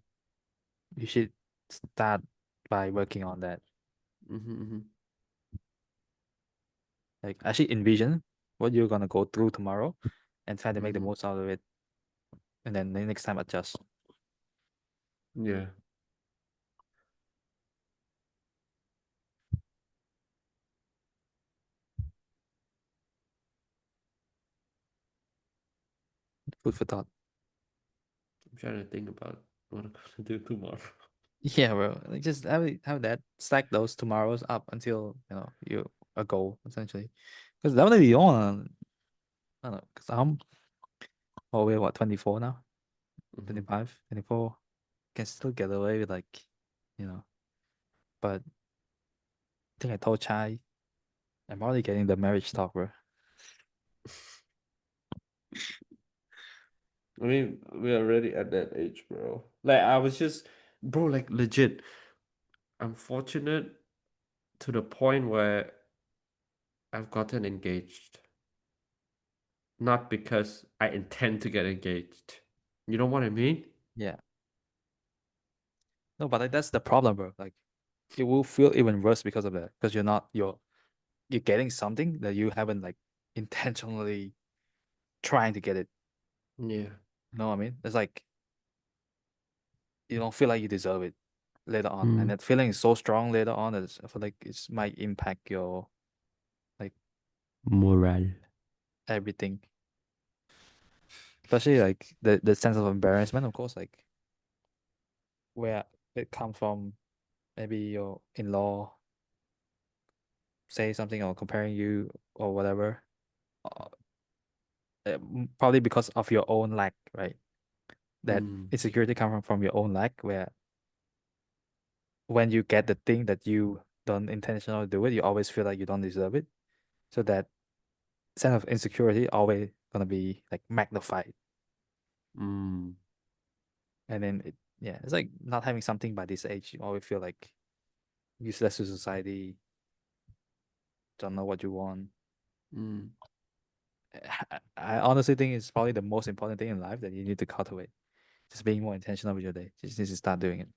you should start by working on that. mm-hmm, mm-hmm, Like actually envision what you're gonna go through tomorrow, and try to make the mm-hmm. most out of it, and then the next time adjust. Yeah. Food for thought. I'm trying to think about what I'm gonna do tomorrow. Yeah, bro. Like just have that stack those tomorrows up until you a goal essentially. Because definitely you don't wanna, I don't know. Because I'm we're what 24 now, Mm-hmm. 25, 24. Can still get away with like, you know. But I think I told Chai I'm already getting the marriage talk, bro. I mean, we're already at that age, bro. Like, I was just, bro, like, legit. I'm fortunate to the point where I've gotten engaged. Not because I intend to get engaged. You know what I mean? Yeah. No, but like, that's the problem, bro. Like it will feel even worse because of that. Because you're getting something that you haven't like intentionally trying to get it. Yeah. You know what I mean? It's like you don't feel like you deserve it later on. And Mm. that feeling is so strong later on that I feel like it might impact your like Moral. everything. Especially like the sense of embarrassment, of course, like where it comes from. Maybe your in-law say something or comparing you or whatever. Uh, Probably because of your own lack, right? That Mm. insecurity comes from your own lack, where when you get the thing that you don't intentionally do it, you always feel like you don't deserve it. So that sense of insecurity always gonna be like magnified. Mm. And then yeah, it's like not having something by this age, you always feel like useless to society, don't know what you want. Mm. I honestly think it's probably the most important thing in life that you need to cultivate. Just being more intentional with your day. Just need to start doing it.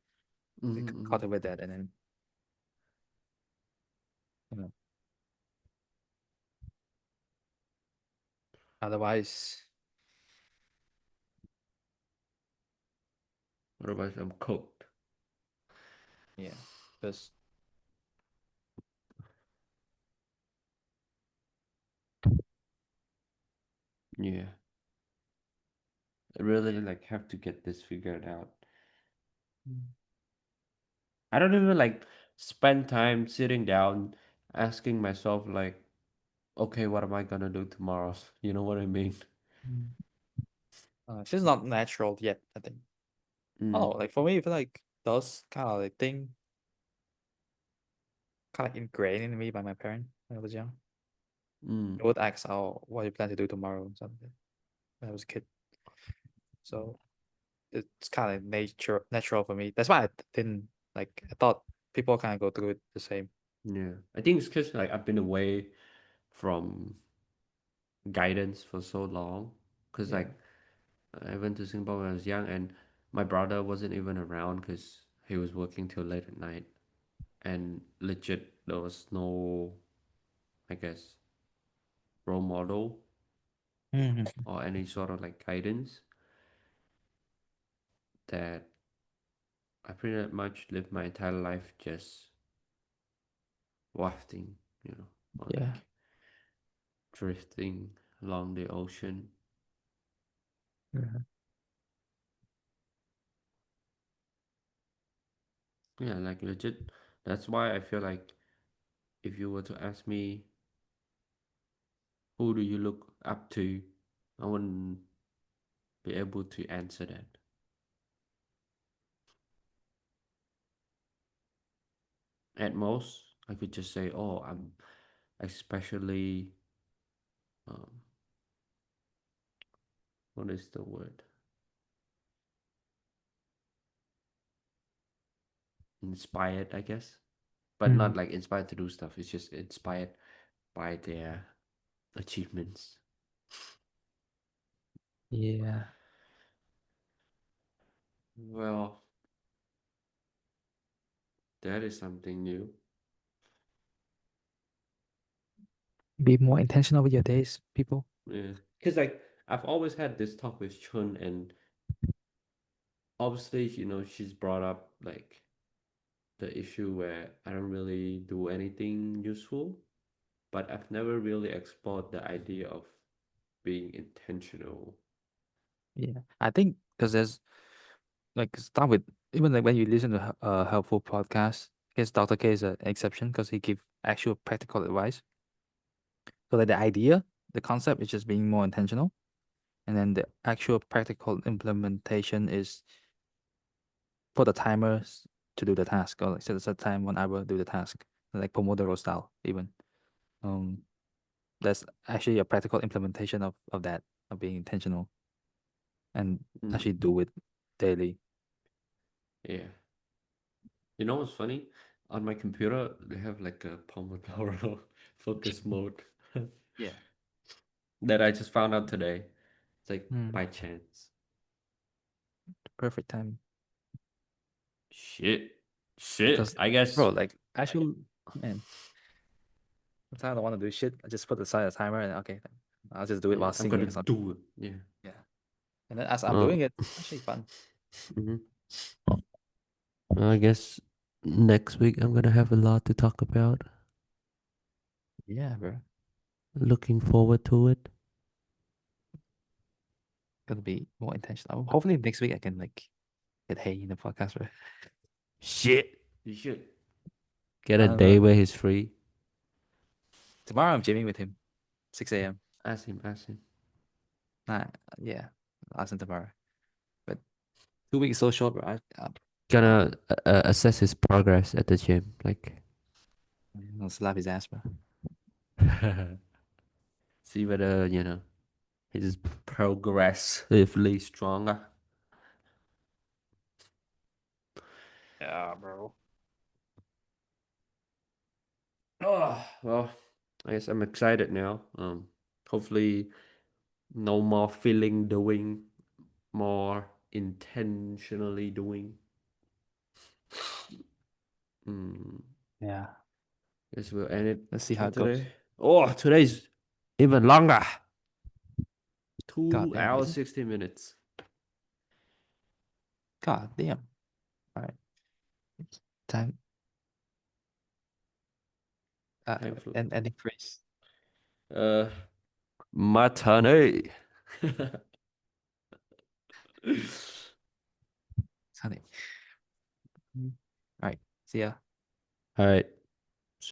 Like, Mm. cultivate that, and then you know. Otherwise, Otherwise, I'm cooked. yeah, because Yeah. I really like have to get this figured out. Mm. I don't even like spend time sitting down asking myself like, okay, what am I gonna do tomorrow? You know what I mean? Mm. It's just not natural yet, I think. Oh, Mm, like for me, I feel like those kind of like thing kind of ingrained in me by my parents when I was young. mm, They would ask, "Oh, what do you plan to do tomorrow?" or something when I was a kid. So it's kind of natural for me. That's why I didn't like. I thought people kind of go through it the same. yeah. I think it's because like I've been away from guidance for so long. Cause Yeah. like I went to Singapore when I was young, and my brother wasn't even around because he was working till late at night, and legit there was no, I guess, role model Hmm. or any sort of like guidance that I pretty much lived my entire life just wafting, or Yeah. like drifting along the ocean. Yeah. Yeah, like legit. That's why I feel like if you were to ask me, who do you look up to, I wouldn't be able to answer that. At most, I could just say, oh, I'm especially, um, what is the word? Inspired, I guess. But Hmm. not like inspired to do stuff. It's just inspired by their achievements. Yeah. Well, that is something new. Be more intentional with your days, people. Yeah. Because, like, I've always had this talk with Chun, and obviously, she's brought up, like, the issue where I don't really do anything useful, but I've never really explored the idea of being intentional. Yeah. I think because there's like start with even like when you listen to helpful podcast, I guess Dr. K is an exception because he give actual practical advice. So like the idea, the concept is just being more intentional, and then the actual practical implementation is put a timers to do the task, or like set a set time 1 hour do the task, like Pomodoro style even. Um, that's actually a practical implementation of that of being intentional and Mm, actually do it daily. yeah. You know what's funny? On my computer, they have like a Pomodoro focus mode Yeah. that I just found out today. It's like Mm, by chance. perfect time Shit. Shit. because I guess. bro, like actual man, sometimes I don't want to do shit. I just put aside a timer and okay, I'll just do it Yeah, while I'm singing gonna or something. do it. Yeah. Yeah, and then as I'm Uh, doing it, actually fun. mhm. Well, I guess next week I'm gonna have a lot to talk about. Yeah, bro. Looking forward to it. Gonna be more intentional. Hopefully next week I can like get Hay in the podcast, bro. Shit. You should get a Fun, day bro. where he's free. Tomorrow I'm gymming with him, 6 a.m. Ask him, ask him. Nah, yeah, I'll ask him tomorrow. But 2 weeks is so short, bro. Gonna assess his progress at the gym. Like, I'll slap his ass, bro. see whether, he's progressively stronger. Yeah, bro. Oh, well, I guess I'm excited now. Hopefully, no more feeling doing, more intentionally doing. Hmm. Yeah. Guess we'll end it Let's see how for it goes. today. Oh, today's even longer. God Two damn, is hours, it? 60 minutes. God damn. All right. Time. Time for And ending phrase. uh, matane. Funny. All right. See ya. All right.